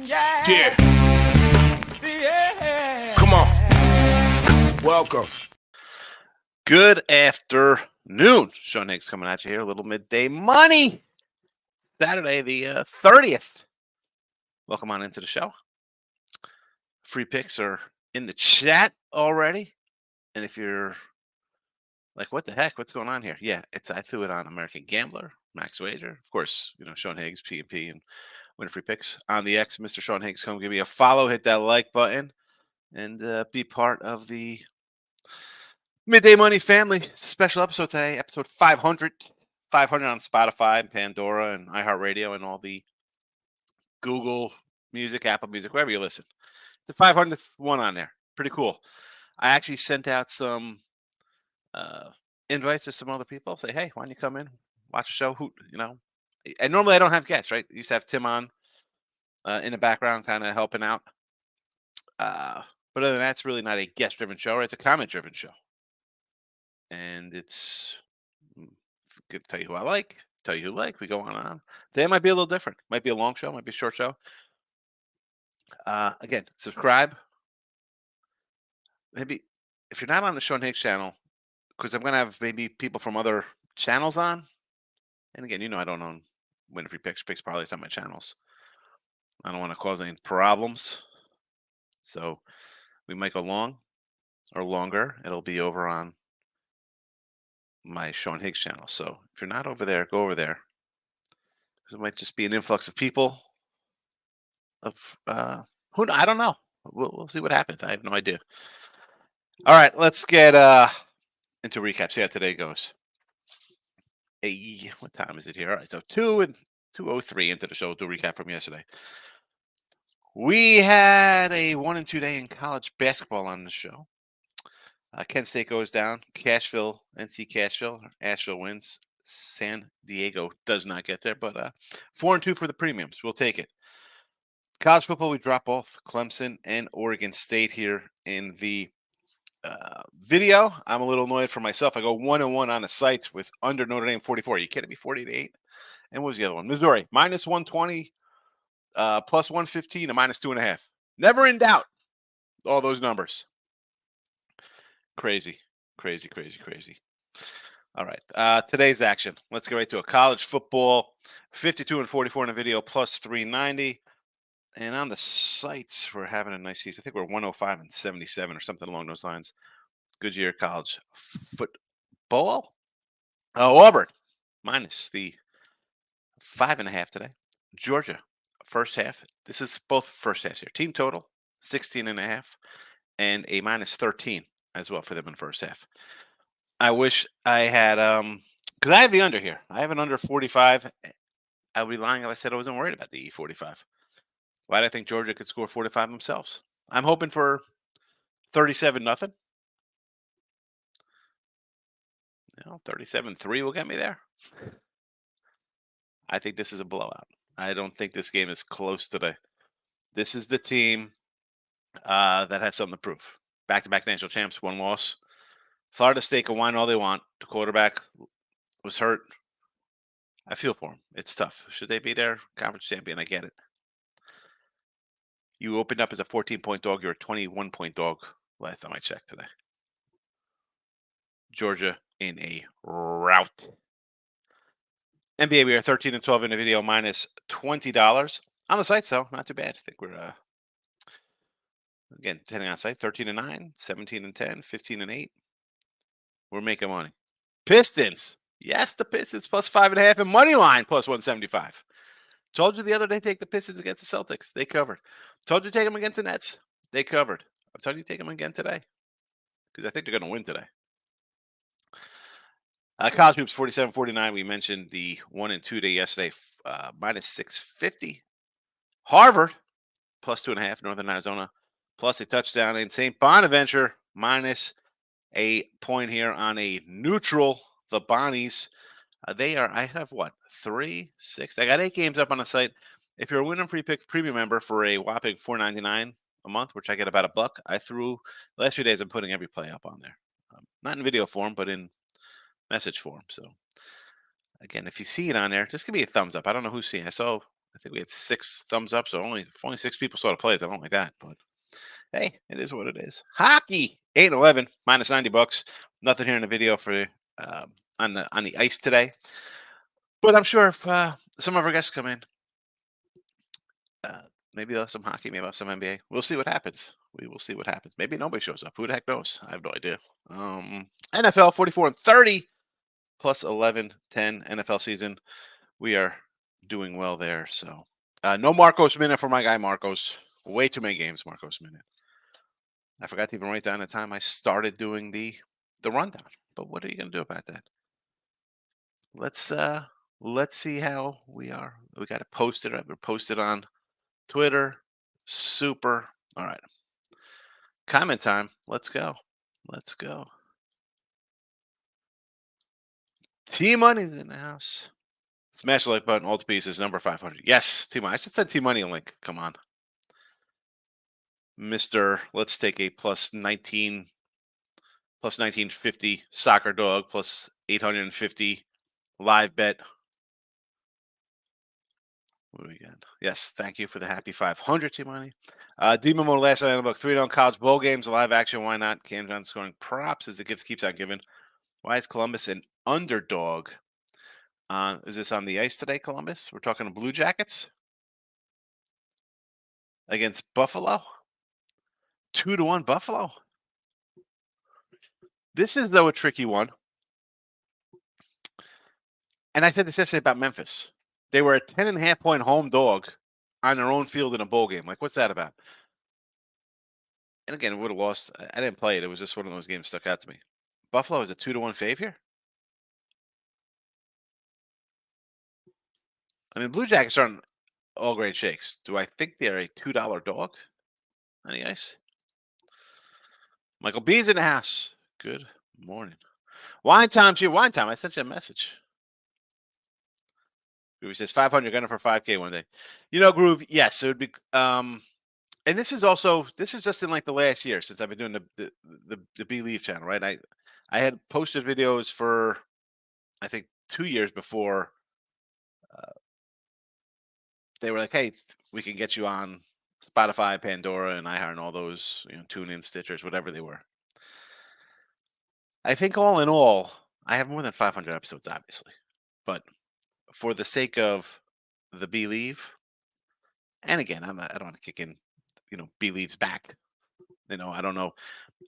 Yeah. Come on. Welcome. Good afternoon. Sean Higgs coming at you here. A little midday money. Saturday, the 30th. Welcome on into the show. Free picks are in the chat already. And if you're like, what the heck? What's going on here? Yeah, I threw it on American Gambler, Max Wager. Of course, Sean Higgs, P&P, and Winner Free Picks. On the X, Mr. Sean Higgs, come give me a follow, hit that like button, and be part of the Midday Money family. Special episode today, episode 500. 500 on Spotify, Pandora, and iHeartRadio, and all the Google Music, Apple Music, wherever you listen. The 500th one on there. Pretty cool. I actually sent out some invites to some other people. Say, hey, why don't you come in, watch a show? And normally I don't have guests, right? I used to have Tim on in the background, kind of helping out. But other than that, it's really not a guest-driven show, right? It's a comment-driven show. And it's good to tell you who I like, tell you who like. We go on and on. Today might be a little different. Might be a long show, might be a short show. Again, subscribe. Maybe if you're not on the Sean Higgs channel, because I'm going to have maybe people from other channels on. And again, I don't own Winner Free Picks. Picks probably on my channels. I don't want to cause any problems. So we might go long or longer. It'll be over on my Sean Higgs channel. So if you're not over there, go over there. Because it might just be an influx of people. I don't know. We'll see what happens. I have no idea. All right, let's get into recaps. See how today goes. Hey, what time is it here? All right, so 2:03 into the show. We'll do a recap from yesterday. We had a 1 and 2 day in college basketball on the show. Kent State goes down. NC Cashville. Asheville wins. San Diego does not get there, but 4 and 2 for the premiums. We'll take it. College football, we drop both Clemson and Oregon State here in the video. I'm a little annoyed for myself. I go 1-1 on the sites with under Notre Dame 44. Are you kidding me? 40-8. And what was the other one? Missouri minus 120, plus 115, and minus 2.5. Never in doubt. All those numbers. Crazy. All right. Today's action. Let's get right to it. College football, 52 and 44 in the video, plus 390. And on the sites, we're having a nice season. I think we're 105 and 77 or something along those lines. Good year college football. Auburn, minus the 5.5 today. Georgia, first half. This is both first halves here. Team total, 16.5, and a minus 13 as well for them in the first half. I wish I had, because I have the under here. I have an under 45. I would be lying if I said I wasn't worried about the 45. Why do I think Georgia could score 45 themselves? I'm hoping for 37-0. 37-3 will get me there. I think this is a blowout. I don't think this game is close today. This is the team that has something to prove. Back-to-back national champs, 1 loss. Florida State can whine all they want. The quarterback was hurt. I feel for him. It's tough. Should they be their conference champion? I get it. You opened up as a 14-point dog. You're a 21-point dog last time I checked today. Georgia in a rout. NBA, we are 13 and 12 in the video, minus $20. On the site, though, not too bad. I think we're, again, depending on site, 13 and 9, 17 and 10, 15 and 8. We're making money. Pistons. Yes, the Pistons plus 5.5 and money line plus 175. Told you the other day, take the Pistons against the Celtics. They covered. Told you take them against the Nets. They covered. I'm telling you, take them again today. Because I think they're going to win today. College hoops 47-49. We mentioned the 1 and 2 day yesterday, minus 650. Harvard plus 2.5. Northern Arizona plus a touchdown. And St. Bonaventure minus a point here on a neutral. The Bonnies. I have what? 3, 6. I got 8 games up on the site. If you're a Winner Free Pick premium member for a whopping $4.99 a month, which I get about $1, I threw the last few days. I'm putting every play up on there, not in video form, but in message form. So again, if you see it on there, just give me a thumbs up. I don't know who's seeing it. I saw I think we had 6 thumbs up, so if only 6 people saw the plays, I don't like that. But hey, it is what it is. Hockey 8-11 minus $90. Nothing here in the video for on the ice today. But I'm sure if some of our guests come in, maybe they'll have some hockey, maybe they'll have some NBA. We'll see what happens. We will see what happens. Maybe nobody shows up. Who the heck knows? I have no idea. NFL 44-30 plus 11-10 NFL season. We are doing well there. So no Marcos Minute for my guy Marcos. Way too many games, Marcos Minute. I forgot to even write down the time I started doing the rundown. But what are you going to do about that? Let's see how we are. We got to post it. We're posted on Twitter. Super. All right. Comment time. Let's go. Let's go. T Money's in the house. Smash the like button. All to pieces. Number 500. Yes, T Money. I should send T Money a link. Come on. Mr. Let's take a plus 1950 soccer dog plus 850 live bet. What do we got? Yes, thank you for the happy 500, T Money. Demon Mode last night in the book 3 college bowl games, live action. Why not? Cam John scoring props as the gift keeps on giving. Why is Columbus an underdog? Is this on the ice today, Columbus? We're talking Blue Jackets against Buffalo. 2-1 Buffalo. This is, though, a tricky one. And I said this yesterday about Memphis. They were a 10.5-point home dog on their own field in a bowl game. Like, what's that about? And again, it would have lost. I didn't play it. It was just one of those games stuck out to me. Buffalo is a 2-1 favorite. I mean, Blue Jackets are on all grade shakes. Do I think they're a $2 dog on the ice? Michael B's in the house. Good morning. Wine time, wine time. I sent you a message. Groovy says 500 gunner for 5K one day. You know, Groove, yes, it would be. And this is just in like the last year since I've been doing the BLeav channel, right? I had posted videos for I think 2 years before they were like, hey, we can get you on Spotify, Pandora, and iHeart, and all those, TuneIn, Stitchers, whatever they were. I think all in all, I have more than 500 episodes, obviously, but for the sake of the BLeav, and again, I don't want to kick in, BLeav's back. I don't know.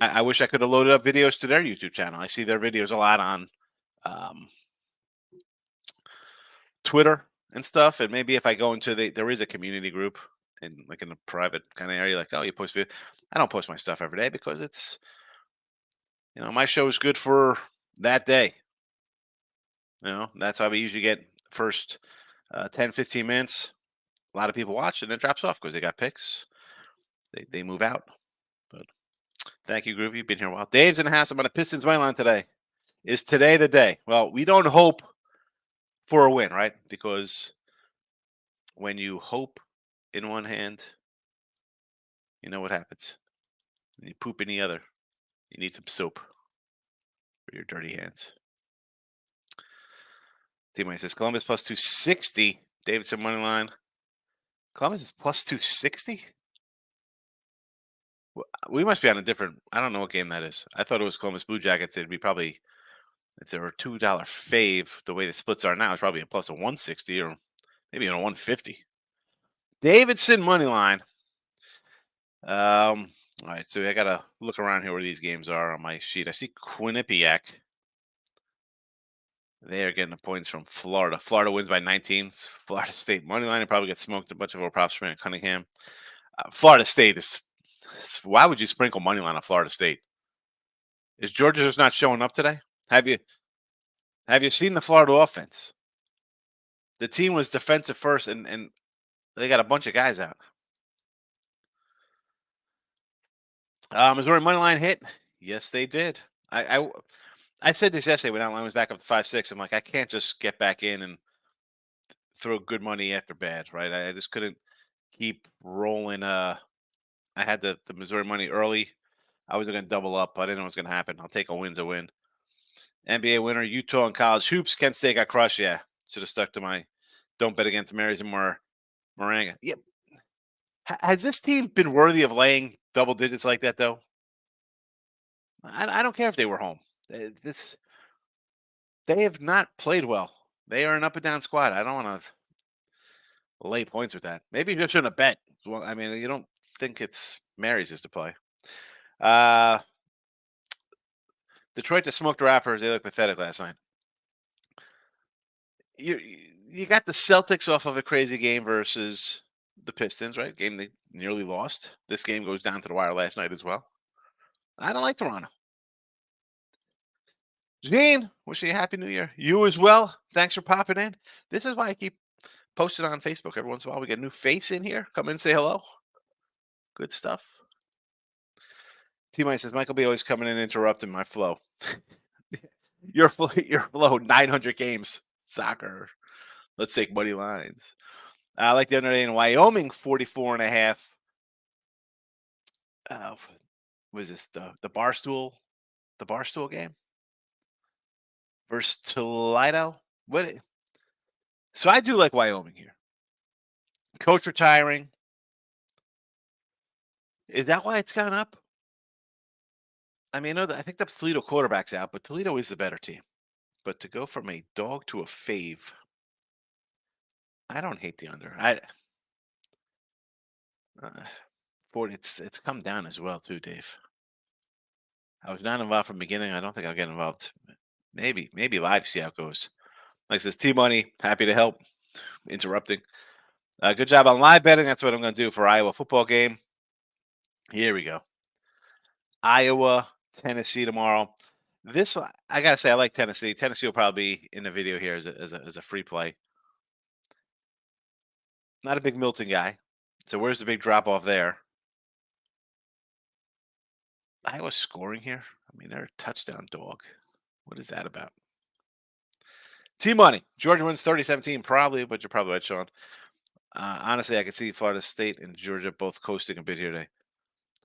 I wish I could have loaded up videos to their YouTube channel. I see their videos a lot on Twitter and stuff. And maybe if I go into there is a community group and like in a private kind of area, like, oh, you post video. I don't post my stuff every day because it's, my show is good for that day. That's how we usually get first 10, 15 minutes. A lot of people watch and it drops off because they got picks. They move out. But thank you, Groovy. You've been here a while. Dave's in the house. I'm on a Pistons money line today. Is today the day? Well, we don't hope for a win, right? Because when you hope in one hand, you know what happens. When you poop in the other, you need some soap for your dirty hands. Teammate says Columbus plus 260. Davidson money line. Columbus is plus 260? We must be on a different. I don't know what game that is. I thought it was Columbus Blue Jackets. It'd be probably, if there were $2 fave, the way the splits are now, it's probably a plus a 160 or maybe even a 150. Davidson money line. All right, so I gotta look around here where these games are on my sheet. I see Quinnipiac. They are getting the points from Florida. Florida wins by 19. Florida State money line. It probably gets smoked. A bunch of our props from Cunningham. Florida State is. Why would you sprinkle money line on Florida State? Is Georgia just not showing up today? Have you seen the Florida offense? The team was defensive first, and they got a bunch of guys out. Missouri money line hit. Yes, they did. I said this yesterday when that line was back up to 5-6. I'm like, I can't just get back in and throw good money after bad, right? I just couldn't keep rolling. I had the Missouri money early. I wasn't going to double up. I didn't know what was going to happen. I'll take a win's a win. NBA winner, Utah and college hoops. Kent State got crushed. Yeah, should have stuck to my don't bet against Marys and more Moringa. Yep. Has this team been worthy of laying double digits like that, though? I don't care if they were home. They have not played well. They are an up and down squad. I don't want to lay points with that. Maybe you just shouldn't have bet. Well, I mean, you don't think it's Mary's is to play. Detroit to smoked rappers. They look pathetic last night. You got the Celtics off of a crazy game versus the Pistons, right? Game they nearly lost. This game goes down to the wire last night as well. I don't like Toronto. Gene, wishing you a happy new year. You as well. Thanks for popping in. This is why I keep posting on Facebook. Every once in a while, we get a new face in here. Come in and say hello. Good stuff. T-Mike says, Michael B always coming in and interrupting my flow. Your flow, 900 games. Soccer. Let's take money lines. I like the other day in Wyoming, 44.5. Was this the Barstool game versus Toledo? So I do like Wyoming here. Coach retiring. Is that why it's gone up? I mean, I think the Toledo quarterback's out, but Toledo is the better team. But to go from a dog to a fave, I don't hate the under. 40. It's come down as well too, Dave. I was not involved from the beginning. I don't think I'll get involved. Maybe live. See how it goes. Like says T Money, happy to help. Interrupting. Good job on live betting. That's what I'm going to do for Iowa football game. Here we go. Iowa, Tennessee tomorrow. This I gotta say, I like Tennessee. Tennessee will probably be in the video here as a free play. Not a big Milton guy. So where's the big drop off there? Iowa scoring here. I mean, they're a touchdown dog. What is that about? T-Money. Georgia wins 30-17 probably, but you're probably right, Sean. Honestly, I can see Florida State and Georgia both coasting a bit here today.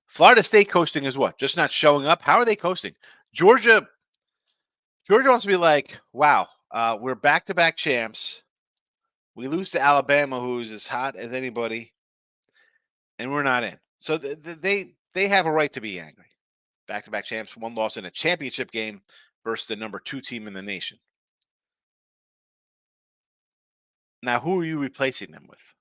Florida State coasting is what? Just not showing up? How are they coasting? Georgia wants to be like, wow, we're back-to-back champs. We lose to Alabama, who's as hot as anybody, and we're not in. So they have a right to be angry. Back-to-back champs, one loss in a championship game versus the number 2 team in the nation. Now, who are you replacing them with?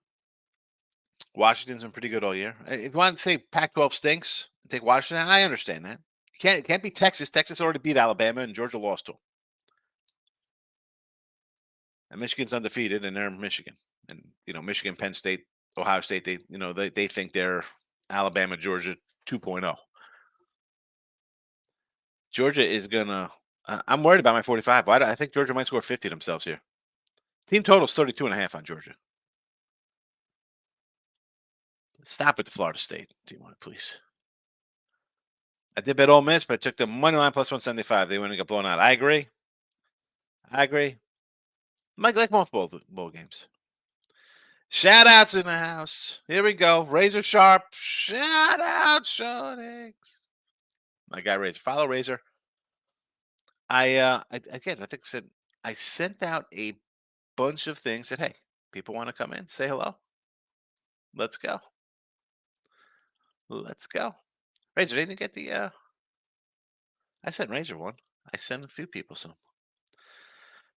Washington's been pretty good all year. If you want to say Pac-12 stinks, take Washington. I understand that. It can't be Texas. Texas already beat Alabama, and Georgia lost to them. And Michigan's undefeated, and they're Michigan. And Michigan, Penn State, Ohio State. They think they're Alabama, Georgia 2.0. Georgia is gonna. I'm worried about my 45. I think Georgia might score 50 themselves here. Team total is 32.5 on Georgia. Stop at the Florida State. Do you want it, please? I did bet Ole Miss, but I took the money line plus 175. They went and got blown out. I agree. Mike like multiple bowl games. Shout outs in the house. Here we go. Razor Sharp. Shout out, Sean Hicks. My guy Razor. Follow Razor. I think I said I sent out a bunch of things that, hey, people want to come in, say hello. Let's go. Razor didn't get the I sent Razor one. I sent a few people some.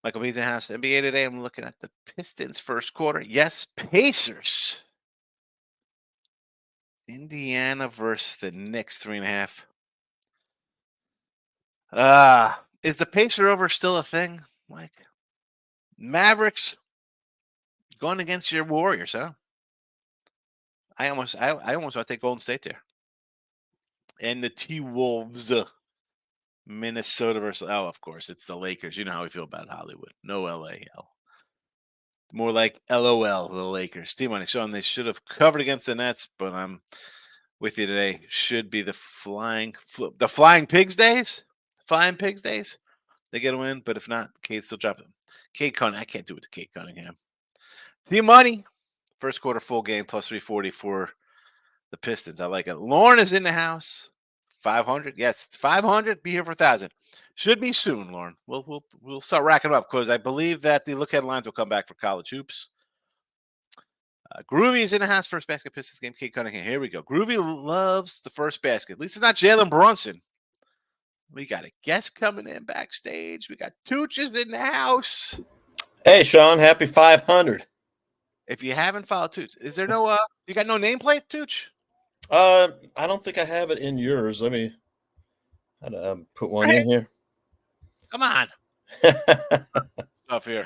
Michael B's in house. NBA today. I'm looking at the Pistons first quarter. Yes, Pacers. Indiana versus the Knicks 3.5. Is the Pacer over still a thing? Like Mavericks going against your Warriors, huh? I almost want to take Golden State there. And the T-Wolves, Minnesota versus, of course, it's the Lakers. You know how we feel about Hollywood. No LAL. More like LOL, the Lakers. T-Money, Sean, they should have covered against the Nets, but I'm with you today. Should be the Flying Pigs days. Flying Pigs days. They get a win, but if not, Cade still drop them. Cade Cunningham, I can't do it to Cade Cunningham. T-Money, first quarter full game, plus 340 for the Pistons. I like it. Lauren is in the house. 500. Yes, it's 500. Be here for 1,000. Should be soon, Lauren. We'll start racking up because I believe that the look headlines will come back for college hoops. Groovy's in the house. First basket Pistons game. Kate Cunningham. Here we go. Groovy loves the first basket. At least it's not Jalen Brunson. We got a guest coming in backstage. We got Tooches in the house. Hey, Sean, happy 500. If you haven't followed Tooch, is there no you got no nameplate, Tooch? I don't think I have it in yours. Let me put one in here. Come on. Stuff here.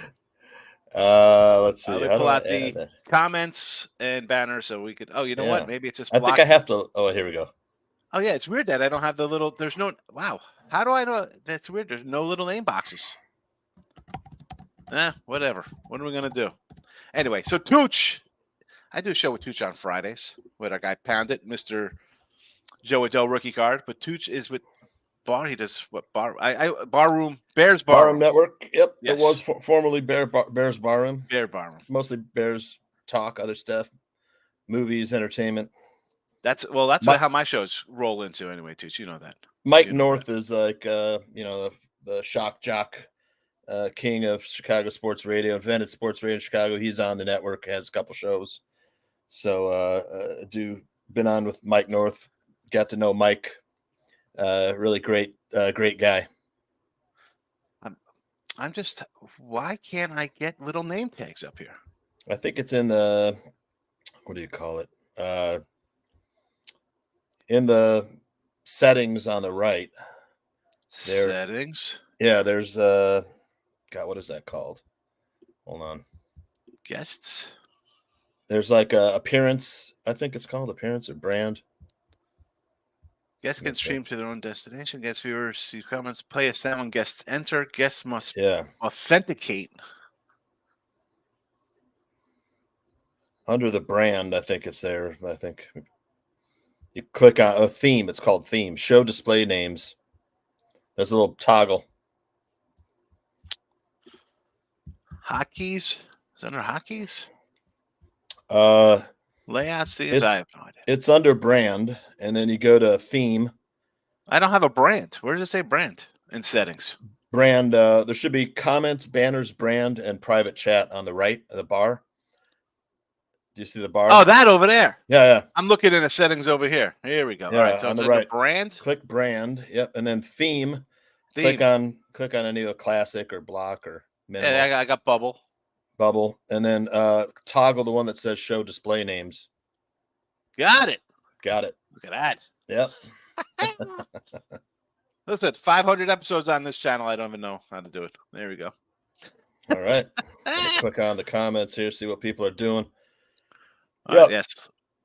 Let's see. Let me pull out the comments and banners so we could. Oh, you know what? Maybe it's just. I think I have to. Oh, here we go. Oh yeah, it's weird that I don't have the little. There's no. Wow. How do I know? That's weird. There's no little name boxes. Whatever. What are we gonna do? Anyway, so Tooch, I do a show with Tooch on Fridays with our guy Poundit, Mr. Joe Adele rookie card. But Tooch is with Bar. He does what bar? Barroom Bears Barroom Network. Yep, yes. It was formerly Bears Barroom. Bear Barroom. Mostly Bears talk, other stuff, movies, entertainment. That's how my shows roll into anyway, Tooch. You know that. Mike North is like the shock jock. King of Chicago sports radio, invented sports radio in Chicago. He's on the network, has a couple shows. So been on with Mike North, got to know Mike. Really great guy. I'm just, why can't I get little name tags up here? I think it's in the, what do you call it? In the settings on the right. Settings? Yeah, there's God, what is that called? Hold on. Guests? There's like a appearance. I think it's called appearance or brand. Guests can stream to their own destination. Guest viewers see comments. Play a sound. Guests enter. Guests must authenticate. Under the brand, I think it's there. I think you click on a theme. It's called theme. Show display names. There's a little toggle. Hotkeys? Is it under hotkeys? Layout themes? I have no idea. It's under brand, and then you go to theme. I don't have a brand. Where does it say brand in settings? Brand. There should be comments, banners, brand, and private chat on the right of the bar. Do you see the bar? Oh, that over there. Yeah. I'm looking in the settings over here. Here we go. Yeah, all right, so on the right. right. Brand. Click brand. Yep, and then theme. Click on any of the classic or block or minimal. Yeah, I got bubble, and then toggle the one that says show display names. Got it. Look at that. Yep. Listen, 500 episodes on this channel. I don't even know how to do it. There we go. All right. Click on the comments here, see what people are doing. Right, yes.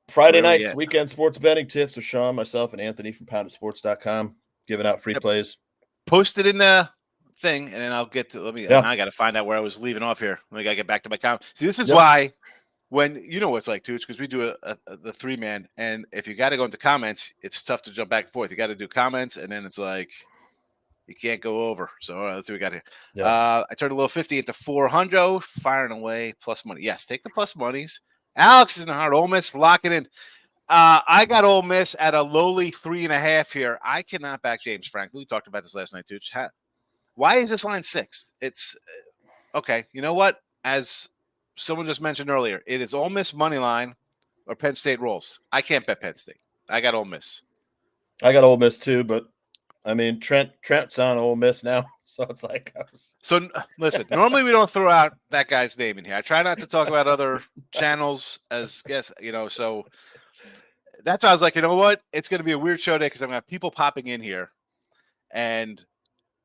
Friday nights, weekend sports betting tips with Sean, myself, and Anthony from PoundedSports.com, giving out free plays. Post it in the thing, and then I'll get to. I got to find out where I was leaving off here. I got to get back to my comment. See, this is why when you know what it's like, Tooch, because we do the 3-man, and if you got to go into comments, it's tough to jump back and forth. You got to do comments, and then it's like you can't go over. So all right, let's see what we got here. Yeah. I turned a little 50 into 400, firing away plus money. Yes, take the plus monies. Alex is in the heart. Ole Miss, lock it in. I got Ole Miss at a lowly 3.5 here. I cannot back James Franklin. We talked about this last night, Tooch. Why is this line 6? It's okay. You know what? As someone just mentioned earlier, it is Ole Miss money line or Penn State rolls. I can't bet Penn State. I got Ole Miss. I got Ole Miss too, but I mean Trent's on Ole Miss now, so it's like. So listen, normally we don't throw out that guy's name in here. I try not to talk about other channels as guests, so that's why I was like, you know what? It's going to be a weird show today because I'm going to have people popping in here, and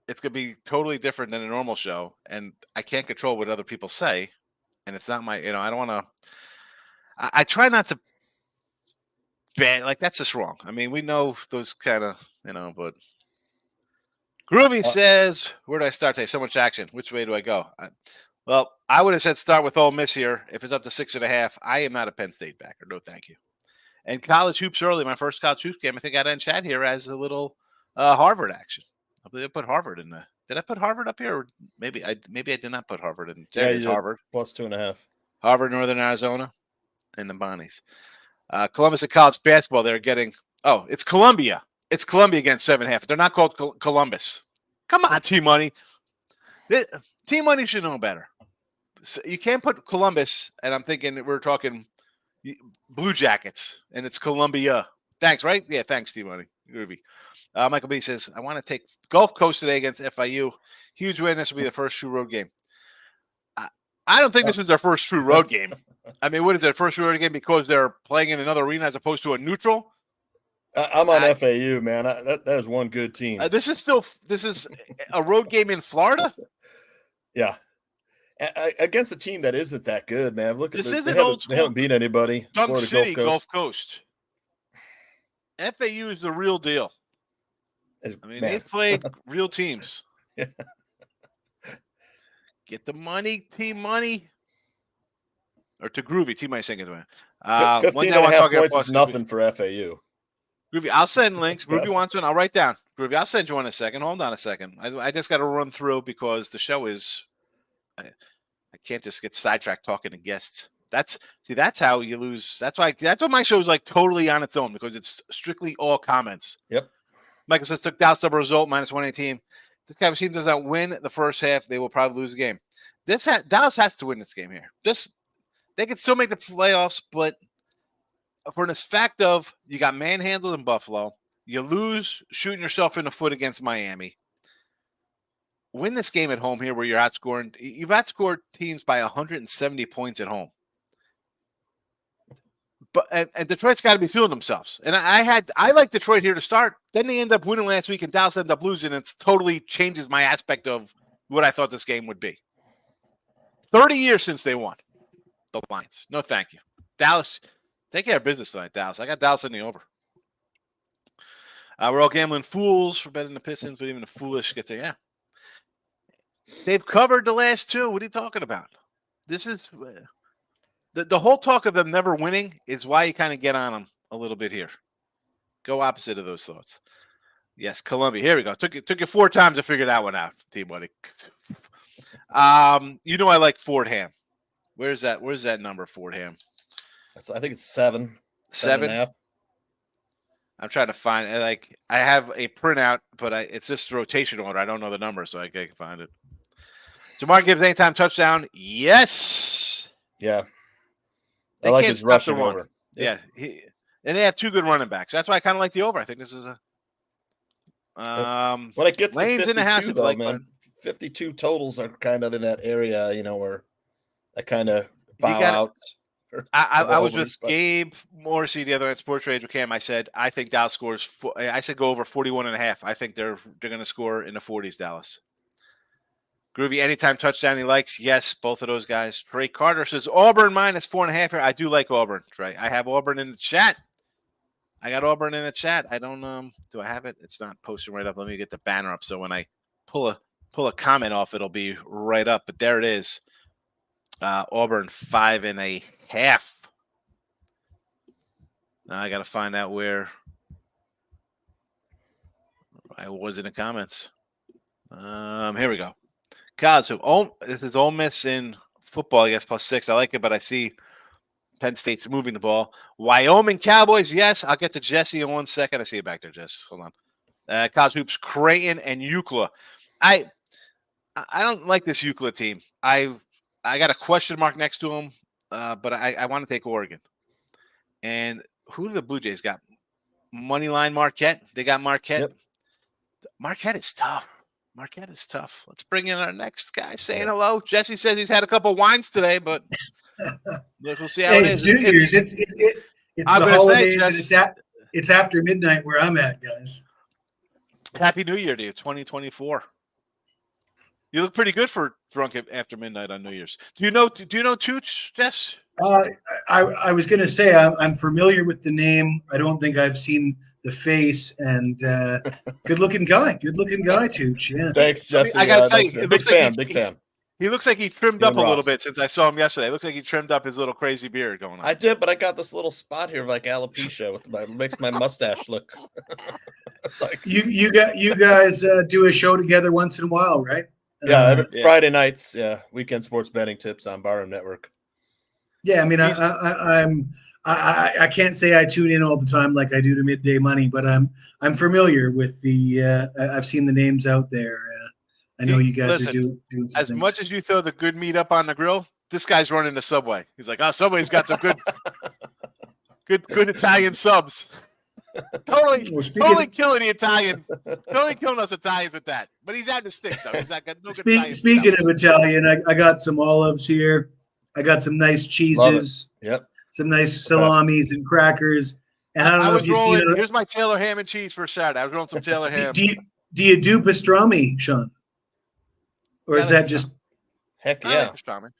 it's going to be totally different than a normal show, and I can't control what other people say, and it's not my, I don't want to. I try not to bet like that's just wrong. I mean, we know those kind of, but. Groovy says, where do I start today? So much action. Which way do I go? I would have said start with Ole Miss here. If it's up to 6.5, I am not a Penn State backer. No, thank you. And college hoops early. My first college hoops game, I think I got in chat here as a little Harvard action. I believe I put Harvard in there. Did I put Harvard up here? Or maybe I did not put Harvard in. Yeah, it's Harvard. Plus 2.5. Harvard, Northern Arizona, and the Bonnies. Columbus at college basketball, they're getting, it's Columbia. It's Columbia against 7.5. They're not called Columbus. Come on, T-Money. T-Money should know better. So you can't put Columbus, and I'm thinking we're talking Blue Jackets, and it's Columbia. Thanks, right? Yeah, thanks, Steve Money. Groovy. Michael B says, I want to take Gulf Coast today against FIU. Huge win. This will be the first true road game. I don't think this is their first true road game. I mean, what is their first true road game because they're playing in another arena as opposed to a neutral? I'm on FAU, man. That is one good team. This is a road game in Florida? Yeah. Against a team that isn't that good, man. Look at this. They They haven't beat anybody. Dunk Florida City, Gulf Coast. FAU is the real deal. I mean, they've played real teams. Yeah. Get the money, team money. Or to Groovy, team money saying it. 15.5 points is nothing for FAU. Groovy, I'll send links. Groovy wants one. I'll write down. Groovy, I'll send you one in a second. Hold on a second. I just got to run through because the show is. I can't just get sidetracked talking to guests. That's how you why my show is like totally on its own because it's strictly all comments. Yep. Michael says took Dallas double result -118. This kind of team does not win the first half, they will probably lose the game. Dallas has to win this game here. They can still make the playoffs, but for this fact of you got manhandled in Buffalo, you lose shooting yourself in the foot against Miami. Win this game at home here where you're outscoring. You've outscored teams by 170 points at home. But and Detroit's got to be feeling themselves. And I like Detroit here to start. Then they end up winning last week and Dallas end up losing. And it totally changes my aspect of what I thought this game would be. 30 years since they won the Lions. No, thank you. Dallas, take care of business tonight, Dallas. I got Dallas in the over. We're all gambling fools for betting the Pistons, but even the foolish get there. Yeah. They've covered the last two. What are you talking about? This is the whole talk of them never winning is why you kind of get on them a little bit here. Go opposite of those thoughts. Yes, Columbia. Here we go. Took you 4 times to figure that one out, T-Buddy. I like Fordham. Where's that number, Fordham? I think it's 7. 7.5. I'm trying to find I have a printout, but it's this rotation order. I don't know the number, so I can find it. Jamar Gibbs anytime touchdown. Yes. Yeah. They I like can't his stop rushing the run. over. Yeah. And they have 2 good running backs. That's why I kind of like the over. I think this is a when it gets Lane's to 52, in the house, though, man, 52 totals are kind of in that area, where I kind of bow out. I was with Gabe Morrissey the other night, Sports Rage with Cam. I said, I think Dallas scores. I said go over 41.5. I think they're going to score in the 40s, Dallas. Groovy, anytime touchdown he likes. Yes, both of those guys. Trey Carter says Auburn -4.5 here. I do like Auburn, Trey. I have Auburn in the chat. I got Auburn in the chat. I don't do I have it? It's not posting right up. Let me get the banner up so when I pull a comment off, it'll be right up. But there it is. Auburn 5.5. Now I got to find out where I was in the comments. Here we go. God, so this is Ole Miss in football, I guess, +6. I like it, but I see Penn State's moving the ball. Wyoming Cowboys, yes. I'll get to Jesse in 1 second. I see you back there, Jess. Hold on. College hoops, Creighton and UCLA. I don't like this UCLA team. I got a question mark next to them, but I want to take Oregon. And who do the Blue Jays got? Moneyline Marquette. They got Marquette. Yep. Marquette is tough. Let's bring in our next guy saying hello. Jesse says he's had a couple wines today, but look, we'll see how it is. It's New Year's. It's the holidays. It's after midnight where I'm at, guys. Happy New Year to you, 2024. You look pretty good for drunk after midnight on New Year's. Do you know Tooch, Jess? I was going to say I'm familiar with the name. I don't think I've seen the face. And good looking guy, Tooch. Yeah. Thanks, Jesse. I got to tell you, big fan. He looks like he trimmed up a little bit since I saw him yesterday. It looks like he trimmed up his little crazy beard going on. I did, but I got this little spot here like alopecia makes my mustache look. It's like you guys do a show together once in a while, right? Yeah, Friday nights. Yeah, weekend sports betting tips on Barham Network. Yeah, I mean, I can't say I tune in all the time like I do to Midday Money, but I'm familiar with the. I've seen the names out there. I know you guys are doing as things. much as you throw the good meat up on the grill. This guy's running the Subway. He's like, Subway's got some good. Good Italian subs. Totally killing the Italian. Totally killing us Italians with that. But he's at the sticks, though. He's not got no good Italian. Speaking of Italian, I got some olives here. I got some nice cheeses. Yep. Some nice salamis and crackers. And I don't know if you've seen it. Here's my Taylor ham and cheese for a Saturday. I was rolling some Taylor ham. Do you do pastrami, Sean? Or is that just? Heck I yeah. like pastrami.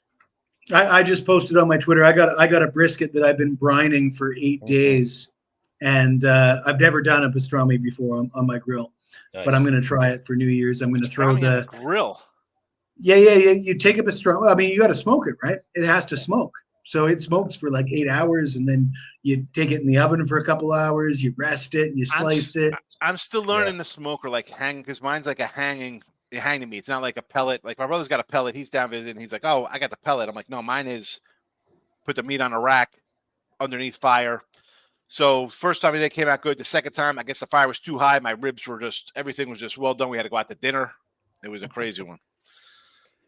I just posted on my Twitter. I got a brisket that I've been brining for 8 days, and I've never done a pastrami before on my grill, but I'm going to try it for New Year's. I'm going to throw the grill. Yeah. You take a pastrami. I mean, you got to smoke it, right? It has to smoke, so it smokes for like 8 hours, and then you take it in the oven for a couple hours. You rest it and you slice it. I'm still learning the smoker because mine's like a hanging meat. It's not like a pellet. Like my brother's got a pellet. He's down visiting. He's like, "Oh, I got the pellet." I'm like, "No, mine is put the meat on a rack underneath fire." So first time it came out good. The second time, I guess the fire was too high. My ribs were everything was just well done. We had to go out to dinner. It was a crazy one.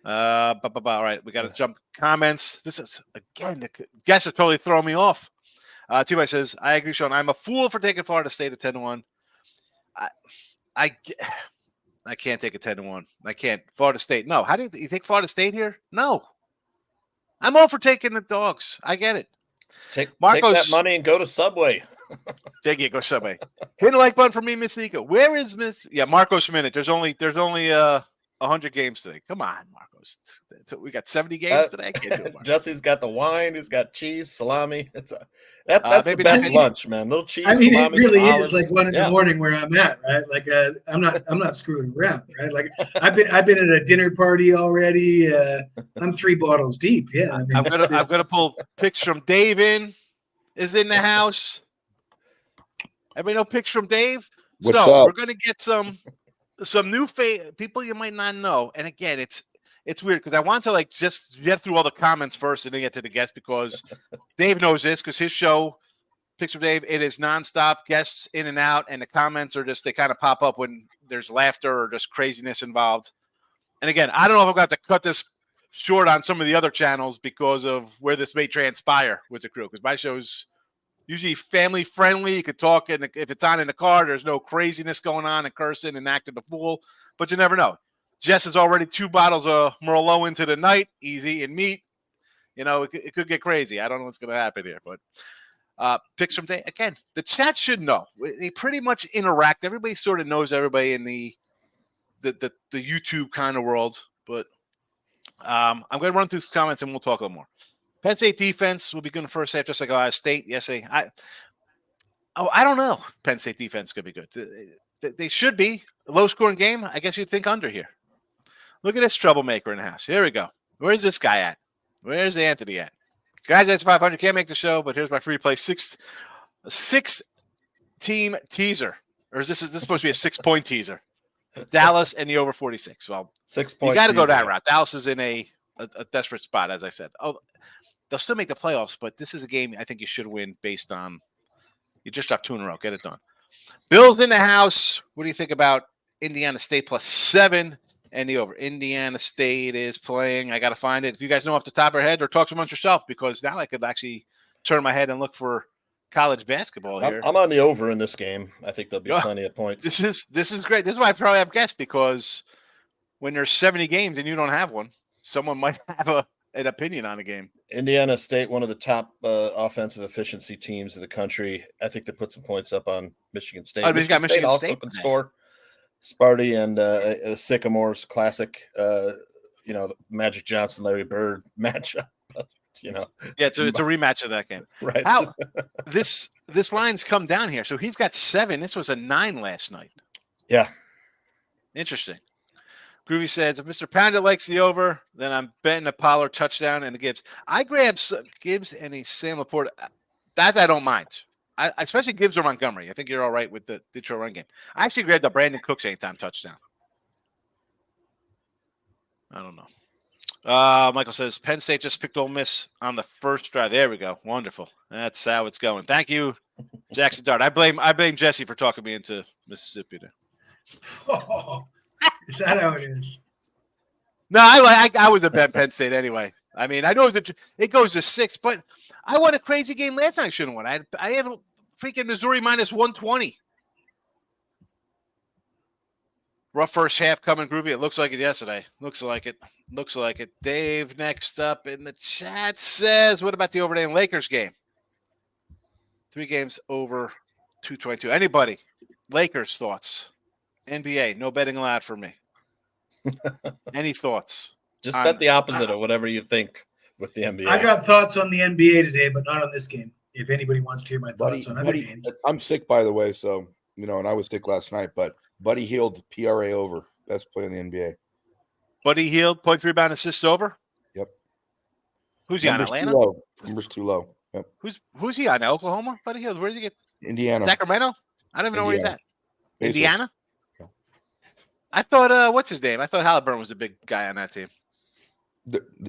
All right, we got to jump comments. This is again, the guests are totally throwing me off. T-Boy says, "I agree, Sean. I'm a fool for taking Florida State at 10-1. I can't take a 10-1. I can't. Florida State. No. How do you take Florida State here? No. I'm all for taking the dogs. I get it. Take that money and go to Subway. Go Subway. Hit a like button for me, Miss Nico. Where is Miss? Yeah, Marcos Minute. There's only 100 games today. Come on, Marcos. We got 70 games today. I can't do it, Jesse's got the wine. He's got cheese, salami. That's the best lunch, man. Little cheese. I mean, salami, it really olives. is like 1 in the morning where I'm at, right? Like, I'm not screwing around, right? Like, I've been at a dinner party already. I'm 3 bottles deep. Yeah, I mean, I'm gonna pull pics from Dave. Is in the house. Everybody know pics from Dave. What's so up? We're gonna get some new people you might not know. And again, it's weird because I want to just get through all the comments first and then get to the guests because Dave knows this because his show, Picks from Dave, it is nonstop, guests in and out, and the comments are they kind of pop up when there's laughter or just craziness involved. And again, I don't know if I'm going to have to cut this short on some of the other channels because of where this may transpire with the crew because my show's usually family friendly. You could talk, and if it's on in the car, there's no craziness going on and cursing and acting the fool. But you never know. Jess is already 2 bottles of Merlot into the night. He's eating meat. You know, it could get crazy. I don't know what's going to happen here. But picks from day again. The chat should know. They pretty much interact. Everybody sort of knows everybody in the YouTube kind of world. But I'm going to run through some comments and we'll talk a little more. Penn State defense will be good in the first half, just like Ohio State. Yes, I don't know. Penn State defense could be good. They should be. A low-scoring game, I guess you'd think under here. Look at this troublemaker in the house. Here we go. Where's this guy at? Where's Anthony at? Congratulations, 500. Can't make the show, but here's my free play. 6-team teaser. Or is this supposed to be a 6-point teaser? Dallas and the over 46. Well, 6 points. You got to go that route. Dallas is in a desperate spot, as I said. Oh, they'll still make the playoffs, but this is a game I think you should win based on you just dropped 2 in a row. Get it done. Bills in the house. What do you think about Indiana State +7 and the over? Indiana State is playing. I got to find it. If you guys know off the top of your head or talk amongst yourself, because now I could actually turn my head and look for college basketball here. I'm on the over in this game. I think there'll be plenty of points. This is great. This is why I probably have guessed, because when there's 70 games and you don't have one, someone might have an opinion on a game. Indiana State, one of the top offensive efficiency teams in the country. I think they put some points up on Michigan State. Michigan State also can score. Sparty and Sycamores, classic, Magic Johnson, Larry Bird matchup. Yeah, it's a rematch of that game. Right. How this line's come down here. So he's got 7. This was a 9 last night. Yeah. Interesting. Groovy says, if Mr. Panda likes the over, then I'm betting a Pollard touchdown and the Gibbs. I grabbed Gibbs and a Sam Laporta. That I don't mind. I especially Gibbs or Montgomery. I think you're all right with the Detroit run game. I actually grabbed a Brandon Cooks anytime touchdown. I don't know. Michael says, Penn State just picked Ole Miss on the first drive. There we go. Wonderful. That's how it's going. Thank you, Jackson Dart. I blame Jesse for talking me into Mississippi there. Oh, is that how it is? No, I was a bet Penn State anyway. I mean, I know that it goes to 6, but I won a crazy game last night. I shouldn't have won. I have freaking Missouri minus 120. Rough first half coming, Groovy. It looks like it yesterday. Looks like it. Looks like it. Dave, next up in the chat, says, what about the overnight Lakers game? 3 games over 222. Anybody? Lakers thoughts? NBA, no betting allowed for me. Any thoughts? Just bet the opposite of whatever you think with the NBA. I got thoughts on the NBA today, but not on this game. If anybody wants to hear my thoughts on other games. I'm sick, by the way, so, and I was sick last night, but Buddy Hield, PRA over. Best player in the NBA. Buddy Hield, point, rebound, assists over? Yep. Who's he on, Atlanta? Numbers too low. Yep. Who's he on? Oklahoma? Buddy Hield, where did he get? Indiana. Sacramento? I don't even know where he's at. Basically. Indiana? Yeah. I thought, what's his name? I thought Halliburton was a big guy on that team.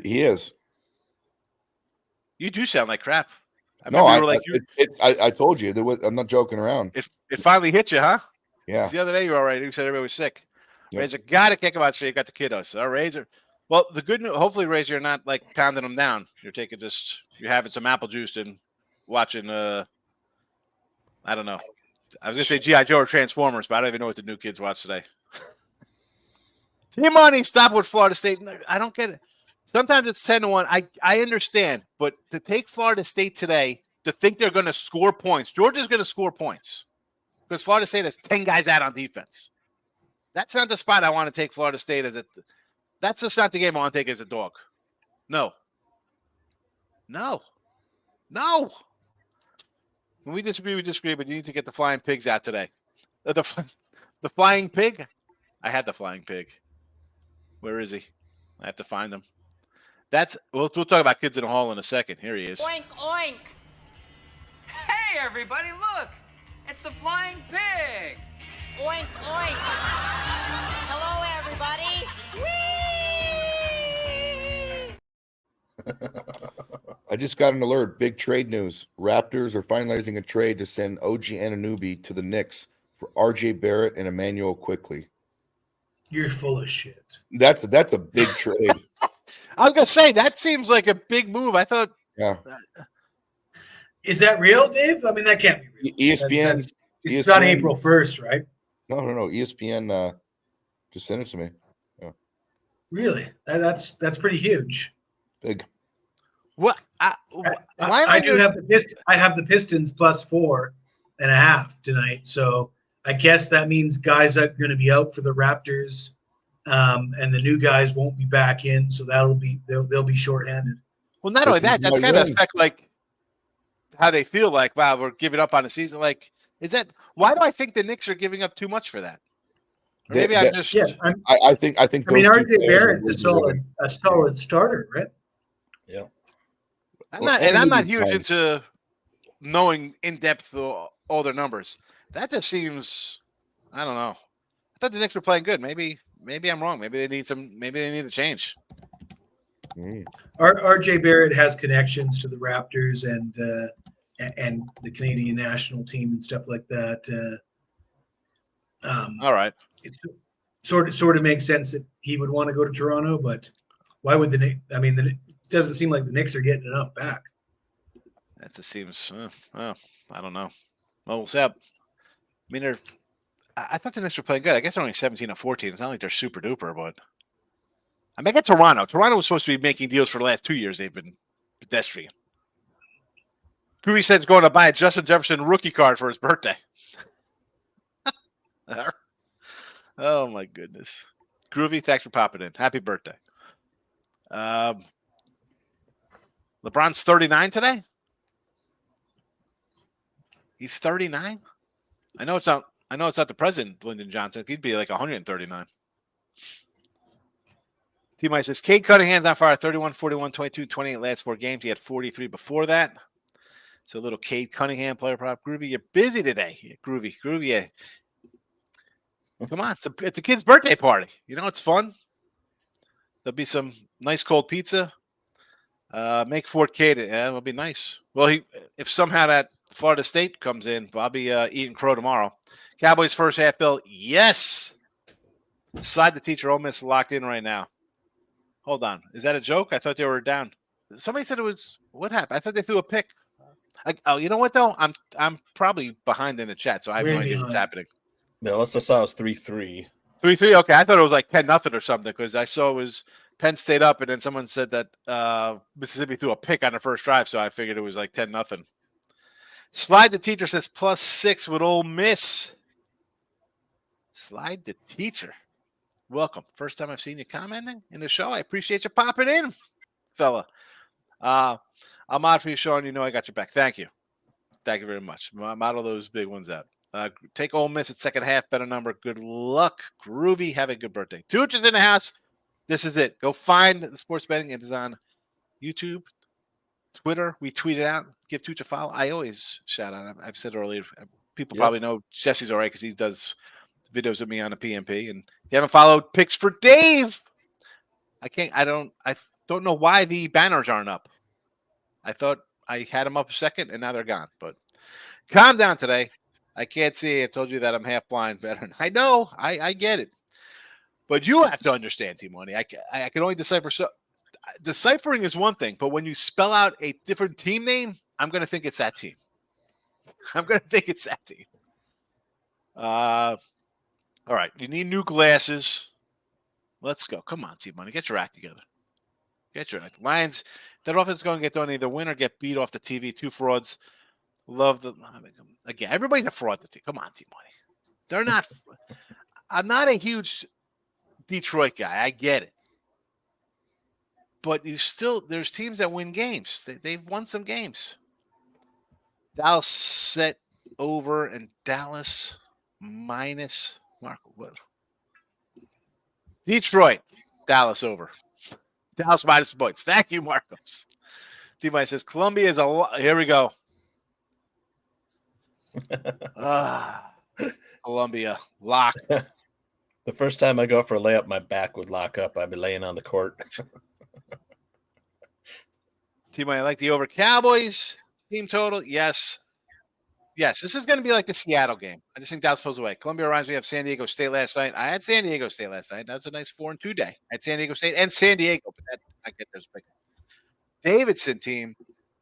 He is. You do sound like crap. I told you. I'm not joking around. It finally hit you, huh? Yeah. The other day you were all right. You said everybody was sick. Yep. Razor got to kick him out straight. You got the kiddos. Razor. Well, the good news, hopefully, Razor, you're not like pounding them down. You're having some apple juice and watching, I don't know. I was going to say G.I. Joe or Transformers, but I don't even know what the new kids watch today. Team Money, stop with Florida State. I don't get it. Sometimes it's 10-1. I understand, but to take Florida State today, to think they're going to score points, Georgia's going to score points because Florida State has 10 guys out on defense. That's not the spot I want to take Florida State as that's just not the game I want to take as a dog. No. When we disagree, but you need to get the flying pigs out today. The flying pig? I had the flying pig. Where is he? I have to find him. We'll talk about kids in the hall in a second. Here he is. Oink, oink. Hey, everybody, look. It's the flying pig. Oink, oink. Hello, everybody. Whee! I just got an alert. Big trade news. Raptors are finalizing a trade to send OG Anunoby to the Knicks for RJ Barrett and Emmanuel Quickly. You're full of shit. That's a big trade. I was going to say, that seems like a big move. I thought. Yeah. Is that real, Dave? I mean, that can't be real. ESPN. It's on April 1st, right? No. ESPN just sent it to me. Yeah. Really? That's pretty huge. Big. What? I have the Pistons plus 4.5 tonight. So I guess that means guys are going to be out for the Raptors. And the new guys won't be back in, so they'll be shorthanded. Well, not only that, that's kind of affect like how they feel. Like, wow, we're giving up on the season. Like, why do I think the Knicks are giving up too much for that? Or maybe I think. I mean, RJ Barrett's a solid starter, right? Yeah. I'm not huge into knowing in depth all their numbers. That just seems, I don't know. I thought the Knicks were playing good. Maybe I'm wrong. Maybe they need a change. RJ Barrett has connections to the Raptors and the Canadian national team and stuff like that. All right. It sort of makes sense that he would want to go to Toronto, but why would the Knicks? I mean, it doesn't seem like the Knicks are getting enough back. That just seems. I don't know. Well, we'll see. I mean, I thought the Knicks were playing good. I guess they're only 17 or 14. It's not like they're super duper, but I mean, I got Toronto. Toronto was supposed to be making deals for the last 2 years. They've been pedestrian. Groovy said he's going to buy a Justin Jefferson rookie card for his birthday. Oh my goodness. Groovy, thanks for popping in. Happy birthday. LeBron's 39 today? He's 39? I know it's not the president, Lyndon Johnson. He'd be like 139. T-Mike says, Cade Cunningham's on fire, 31, 41, 22, 28 last 4 games. He had 43 before that. So a little Cade Cunningham player prop. Groovy, you're busy today. Yeah, Groovy. Yeah. Come on. It's a kid's birthday party. You know, it's fun. There'll be some nice cold pizza. Make Fort Cade. Yeah, it'll be nice. Well, if somehow that Florida State comes in, I'll be eating crow tomorrow. Cowboys first half, Bill. Yes. Slide the teacher. Ole Miss locked in right now. Hold on. Is that a joke? I thought they were down. Somebody said it was what happened. I thought they threw a pick. You know what though? I'm probably behind in the chat, so I have no Way idea what's behind. happening. Yeah, let's just saw it was 3-3. 3-3. Okay, I thought it was like 10-0 or something because I saw it was Penn stayed up, and then someone said that Mississippi threw a pick on the first drive, so I figured it was like 10-0. Slide the Teacher says +6 with Ole Miss. Slide the Teacher. Welcome. First time I've seen you commenting in the show. I appreciate you popping in, fella. I'll mod for you, Sean. You know I got your back. Thank you. Thank you very much. Model those big ones out. Take Ole Miss at second half. Better number. Good luck. Groovy. Have a good birthday. Tooch is in the house. This is it. Go find the sports betting. It is on YouTube, Twitter. We tweet it out. Give Tooch a follow. I always shout out. I've said earlier. People probably know Jesse's all right because he does videos with me on the PMP. And if you haven't followed Picks for Dave, I don't know why the banners aren't up. I thought I had them up a second, and now they're gone. But calm down today. I can't see. I told you that I'm half blind veteran. I know. I get it. But you have to understand, T-Money. I can only decipher. So deciphering is one thing, but when you spell out a different team name, I'm going to think it's that team. All right. You need new glasses. Let's go. Come on, T-Money. Get your act together. Lions, that offense is going to get done, either win or get beat off the TV. 2 frauds. Again, everybody's a fraud. Come on, T-Money. They're not. I'm not a huge Detroit guy. I get it. But there's teams that win games. They've won some games. Dallas set over and Dallas minus Marco. What? Detroit, Dallas over. Dallas minus points. Thank you, Marcos. T-Mike says Columbia is here we go. Columbia lock. The first time I go for a layup, my back would lock up. I'd be laying on the court. T-Mike, I like the over Cowboys team total. Yes. This is going to be like the Seattle game. I just think Dallas pulls away. Columbia reminds me of San Diego State last night. I had San Diego State last night. That was a nice 4-2 day. I had San Diego State and San Diego, but I get there's a big Davidson team.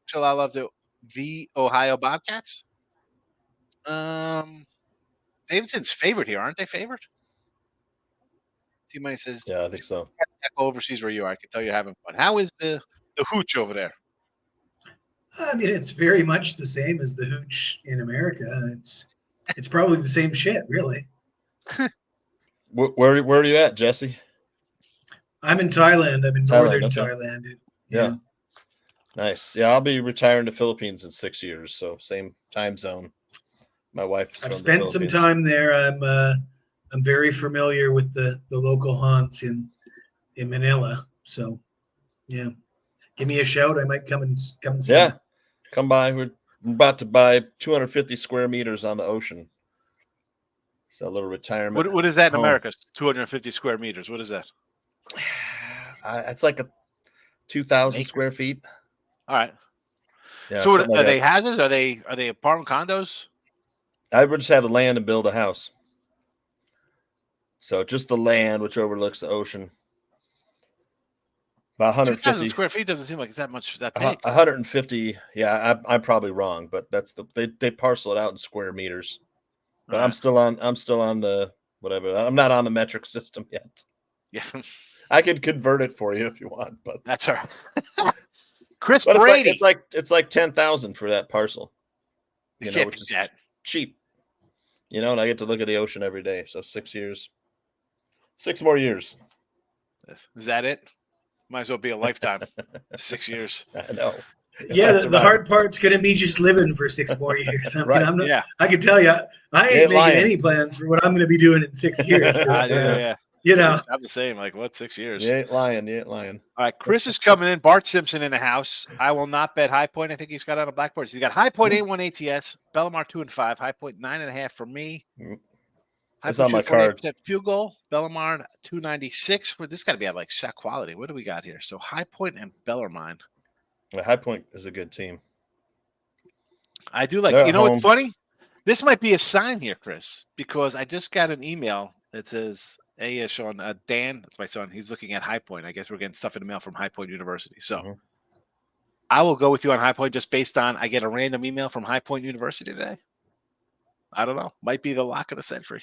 Shall I love the Ohio Bobcats? Davidson's favored here, aren't they favored? T-Money says, yeah, I think so. Overseas where you are, I can tell you're having fun. How is the hooch over there? I mean, it's very much the same as the hooch in America. It's probably the same shit, really. Where are you at, Jesse? I'm in Thailand. I'm in northern Thailand. Yeah. Nice. Yeah, I'll be retiring to Philippines in 6 years, so same time zone. My wife's I've spent some time there. I'm very familiar with the local haunts in Manila. So, yeah. Give me a shout. I might come and see. Yeah, come by. We're about to buy 250 square meters on the ocean. So a little retirement. What is that in America? 250 square meters. What is that? It's like 2,000 square feet. All right. Yeah, so are they houses? Are they apartment condos? I would just have the land and build a house. So just the land, which overlooks the ocean. About 150 square feet doesn't seem like it's that much. That big. 150. Yeah, I'm probably wrong, but that's they parcel it out in square meters. But right. I'm still on the whatever. I'm not on the metric system yet. Yeah, I could convert it for you if you want, but that's all right. Chris but Brady. It's like 10,000 for that parcel. You know, which is cheap. You know, and I get to look at the ocean every day. So 6 years, 6 more years. Is that it? Might as well be a lifetime. 6 years. I know. Yeah, the hard part's going to be just living for 6 more years. Right. I can tell you, I ain't making any plans for what I'm going to be doing in 6 years. Yeah. You know, I'm the same. Like, what, 6 years? You ain't lying. All right, Chris is coming in. Bart Simpson in the house. I will not bet High Point. I think he's got on a blackboard. He's got High Point 8-1 ATS, Bellamar 2-5, High Point 9.5 for me. It's on my card. Field goal, Bellamar 296. This got to be at like shot quality. What do we got here? So High Point and Bellarmine. Well, High Point is a good team. I do like. You know what's funny? This might be a sign here, Chris, because I just got an email that says, "Hey, Sean, Dan, that's my son. He's looking at High Point. I guess we're getting stuff in the mail from High Point University." So I will go with you on High Point just based on I get a random email from High Point University today. I don't know. Might be the lock of the century.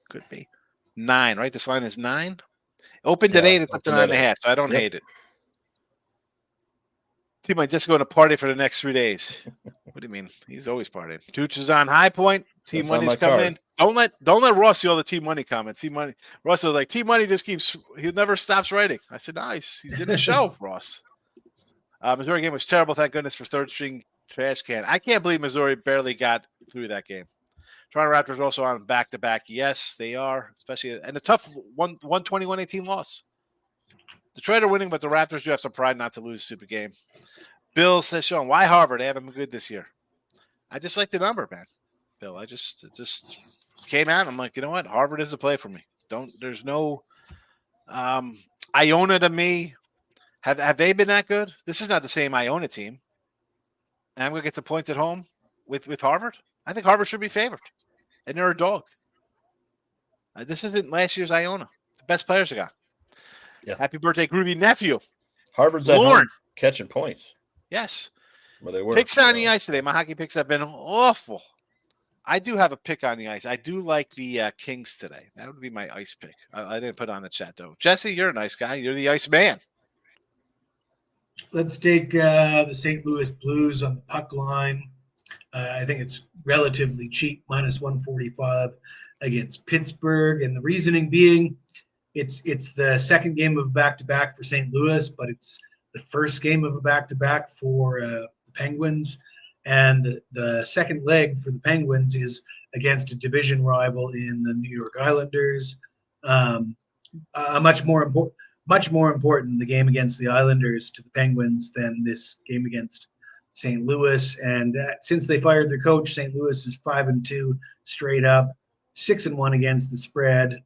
Could be 9, right? This line is 9. Opened at 8. It's up to 9.5. So I don't hate it. He might just go to party for the next 3 days. What do you mean? He's always partying. Tooch is on High Point. Team Money's coming in. Don't let Ross see all the Team Money comments. Team Money. Ross was like, Team Money just keeps. He never stops writing. I said, nice. He's in the show, Ross. Missouri game was terrible. Thank goodness for third string trash can. I can't believe Missouri barely got through that game. Toronto Raptors also on back-to-back. Yes, they are, especially and a tough 121-18 loss. Detroit are winning, but the Raptors do have some pride not to lose a super game. Bill says, Sean, why Harvard? They haven't been good this year. I just like the number, man. Bill, it just came out. I'm like, you know what? Harvard is a play for me. There's no Iona to me. Have they been that good? This is not the same Iona team. And I'm going to get some points at home with Harvard. I think Harvard should be favored. And they're a dog. This isn't last year's Iona. The best players I got. Yeah. Happy birthday, Groovy nephew. Harvard's at home catching points. Yes. Well, they were. Picks on the ice today. My hockey picks have been awful. I do have a pick on the ice. I do like the Kings today. That would be my ice pick. I didn't put it on the chat, though. Jesse, you're a nice guy. You're the ice man. Let's take the St. Louis Blues on the puck line. I think it's relatively cheap, -145 against Pittsburgh. And the reasoning being it's the second game of back-to-back for St. Louis, but it's the first game of a back-to-back for the Penguins. And the second leg for the Penguins is against a division rival in the New York Islanders. Much more important the game against the Islanders to the Penguins than this game against St. Louis. And since they fired their coach, St. Louis is 5-2 straight up, 6-1 against the spread.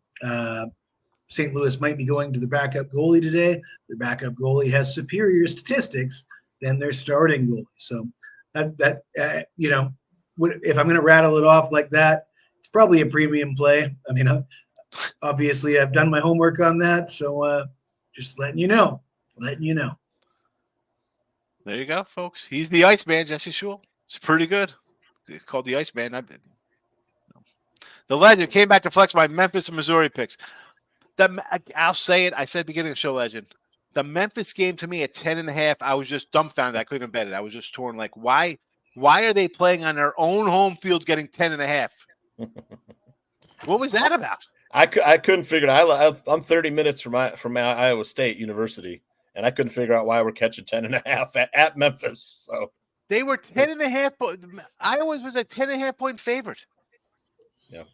St. Louis might be going to their backup goalie today. Their backup goalie has superior statistics than their starting goalie. So that if I'm going to rattle it off like that, it's probably a premium play. I mean, obviously I've done my homework on that. So just letting you know. There you go, folks. He's the Iceman, Jesse Schul. It's pretty good. It's called the Iceman. The legend came back to flex my Memphis and Missouri picks. I'll say it. I said beginning of show legend. The Memphis game to me at 10.5, I was just dumbfounded. I couldn't even bet it. I was just torn. Like, why are they playing on their own home field getting 10.5? What was that about? I couldn't figure it out. I'm 30 minutes from Iowa State University, and I couldn't figure out why we're catching 10.5 at Memphis. So they were 10.5. Iowa was a 10.5 point favorite. Yeah.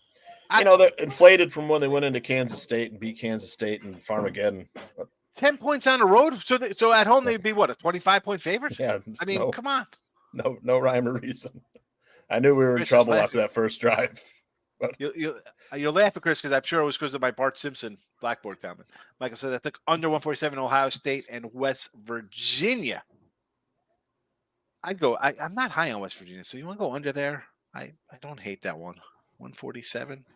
They're inflated from when they went into Kansas State and beat Kansas State and Farmageddon. 10 points on the road. So at home, they'd be what, a 25-point favorite? Yeah. I mean, come on. No rhyme or reason. I knew we were in trouble after that first drive. But you'll laugh at Chris because I'm sure it was because of my Bart Simpson Blackboard comment. Michael said I took under 147 Ohio State and West Virginia. I'm not high on West Virginia, so you want to go under there? I don't hate that one. 147.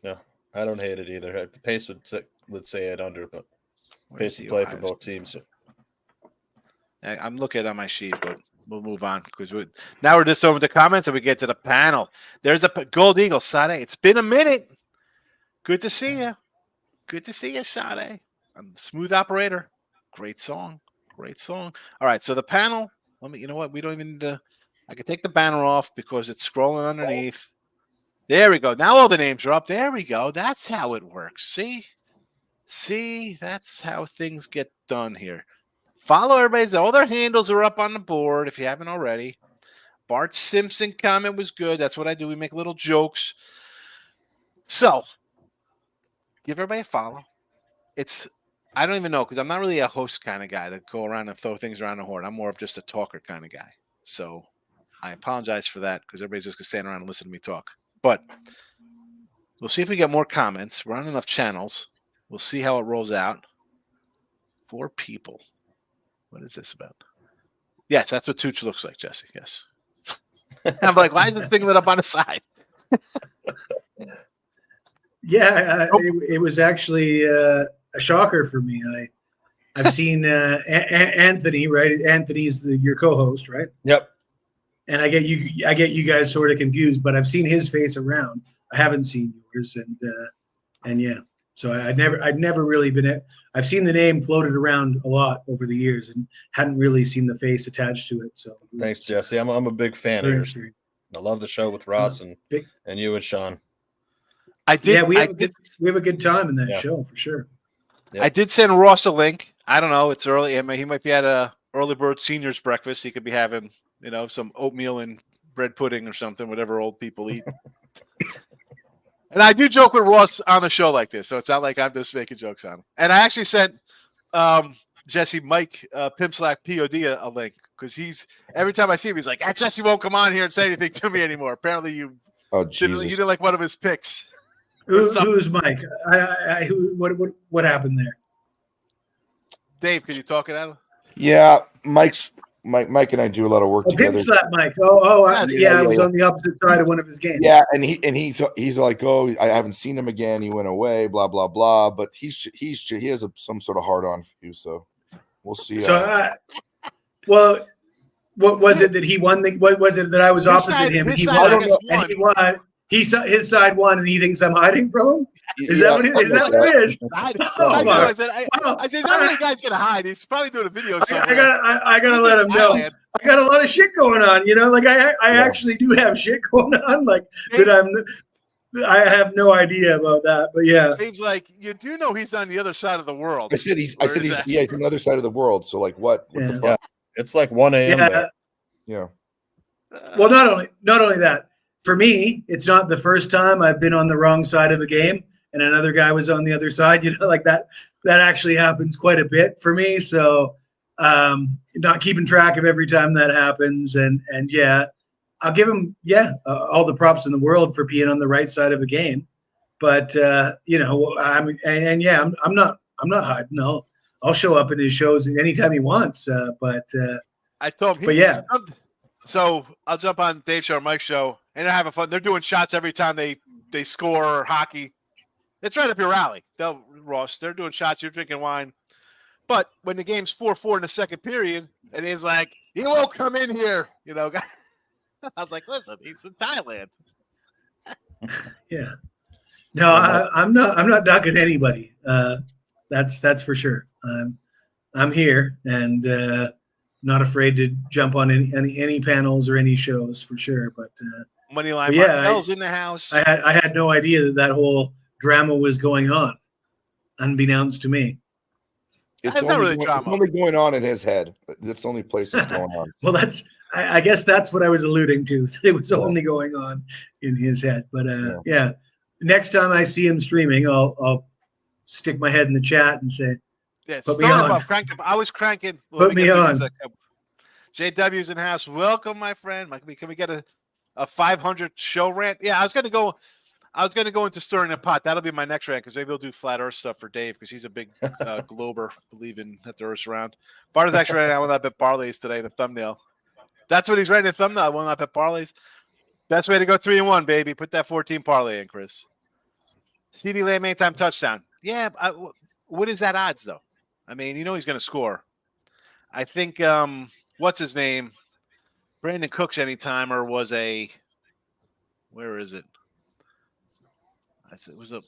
No, I don't hate it either. The pace would say it under, but pace to play for both teams. I'm looking on my sheet, but we'll move on because now we're just over the comments and we get to the panel. There's a Gold Eagle, Sade. It's been a minute. Good to see you. Good to see you, Sade. I'm the smooth operator. Great song. All right, so the panel. You know what? We don't even need to. I can take the banner off because it's scrolling underneath. There we go. Now all the names are up. There we go. That's how it works. See, that's how things get done here. Follow everybody's. All their handles are up on the board if you haven't already. Bart Simpson comment was good. That's what I do. We make little jokes. So, give everybody a follow. I don't even know because I'm not really a host kind of guy to go around and throw things around the horn. I'm more of just a talker kind of guy. So, I apologize for that because everybody's just going to stand around and listen to me talk. But we'll see if we get more comments. We're on enough channels. We'll see how it rolls out. 4 people. What is this about? Yes, that's what Tooch looks like, Jesse. Yes. I'm like, why is this thing lit up on the side? Yeah, it was actually a shocker for me. I've seen Anthony, right? Anthony's your co-host, right? Yep. And I get you guys sort of confused, but I've seen his face around. I haven't seen yours, and yeah. So I'd never really been. I've seen the name floated around a lot over the years, and hadn't really seen the face attached to it. So Thanks, Jesse. I'm a big fan of yours. I love the show with Ross and you and Sean. I did. Yeah, we have a good time in that show for sure. I did send Ross a link. I don't know. It's early. I mean, he might be at a early bird seniors breakfast. He could be having, some oatmeal and bread pudding or something, whatever old people eat. And I do joke with Ross on the show like this, so it's not like I'm just making jokes on him. And I actually sent Jesse Mike Pimp Slack POD a link because every time I see him, he's like, Jesse won't come on here and say anything to me anymore. Apparently, you didn't like one of his picks. Who's Mike? What happened there? Dave, can you talk it out? Yeah, Mike and I do a lot of work together. Pimp Slap Mike. I was on the opposite side of one of his games. Yeah, and he's like, I haven't seen him again. He went away, blah blah blah. But he has some sort of hard on for you, so we'll see. So, what was it that he won? What was it that I was opposite him? And he won. His side won, and he thinks I'm hiding from him. Is that what it is? I said, is that what the guy's gonna hide? He's probably doing a video somewhere. I gotta let him know. I got a lot of shit going on. Like I actually do have shit going on. Like that I have no idea about that. But yeah, Dave's like, you do know he's on the other side of the world. I said he's on the other side of the world. So like what? The fuck? It's like 1 a.m. Yeah. Well, not only that. For me, it's not the first time I've been on the wrong side of a game and another guy was on the other side. Like that actually happens quite a bit for me. So not keeping track of every time that happens. And yeah, I'll give him all the props in the world for being on the right side of a game. But I'm not hiding. I'll show up in his shows anytime he wants. I told him. But yeah. So I'll jump on Dave's show or Mike's show, and they're having fun. They're doing shots every time they score hockey. It's right up your alley, Ross. They're doing shots. You're drinking wine. But when the game's 4-4 in the second period, and he's like, he won't come in here. I was like, listen, he's in Thailand. Yeah. No, I'm not ducking anybody. That's for sure. I'm here and not afraid to jump on any panels or any shows for sure. But Moneyline Markel's in the house. I had no idea that whole drama was going on, unbeknownst to me. It's not really drama. It's only going on in his head. That's the only place it's going on. Well, I guess that's what I was alluding to. It was only going on in his head. But yeah. Next time I see him streaming, I'll stick my head in the chat and say, yeah, put me on. I was cranking. Put me on. JW's in house. Welcome, my friend. Can we get a 500 show rant? Yeah, I was gonna go into stirring the pot. That'll be my next rant because maybe we'll do flat Earth stuff for Dave because he's a big glober, believing that the Earth's round. Barter's actually writing, I will not bet parlays today in the thumbnail. That's what he's writing in the thumbnail. I will not bet parlays. Best way to go 3-1, baby. Put that 14 parlay in, Chris. CD Lamb anytime touchdown. Yeah, what is that odds though? I mean, he's going to score. I think, what's his name? Brandon Cooks anytimer was where is it? It was a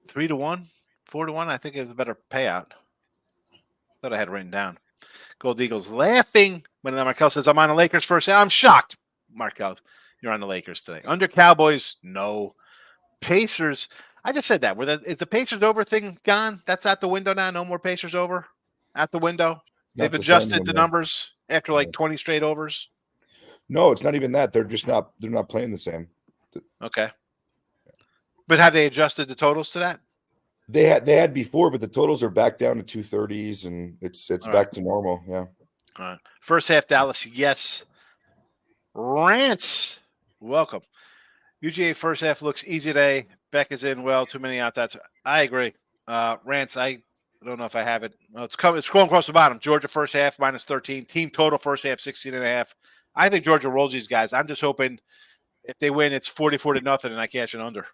3-1, 4-1. I think it was a better payout. Thought I had it written down. Gold Eagles laughing when Markel says, I'm on the Lakers first. I'm shocked, Markel. You're on the Lakers today. Under Cowboys, no. Pacers. I just said that. Is the Pacers over thing gone? That's out the window now? No more Pacers over? Out the window? They've adjusted the numbers after like 20 straight overs? No, it's not even that. They're not playing the same. Okay. But have they adjusted the totals to that? They had before, but the totals are back down to 230s, and it's back to normal. Yeah. All right. First half, Dallas, yes. Rants, welcome. UGA first half looks easy today. Beck is in well. Too many outs. I agree. Rants, I don't know if I have it. Well, it's scrolling across the bottom. Georgia first half minus 13. Team total first half 16.5. I think Georgia rolls these guys. I'm just hoping if they win, it's 44-0, and I cash it under.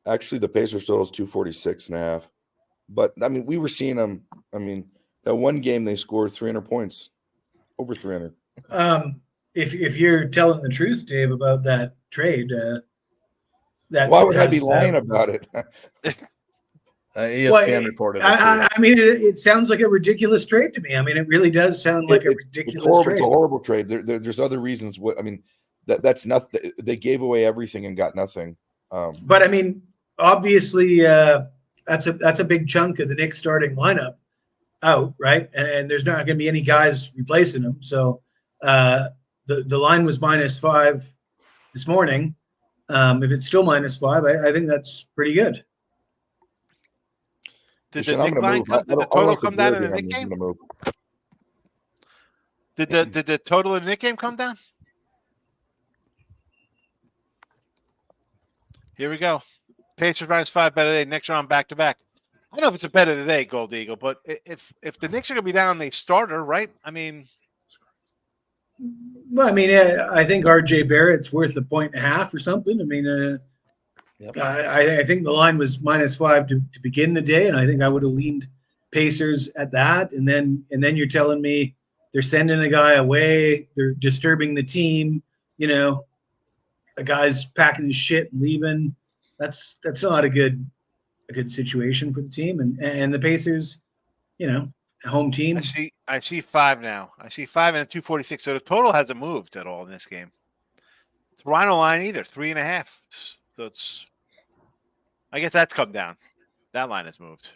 Actually, the Pacers total is 246.5. But I mean, we were seeing them. I mean, that one game they scored 300 points, over 300. If you're telling the truth, Dave, about that trade, that Why would I be has, lying about it? ESPN reported it too. I mean, it sounds like a ridiculous trade to me. I mean, it really does sound like a ridiculous trade. It's a horrible trade. There's other reasons. I mean, that's nothing. They gave away everything and got nothing. But I mean, obviously, that's a big chunk of the Knicks starting lineup out, right? And there's not going to be any guys replacing them. So the line was -5 this morning. If it's still -5, I think that's pretty good. Did the total come down in the Knick game? Did the total in the Knick game come down? Here we go. Pacers -5 bet today. Knicks are on back to back. I don't know if it's a bet of the day, Gold Eagle, but if the Knicks are going to be down a starter, right? I mean, well, I mean, I think RJ Barrett's worth 1.5 or something. I mean, Yep. I think the line was -5 to begin the day, and I think I would have leaned Pacers at that. And then you're telling me they're sending a guy away, they're disturbing the team. You know, a guy's packing his shit and leaving. That's not a good situation for the team. And the Pacers, you know, home team. I see 5 now. I see 5 and a 246. So the total hasn't moved at all in this game. Toronto line either 3.5. So it's, I guess that's come down. That line has moved.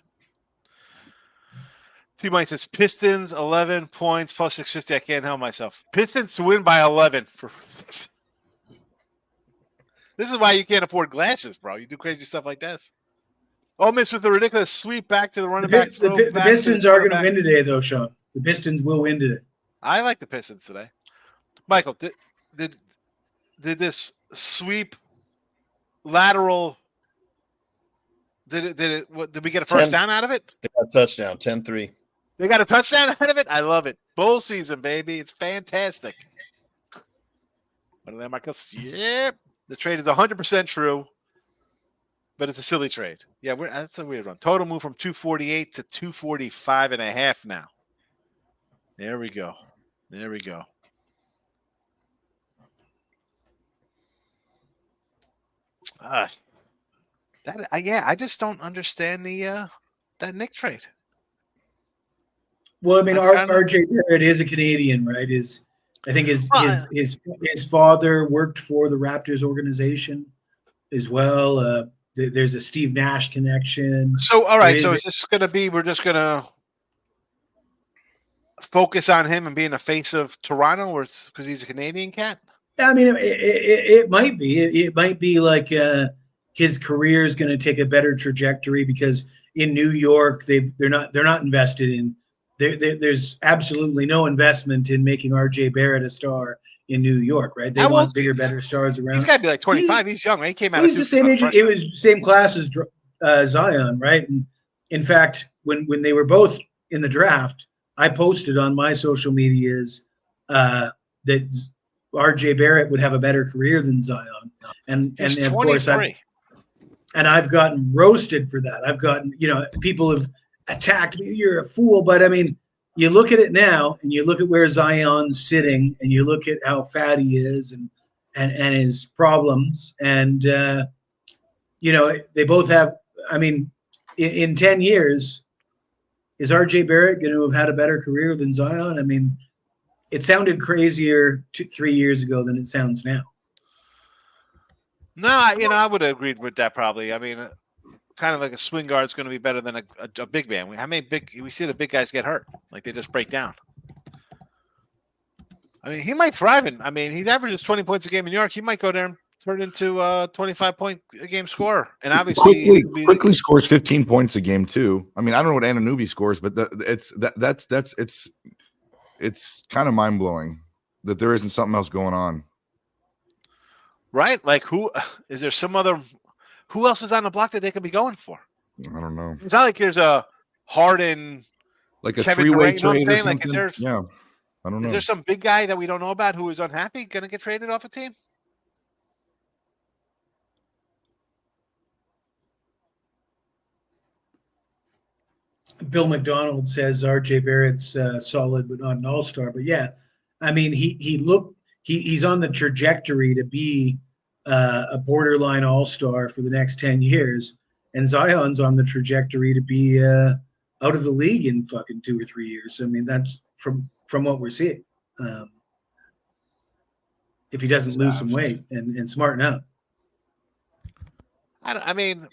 T-Mike says Pistons 11 points plus 650. I can't help myself. Pistons to win by 11 for 6. This is why you can't afford glasses, bro. You do crazy stuff like this. Ole Miss with a ridiculous sweep back to the running back. The Pistons are going to win today, though, Sean. The Pistons will win today. I like the Pistons today. Michael, did this sweep lateral? Did we get a first down out of it? They got a touchdown, 10-3. They got a touchdown out of it? I love it. Bowl season, baby. It's fantastic. What are they, Michael? Yep. The trade is 100% true, but it's a silly trade. Yeah, that's a weird one. Total move from 248 to 245.5 now. There we go. I just don't understand that Knick trade. Well, I mean, RJ Barrett is a Canadian, right? I think his father worked for the Raptors organization as well. There's a Steve Nash connection. So, all right. So is this going to be? We're just going to focus on him and being a face of Toronto, or because he's a Canadian cat? I mean, it might be. It might be like his career is going to take a better trajectory because in New York they're not invested in. There's absolutely no investment in making RJ Barrett a star in New York, right? They want bigger, better stars around. He's got to be like 25. He's young, right? He came out. He's the same age. It was the same class as Zion, right? And in fact, when they were both in the draft, I posted on my social medias that RJ Barrett would have a better career than Zion, and of course I've gotten roasted for that. I've gotten, people have attacked me. You're a fool. But I mean, you look at it now and you look at where Zion's sitting and you look at how fat he is and his problems. And, they both have, I mean, in 10 years, is RJ Barrett going to have had a better career than Zion? I mean, it sounded crazier 3 years ago than it sounds now. No, I would have agreed with that probably. I mean, kind of like a swing guard is going to be better than a big man. We see the big guys get hurt, like they just break down. I mean, he might thrive in. I mean, he averages 20 points a game in New York. He might go there and turn into a 25-point a game scorer, and obviously quickly scores 15 points a game too. I mean, I don't know what Anunoby scores, but it's kind of mind blowing that there isn't something else going on. Right? Like, who is there? Who else is on the block that they could be going for? I don't know. It's not like there's a Harden, like a Kevin three-way Durant, trade or something. Like, I don't know. Is there some big guy that we don't know about who is unhappy going to get traded off a team? Bill McDonald says R.J. Barrett's solid, but not an all-star. But yeah, I mean, he's on the trajectory to be a borderline all-star for the next 10 years, and Zion's on the trajectory to be out of the league in fucking 2 or 3 years. I mean, that's from what we're seeing. If he doesn't lose some weight and smarten up. I mean,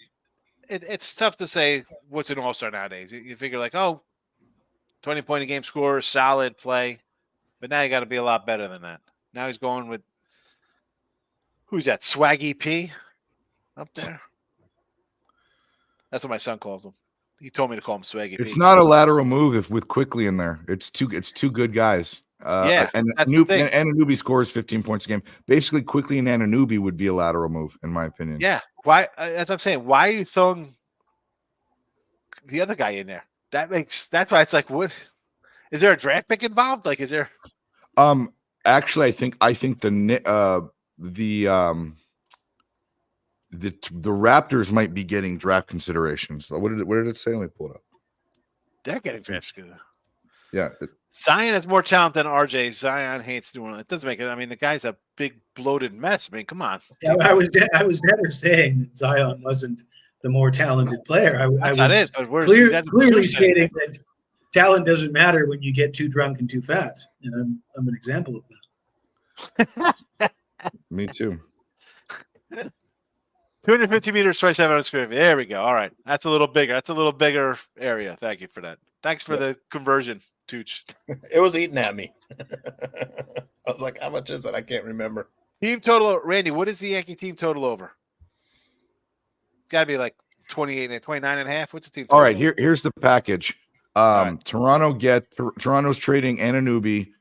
it's tough to say what's an all-star nowadays. You figure like, 20-point a game scorer, solid play. But now you got to be a lot better than that. Now he's going with, who's that, Swaggy P up there? That's what my son calls him. He told me to call him Swaggy P. It's not a lateral move if with Quickly in there. It's two good guys. And Anunoby scores 15 points a game. Basically, Quickly and Anunoby would be a lateral move, in my opinion. Yeah. Why? As I'm saying, why are you throwing the other guy in there? That's why it's like, what? Is there a draft pick involved? Like, is there? Actually, I think the Raptors might be getting draft considerations. So what did it say? Let me pull it up. They're getting draft. Yeah. Zion has more talent than RJ. Zion hates doing it. It doesn't make it. I mean, the guy's a big bloated mess. I mean, come on. Yeah, I was never saying that Zion wasn't the more talented player. That's I not was it. But we're clearly stating that talent doesn't matter when you get too drunk and too fat, and I'm an example of that. Me too. 250 meters, 27 square feet. There we go. All right, that's a little bigger. That's a little bigger area. Thank you for that. Thanks for the conversion, Tooch. It was eating at me. I was like, how much is it? I can't remember. Team total, Randy, what is the Yankee team total over? It's got to be like 28 and 29 and a half. What's the team total? All right, here's the package. Right. Toronto's trading Anunoby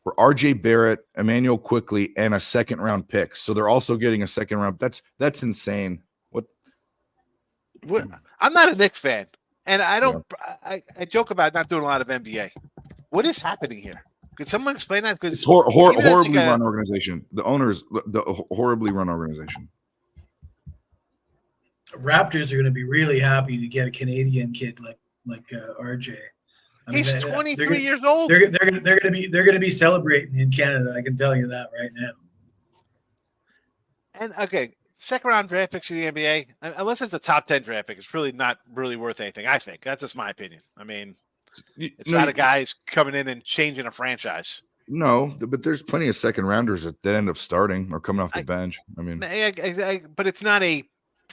for RJ Barrett, Emmanuel Quickly, and a second round pick. So they're also getting a second round. That's insane. What? I'm not a Knicks fan. And I don't. Yeah. I joke about not doing a lot of NBA. What is happening here? Could someone explain that? Because it's horribly run organization. The owners, the horribly run organization. Raptors are going to be really happy to get a Canadian kid like RJ. He's 23 years old. They're going to be celebrating in Canada. I can tell you that right now. And okay. Second round draft picks in the NBA, unless it's a top 10 draft pick, it's really not really worth anything. I think that's just my opinion. I mean, it's not a guy who's coming in and changing a franchise. No, but there's plenty of second rounders that end up starting or coming off the bench. I mean, but it's not a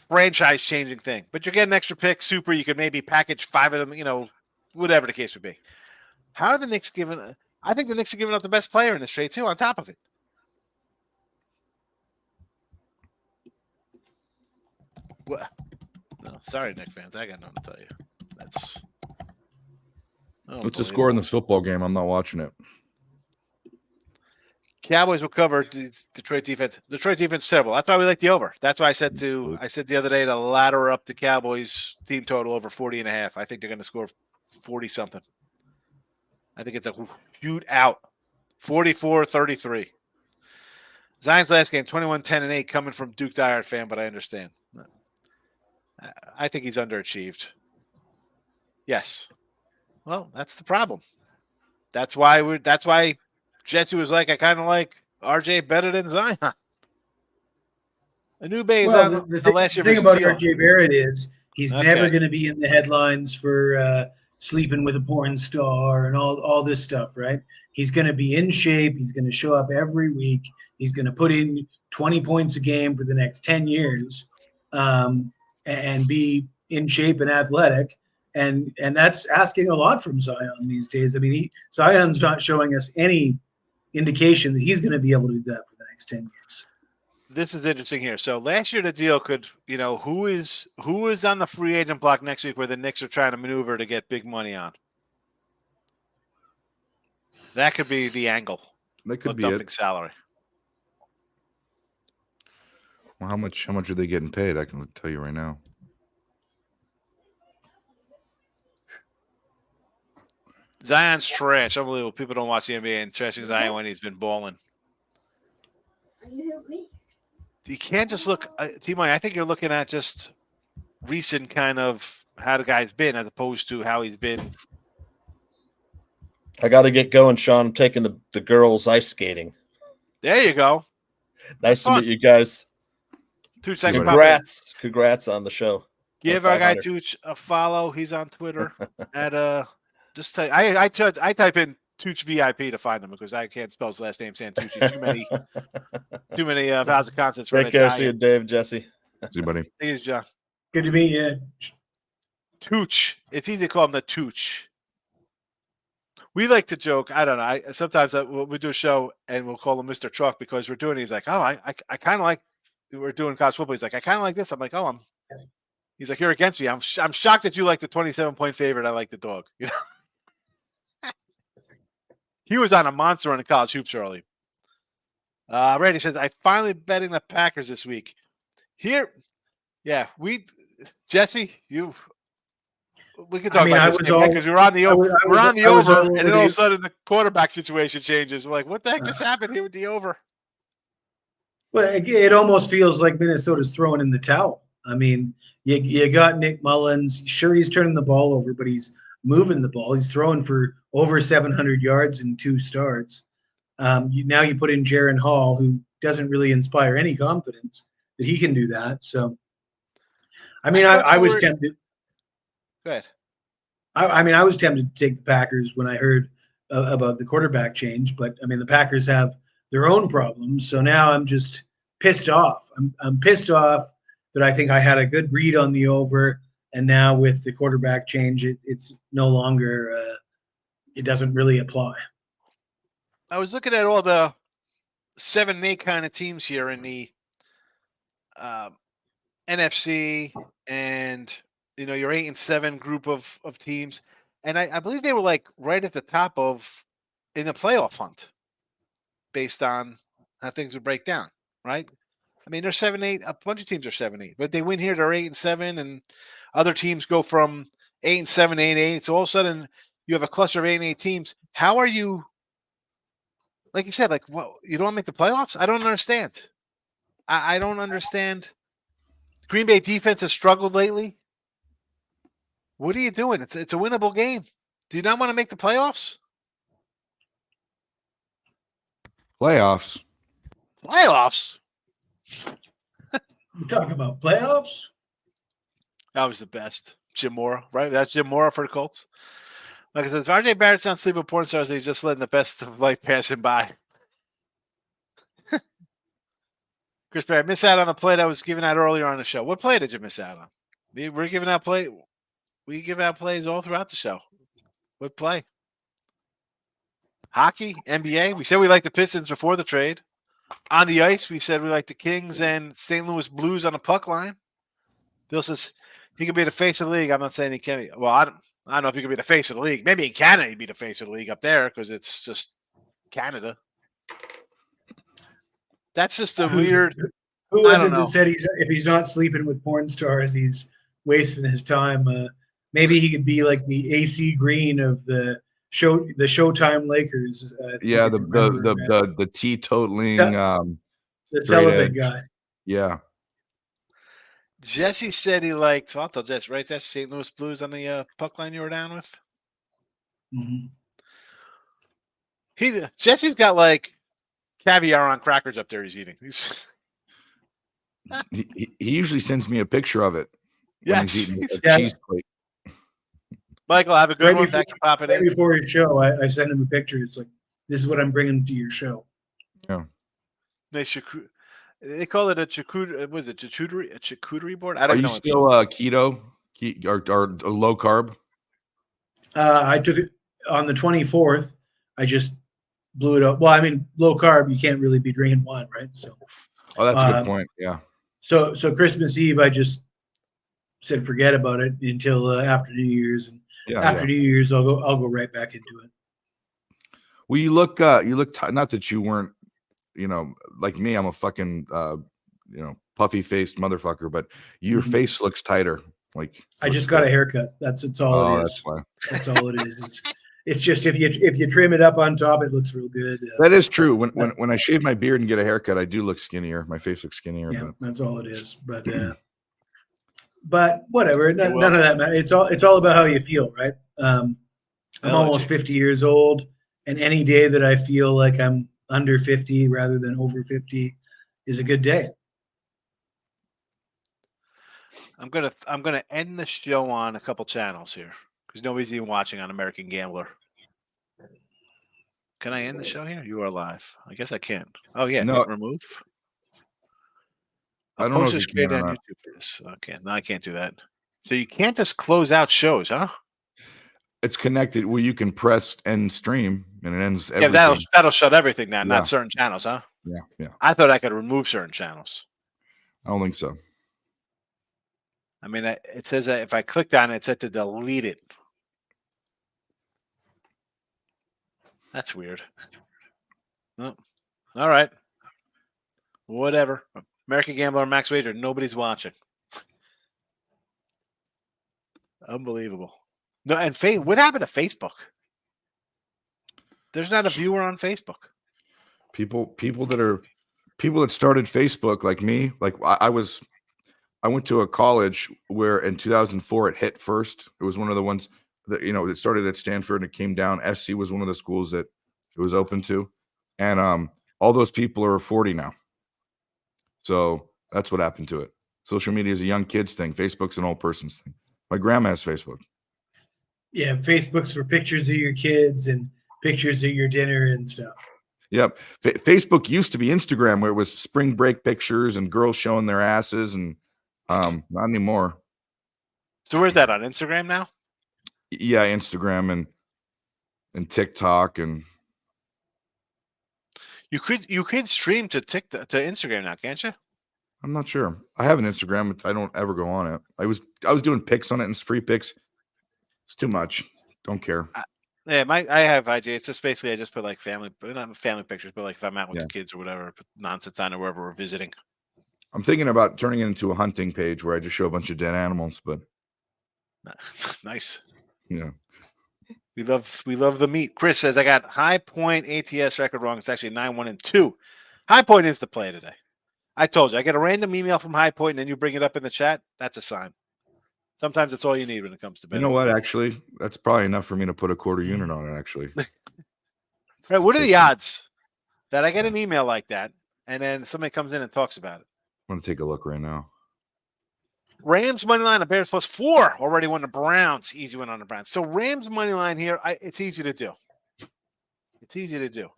franchise changing thing. But you're getting extra picks, super. You could maybe package 5 of them, whatever the case would be. How are the Knicks giving? I think the Knicks are giving up the best player in this trade too. On top of it. Well, no, sorry, Knicks fans. I got nothing to tell you. That's what's the score in this football game? I'm not watching it. Cowboys will cover Detroit defense. Detroit defense is terrible. That's why we like the over. That's why I said the other day to ladder up the Cowboys team total over 40.5. I think they're going to score 40 something. I think it's a shoot out. 44-33. Zion's last game 21-10-8 coming from Duke Diehard fan, but I understand. I think he's underachieved. Yes. Well, that's the problem. That's why Jesse was like, I kind of like RJ better than Zion. Anube is on the last year. The thing about RJ Barrett is he's never going to be in the headlines for sleeping with a porn star and all this stuff, right? He's going to be in shape. He's going to show up every week. He's going to put in 20 points a game for the next 10 years. And be in shape and athletic, and that's asking a lot from Zion these days. I mean, Zion's not showing us any indication that he's going to be able to do that for the next 10 years. This is interesting here. So last year the deal could, who is on the free agent block next week where the Knicks are trying to maneuver to get big money on? That could be the angle. That could be dumping salary. Well, how much are they getting paid? I can tell you right now. Zion's trash. Unbelievable. People don't watch the NBA and trashing Zion when he's been balling. You can't just look, T-Money, I think you're looking at just recent kind of how the guy's been as opposed to how he's been. I got to get going, Sean. I'm taking the girls ice skating. There you go. Nice to Fun. meet you guys. Tooch, thanks for Congrats on the show. Give our guy Tooch a follow. He's on Twitter at just I type in Tooch VIP to find him because I can't spell his last name Santucci. Too many vowels and consonants. Take care. See you, Dave, Jesse. See you, buddy. Thanks, John. Good to meet you. Tooch. It's easy to call him the Tooch. We like to joke. I don't know. Sometimes we do a show and we'll call him Mr. Truck because we're doing. He's like, oh, I kind of like. We're doing college football. He's like, I kind of like this. I'm like, oh, He's like, you're against me. I'm shocked that you like the 27-point favorite. I like the dog. You know? He was on a monster on the college hoops early. Randy says, I finally betting the Packers this week. Here, yeah, Jesse, we can talk about this because we're on the over. We're on the over, and then all of a sudden the quarterback situation changes. We're like, what the heck just happened here with the over? Well, it almost feels like Minnesota's throwing in the towel. I mean, you got Nick Mullins. Sure, he's turning the ball over, but he's moving the ball. He's throwing for over 700 yards in 2 starts. Now you put in Jaron Hall, who doesn't really inspire any confidence that he can do that. So, I mean, I was tempted. Go ahead. I mean, I was tempted to take the Packers when I heard about the quarterback change, but I mean, the Packers have their own problems. So now I'm just pissed off. I'm pissed off that I think I had a good read on the over, and now with the quarterback change, it's no longer it doesn't really apply. I was looking at all the 7 and 8 kind of teams here in the NFC, and your 8 and 7 group of teams, and I believe they were like right at the top in the playoff hunt, based on how things would break down, right? I mean, they're 7-8. A bunch of teams are 7-8, but they win here. They're 8 and 7, and other teams go from 8 and 7 to 8 and 8. So all of a sudden, you have a cluster of 8 and 8 teams. How are you? Like you said, like, what? You don't want to make the playoffs? I don't understand. I don't understand. Green Bay defense has struggled lately. What are you doing? It's a winnable game. Do you not want to make the playoffs? Playoffs? You talking about playoffs? That was the best. Jim Mora, right? That's Jim Mora for the Colts. Like I said, if RJ Barrett's not sleeping with porn stars, he's just letting the best of life pass him by. Chris Barrett, miss out on the play that was given out earlier on the show. What play did you miss out on? We're giving out play. We give out plays all throughout the show. What play? Hockey, NBA. We said we like the Pistons before the trade. On the ice, we said we like the Kings and St. Louis Blues on the puck line. Bill says he could be the face of the league. I'm not saying he can be. Well, I don't know if he could be the face of the league. Maybe in Canada he'd be the face of the league up there because it's just Canada. That's just a weird. Who was it that said if he's not sleeping with porn stars, he's wasting his time? Maybe he could be like the AC Green of the Showtime Lakers. Yeah, the teetotaling, the celibate guy. Yeah. Jesse said he liked. Well, I'll tell Jesse, right? That's St. Louis Blues on the puck line you were down with. Mm-hmm. Jesse's got like caviar on crackers up there. He's eating. He usually sends me a picture of it. Yes. He's eating a cheese plate. Michael, have a good one. Thanks for popping in. Right before your show, I sent him a picture. It's like, this is what I'm bringing to your show. Yeah. They call it a charcuterie. Was it charcuterie? A charcuterie board? I don't know. Are you still keto or low carb? I took it on the 24th. I just blew it up. Well, I mean, low carb, you can't really be drinking wine, right? So. Oh, that's a good point. Yeah. So Christmas Eve, I just said forget about it until after New Year's, and after New Year's, I'll go right back into it. Well, you look not that you weren't, like me, I'm a fucking, puffy faced motherfucker, but your face looks tighter. Like I just got a haircut. That's all it is. That's why. That's all it is. It's just if you trim it up on top, it looks real good. That is true. When I shave my beard and get a haircut, I do look skinnier. My face looks skinnier. Yeah, that's all it is. But but whatever. None of that matters. It's all about how you feel, right? I'm almost 50 years old, and any day that I feel like I'm under 50 rather than over 50 is a good day. I'm gonna end the show on a couple channels here because nobody's even watching on American Gambler. Can I end the show here? You are live. I guess I can. Oh yeah, No. remove. I don't know if Post you can created or on not. YouTube for this. Okay, no, I can't do that. So you can't just close out shows, huh? It's connected. Well, you can press end stream and it ends everything. Yeah, that'll shut everything down, Yeah. not certain channels, huh? Yeah. I thought I could remove certain channels. I don't think so. I mean, it says that if I clicked on it, it said to delete it. That's weird. Oh, all right. Whatever. American Gambler, Max Wager, nobody's watching. Unbelievable. No, and what happened to Facebook? There's not a viewer on Facebook. People that started Facebook like me, like I went to a college where in 2004 it hit first. It was one of the ones that, it started at Stanford and it came down. SC was one of the schools that it was open to. And all those people are 40 now. So that's what happened to it. Social media is a young kid's thing. Facebook's an old person's thing. My grandma has Facebook. Yeah, Facebook's for pictures of your kids and pictures of your dinner and stuff. Yep. Facebook used to be Instagram, where it was spring break pictures and girls showing their asses, and not anymore. So where's that on Instagram now? Yeah, Instagram and TikTok, and you could stream to TikTok to Instagram now, can't you? I'm not sure. I have an Instagram, but I don't ever go on it. I was doing pics on it and free pics. It's too much. Don't care. Yeah, I have IG. It's just basically I just put like not family pictures, but like if I'm out with the kids or whatever, put nonsense on or wherever we're visiting. I'm thinking about turning it into a hunting page where I just show a bunch of dead animals, but nice. Yeah. We love the meat. Chris says I got High Point ATS record wrong. It's actually 9-1-2. High Point is the play today. I told you. I get a random email from High Point and then you bring it up in the chat. That's a sign. Sometimes that's all you need when it comes to betting. You know what? Actually, that's probably enough for me to put a quarter unit on it. Actually, right? What are the odds that I get an email like that and then somebody comes in and talks about it? I'm gonna take a look right now. Rams money line, the Bears +4 already won the Browns. Easy win on the Browns. So Rams money line here, it's easy to do. It's easy to do.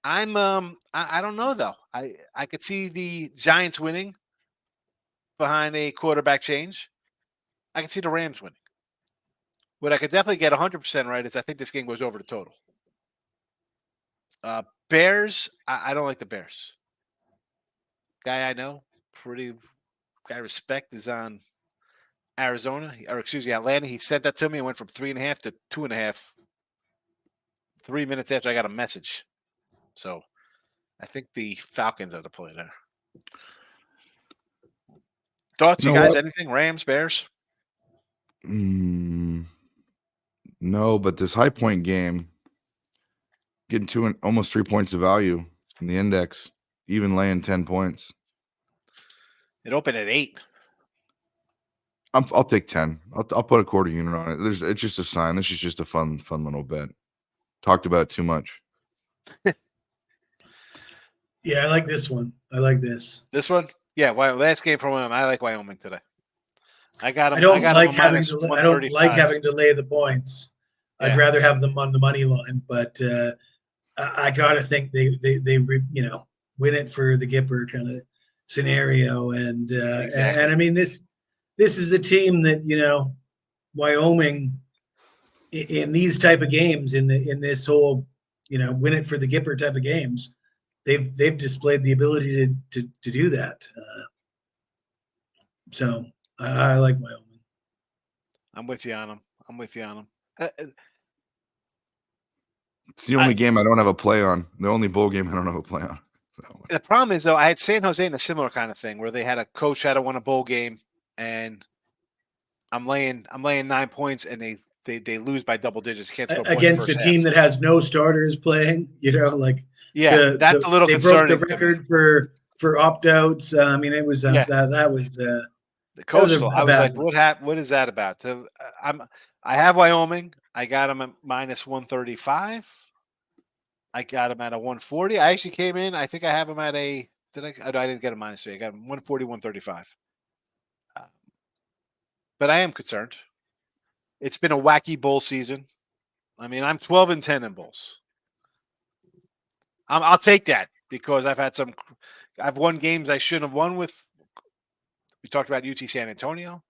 I don't know though. I could see the Giants winning behind a quarterback change. I can see the Rams winning. What I could definitely get 100% right is I think this game goes over the total. Bears, I don't like the Bears. Guy I know, guy I respect is on Atlanta. He sent that to me and went from 3.5 to 2.5 3 minutes after I got a message. So I think the Falcons are the play there. Thoughts, you guys? What? Anything? Rams, Bears? No, but this High Point game, getting almost 3 points of value in the index, even laying 10 points. It opened at 8. I'll take 10. I'll put a quarter unit on it. It's just a sign. This is just a fun little bet. Talked about it too much. Yeah, I like this one. I like this. This one? Yeah, last game from Wyoming. I like Wyoming today. I got him. I don't like having to lay the points. Yeah. I'd rather have them on the money line, but I gotta think they win it for the Gipper kind of scenario. And exactly. and I mean this is a team that Wyoming in these type of games in this whole win it for the Gipper type of games. They've displayed the ability to do that. So I like Wyoming. I'm with you on them. It's the only game I don't have a play on. The only bowl game I don't have a play on. So. The problem is, though, I had San Jose in a similar kind of thing where they had a coach had to win a bowl game, and I'm laying 9 points, and they lose by double digits. Can't score against a team that has no starters playing. That's a little concerning. They broke the record for opt-outs. I mean, it was that was The That was Coastal. a I was bad like, one. what is that about? I have Wyoming. I got them at minus 135. I got them at a 140. I actually came in. I think I have them at a. No, I didn't get a minus 3. I got them 140, 135. But I am concerned. It's been a wacky bowl season. I mean, I'm 12-10 in bowls. I'll take that because I've won games I shouldn't have won with. We talked about UT San Antonio,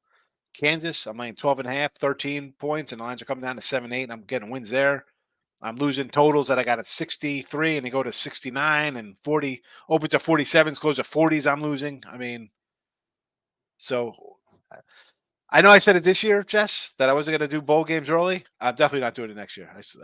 Kansas. I'm laying 12.5, 13 points, and the lines are coming down to 7-8. And I'm getting wins there. I'm losing totals that I got at 63, and they go to 69 and 40. Open to 47s, close to 40s. I'm losing. I mean, so I know I said it this year, Jess, that I wasn't going to do bowl games early. I'm definitely not doing it next year. That's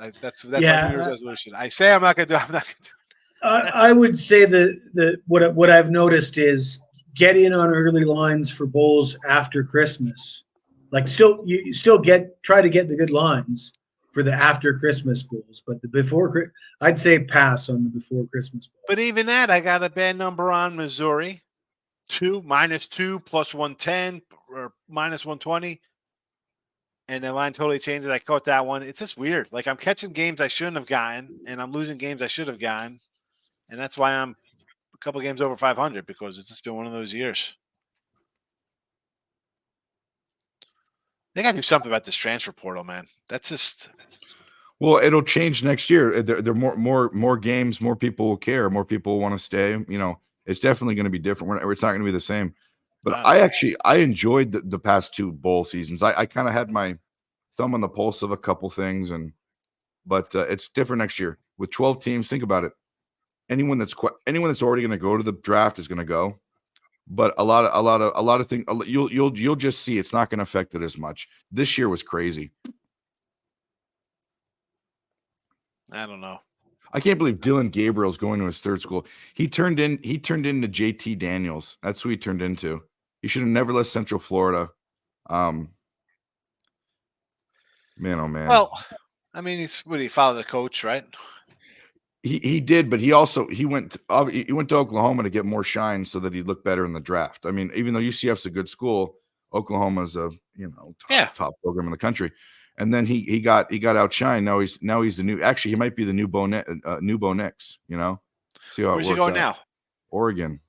my New Year's resolution. I say I'm not going to do it. I'm not going to do it. I would say that what I've noticed is get in on early lines for bowls after Christmas. Like you still try to get the good lines for the after Christmas bowls, but the before I'd say pass on the before Christmas bowl. But even that, I got a bad number on Missouri, -2 plus 110 or minus 120, and the line totally changes. I caught that one. It's just weird. Like I'm catching games I shouldn't have gotten, and I'm losing games I should have gotten. And that's why I'm a couple games over 500 because it's just been one of those years. They got to do something about this transfer portal, man. That's just. Well, it'll change next year. There more games, more people will care, more people want to stay. You know, it's definitely going to be different. It's not going to be the same. But I enjoyed the past 2 bowl seasons. I kind of had my thumb on the pulse of a couple things, but it's different next year with 12 teams. Think about it. Anyone that's already going to go to the draft is going to go, but a lot of things you'll just see it's not going to affect it as much. This year was crazy. I don't know. I can't believe Dylan Gabriel's going to his 3rd school. He turned into JT Daniels. That's who he turned into. He should have never left Central Florida. Man, oh man. Well, I mean, he followed the coach, right? He did, but he went to Oklahoma to get more shine so that he'd look better in the draft. I mean, even though UCF's a good school, Oklahoma's a top program in the country. And then he got outshined. Now he's the new. Actually, he might be the new Bo Nix. You know, see how Where's it works he going out. now? Oregon.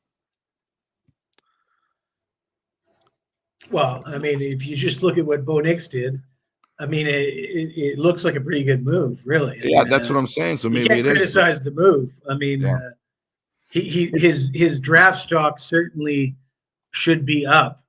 Well, I mean, if you just look at what Bo Nix did, I mean, it looks like a pretty good move, really. Yeah, that's what I'm saying. So maybe you can't criticize the move. I mean, his draft stock certainly should be up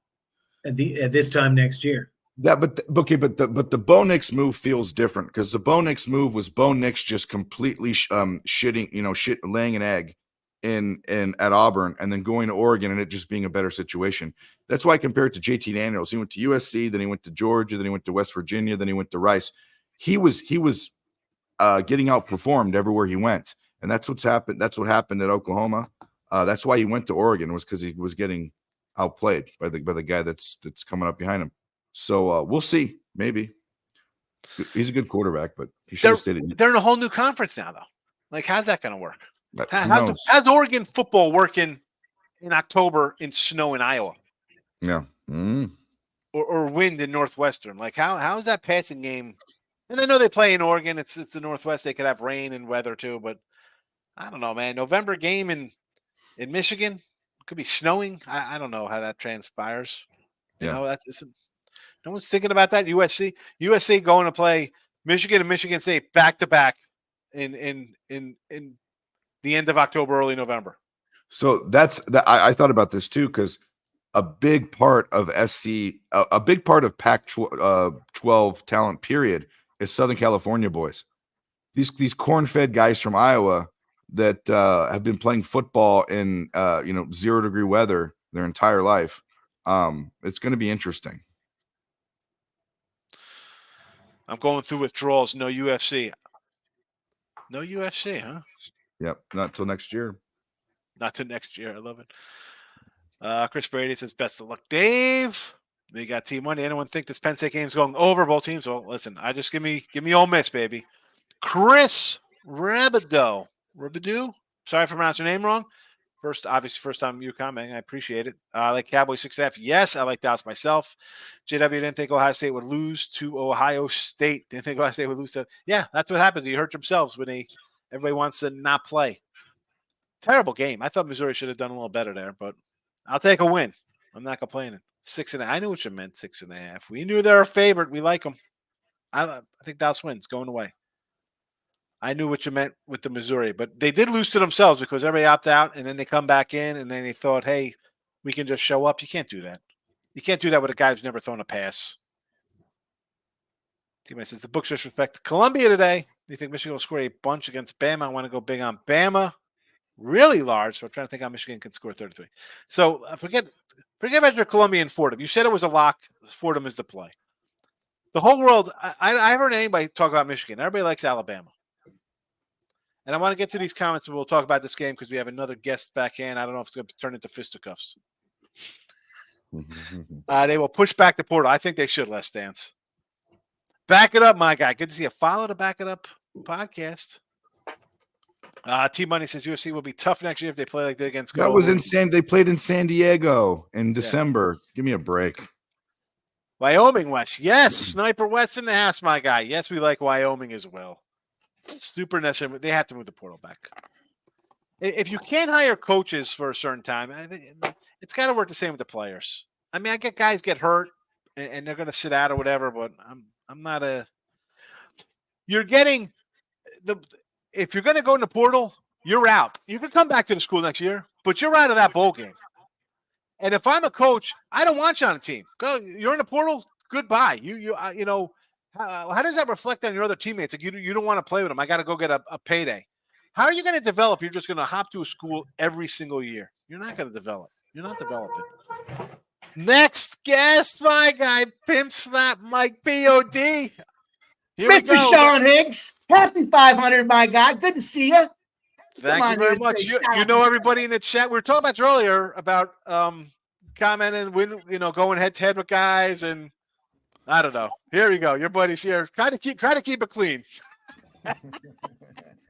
at this time next year. But the Bo Nix move feels different because the Bo Nix move was Bo Nix just completely shitting, laying an egg in at Auburn and then going to Oregon and it just being a better situation. That's why I compare it to JT Daniels. He went to USC, then he went to Georgia, then he went to West Virginia, then he went to Rice. He was getting outperformed everywhere he went, and that's what's happened. That's what happened at Oklahoma. That's why he went to Oregon, was because he was getting outplayed by the guy that's coming up behind him. So we'll see. Maybe he's a good quarterback, but he should have stayed. They're in a whole new conference now, though. Like, how's that going to work? How's Oregon football working in October in snow in Iowa? Yeah. Or wind in Northwestern. Like, how is that passing game? And I know they play in Oregon. It's the Northwest. They could have rain and weather too, but I don't know, man. November game in Michigan could be snowing. I don't know how that transpires. You know, no one's thinking about that. USC going to play Michigan and Michigan State back to back in the end of October, early November. So I thought about this too, because a big part of a big part of Pac-12 talent period is Southern California boys. These corn-fed guys from Iowa that have been playing football in 0-degree weather their entire life. It's going to be interesting. I'm going through withdrawals. No UFC. No UFC, huh? Yep. Not till next year. Not till next year. I love it. Chris Brady says, best of luck, Dave. They got Team Money. Anyone think this Penn State game is going over both teams? Well, listen, give me Ole Miss, baby. Chris Rabado. Sorry if I pronounced your name wrong. First time you commenting. I appreciate it. I like Cowboys 6.5. Yes, I like Dallas myself. JW didn't think Ohio State would lose to Ohio State. Didn't think Ohio State would lose to. Yeah, that's what happens. You hurt themselves when everybody wants to not play. Terrible game. I thought Missouri should have done a little better there, but I'll take a win. I'm not complaining. 6.5. I knew what you meant. 6.5. We knew they're a favorite. We like them. I think Dallas wins going away. I knew what you meant with the Missouri, but they did lose to themselves because everybody opted out, and then they come back in, and then they thought, hey, we can just show up. You can't do that. You can't do that with a guy who's never thrown a pass. Teammate says the books disrespect Columbia today. Do you think Michigan will score a bunch against Bama? I want to go big on Bama. Really large, so I'm trying to think how Michigan can score 33. So forget about your Columbia and Fordham. You said it was a lock. Fordham is the play. The whole world, I haven't heard anybody talk about Michigan. Everybody likes Alabama. And I want to get to these comments, and we'll talk about this game because we have another guest back in. I don't know if it's going to turn into fisticuffs. They will push back the portal. I think they should, Les Stance. Back it up, my guy. Good to see you. Follow the Back It Up podcast. T-Money says UFC will be tough next year if they play like they against That was insane. They played in San Diego in December. Give me a break. Wyoming West. Yes, Sniper West in the house, my guy. Yes, we like Wyoming as well. Super necessary. They have to move the portal back. If you can't hire coaches for a certain time, I think it's got to work the same with the players. I mean, I get guys get hurt and they're going to sit out or whatever, but I'm not a. You're getting the. If you're going to go in the portal, you're out. You can come back to the school next year, but you're out of that bowl game. And if I'm a coach, I don't want you on a team. Go. You're in the portal. Goodbye. You know. How does that reflect on your other teammates? Like you don't want to play with them. I got to go get a payday. How are you going to develop? You're just going to hop to a school every single year. You're not going to develop. You're not developing. Next guest, my guy, Pimp Slap Mike BOD. Here Mr. Sean Higgs, happy 500, my guy. Good to see you. Thank you very much. You know everybody in the chat. We were talking about earlier about commenting, going head to head with guys and. I don't know. Here we go. Your buddy's here. Try to keep it clean.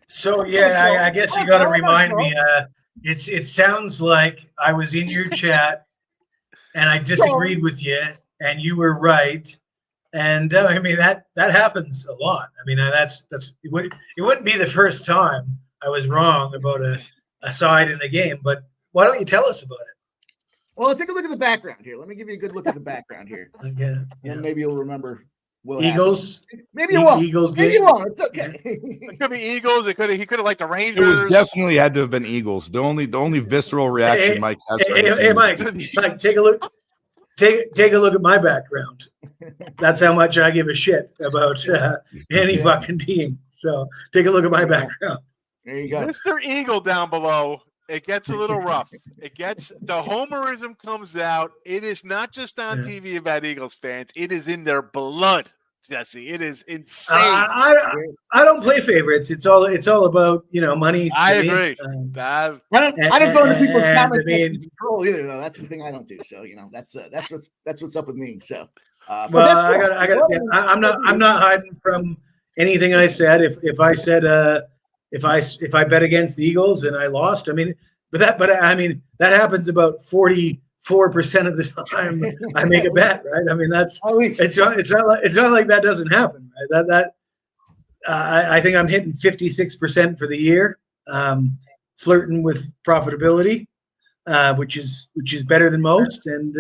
So yeah, I guess you got to remind me. It sounds like I was in your chat, and I disagreed with you, and you were right. And I mean that happens a lot. I mean it wouldn't be the first time I was wrong about a side in the game. But why don't you tell us about it? Well, take a look at the background here. Let me give you a good look at the background here. Okay. And maybe you'll remember. Eagles. Maybe you won't. Eagles. Maybe you won't. It's okay. It could be Eagles. He could have liked the Rangers. It was definitely had to have been Eagles. The only visceral reaction Mike has. Hey, Mike, take a look. Take a look at my background. That's how much I give a shit about any fucking team. So take a look at my background. There you go. Mr. Eagle down below. It gets a little rough. The homerism comes out. It is not just on TV about Eagles fans. It is in their blood, Jesse. It is insane. I don't play favorites. It's all about money. I agree. I don't go into people's comments control either, though. That's the thing I don't do. So that's what's up with me. So, well, I'm not hiding from anything I said. If I said if I bet against the Eagles and I lost, but that happens about 44% of the time I make a bet, right? I mean, it's not like that doesn't happen, right? I think I'm hitting 56% for the year, flirting with profitability, which is better than most, and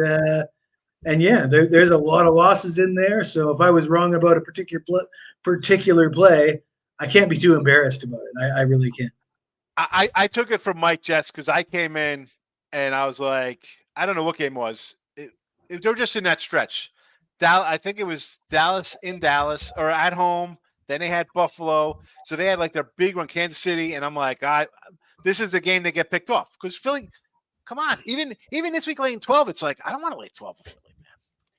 yeah, there's a lot of losses in there. So if I was wrong about a particular play, I can't be too embarrassed about it. I really can't. I took it from Mike Jess because I came in and I was like, I don't know what game it was. They were just in that stretch. I think it was Dallas in Dallas or at home. Then they had Buffalo. So they had like their big one, Kansas City. And I'm like, this is the game they get picked off. Because Philly, come on. Even this week laying 12, it's like, I don't want to lay 12 with Philly, man.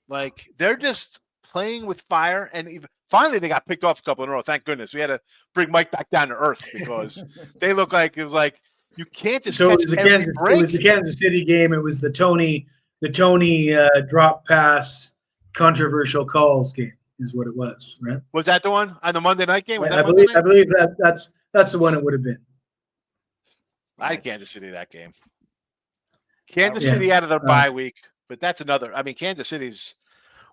Like, they're just playing with fire. And finally, they got picked off a couple in a row. Thank goodness. We had to bring Mike back down to earth because they look like it was like you can't just. So it was the Kansas City game. It was the Tony drop pass controversial calls game is what it was, right? Was that the one on the Monday night game? I believe that's the one it would have been. I had Kansas City that game. Kansas Yeah. City out of their bye week, but that's another. I mean, Kansas City's.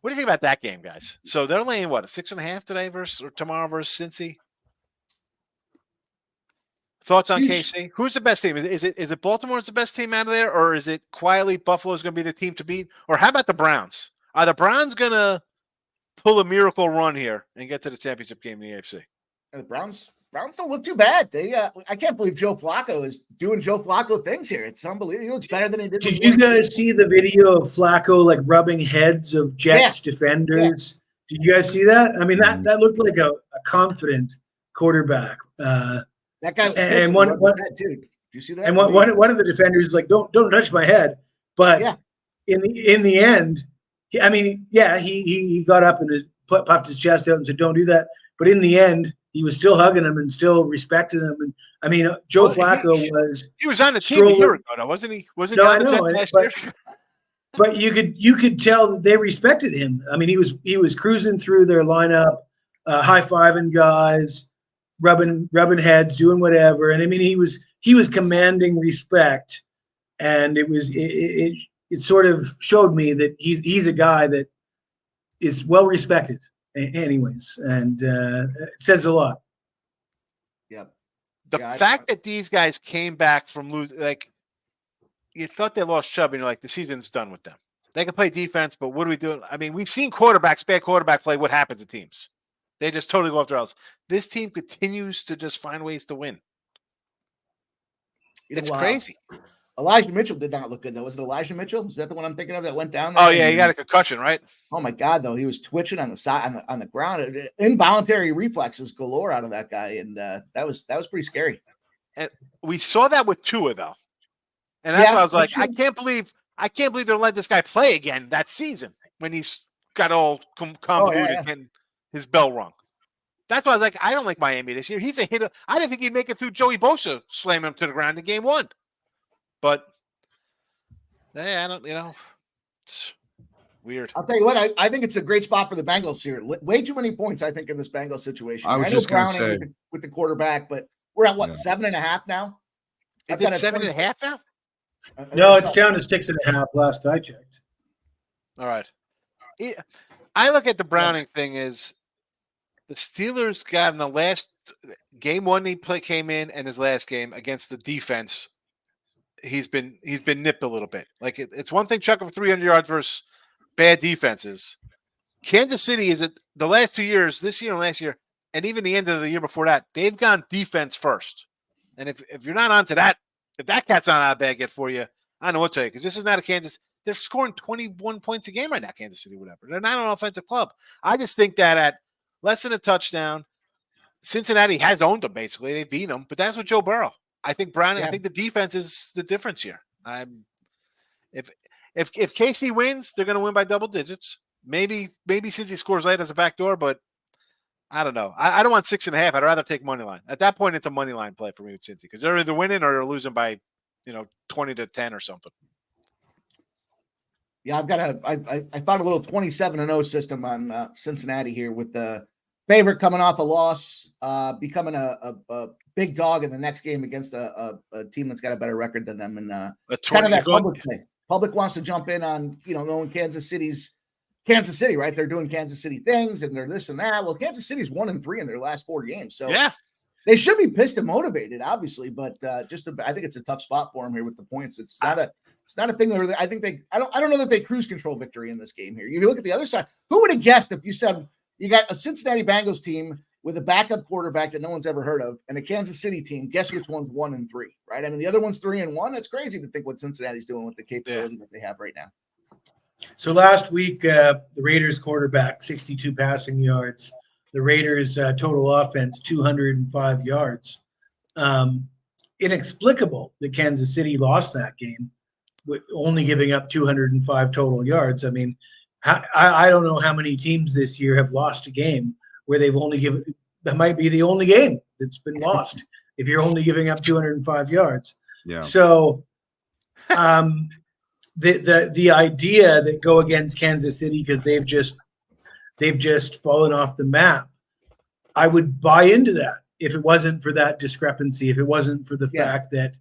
What do you think about that game, guys? So they're laying what, a 6.5 today or tomorrow versus Cincy? Thoughts on KC? Who's the best team? Is it Baltimore's the best team out of there, or is it quietly Buffalo's going to be the team to beat? Or how about the Browns? Are the Browns going to pull a miracle run here and get to the championship game in the AFC? The Browns don't look too bad. They I can't believe Joe Flacco is doing Joe Flacco things here. It's unbelievable. He looks better than he did. Did you guys see the video of Flacco like rubbing heads of Jets defenders? Yeah. Did you guys see that? I mean, that looked like a confident quarterback. That guy was and one head too. Did you see that? And one of the defenders is like, don't touch my head. But in the end, he got up and puffed his chest out and said, "Don't do that." But in the end, he was still hugging him and still respecting him. And I mean, Joe Flacco he was on the team a year ago, though, wasn't he? Wasn't he on the Jets last year? But you could tell that they respected him. I mean, he was cruising through their lineup, high-fiving guys, rubbing heads, doing whatever. And I mean, he was commanding respect, and it sort of showed me that he's a guy that is well respected. Anyways, and it says a lot. Yep. The fact that these guys came back from losing, like, you thought they lost Chubb, and you're like, the season's done with them. They can play defense, but what do we do? I mean, we've seen bad quarterback play. What happens to teams? They just totally go off their rails. This team continues to just find ways to win. It's crazy. Elijah Mitchell did not look good, though. Was it Elijah Mitchell? Is that the one I'm thinking of that went down? Oh, yeah, he got a concussion, right? Oh, my God, though. He was twitching on the side, on the ground. Involuntary reflexes galore out of that guy, and that was pretty scary. And we saw that with Tua, though. And that's why I was like, I can't believe they're letting this guy play again that season when he's got all convoluted and his bell rung. That's why I was like, I don't like Miami this year. He's a hitter. I didn't think he'd make it through Joey Bosa slamming him to the ground in game 1. But I don't, it's weird. I'll tell you what, I think it's a great spot for the Bengals here. Way too many points, I think, in this Bengals situation. I was just going to say with the quarterback, but we're at 7.5 now. Is it 7.5 now? No, it's down to 6.5 last I checked. All right. I look at the Browning thing as the Steelers got in the last game 1 came in, and his last game against the defense. He's been nipped a little bit. Like it's one thing chucking for 300 yards versus bad defenses. Kansas City is the last 2 years, this year and last year, and even the end of the year before that, they've gone defense first. And if you're not onto that, if that cat's not out of bag yet for you, I don't know what to tell you, because this is not a Kansas. They're scoring 21 points a game right now, Kansas City, whatever. They're not an offensive club. I just think that at less than a touchdown, Cincinnati has owned them, basically. They've beaten them, but that's with Joe Burrow. I think Browning. I think the defense is the difference here. If KC wins, they're going to win by double digits. Maybe since he scores late as a backdoor, but I don't know. I don't want 6.5. I'd rather take money line. At that point, it's a money line play for me with Cincy because they're either winning or they're losing by 20-10 or something. Yeah, I found a little 27-0 system on Cincinnati here with the favorite coming off a loss, becoming a big dog in the next game against a team that's got a better record than them, and kind of that public thing. Public wants to jump in on knowing Kansas City, right? They're doing Kansas City things and they're this and that. Well, Kansas City's 1-3 in their last 4 games, so they should be pissed and motivated, obviously. But I think it's a tough spot for them here with the points. It's not a thing where I don't know that they cruise control victory in this game here. You look at the other side. Who would have guessed if you said you got a Cincinnati Bengals team with a backup quarterback that no one's ever heard of, and a Kansas City team? Guess which one's 1-3, right? I mean, the other one's 3-1. It's crazy to think what Cincinnati's doing with the capability that they have right now. So last week, the Raiders quarterback, 62 passing yards. The Raiders total offense, 205 yards. Inexplicable that Kansas City lost that game, with only giving up 205 total yards. I mean, I don't know how many teams this year have lost a game where they've only given. That might be the only game that's been lost if you're only giving up 205 yards. Yeah. So, the idea that go against Kansas City because they've just fallen off the map, I would buy into that if it wasn't for that discrepancy, if it wasn't for the fact that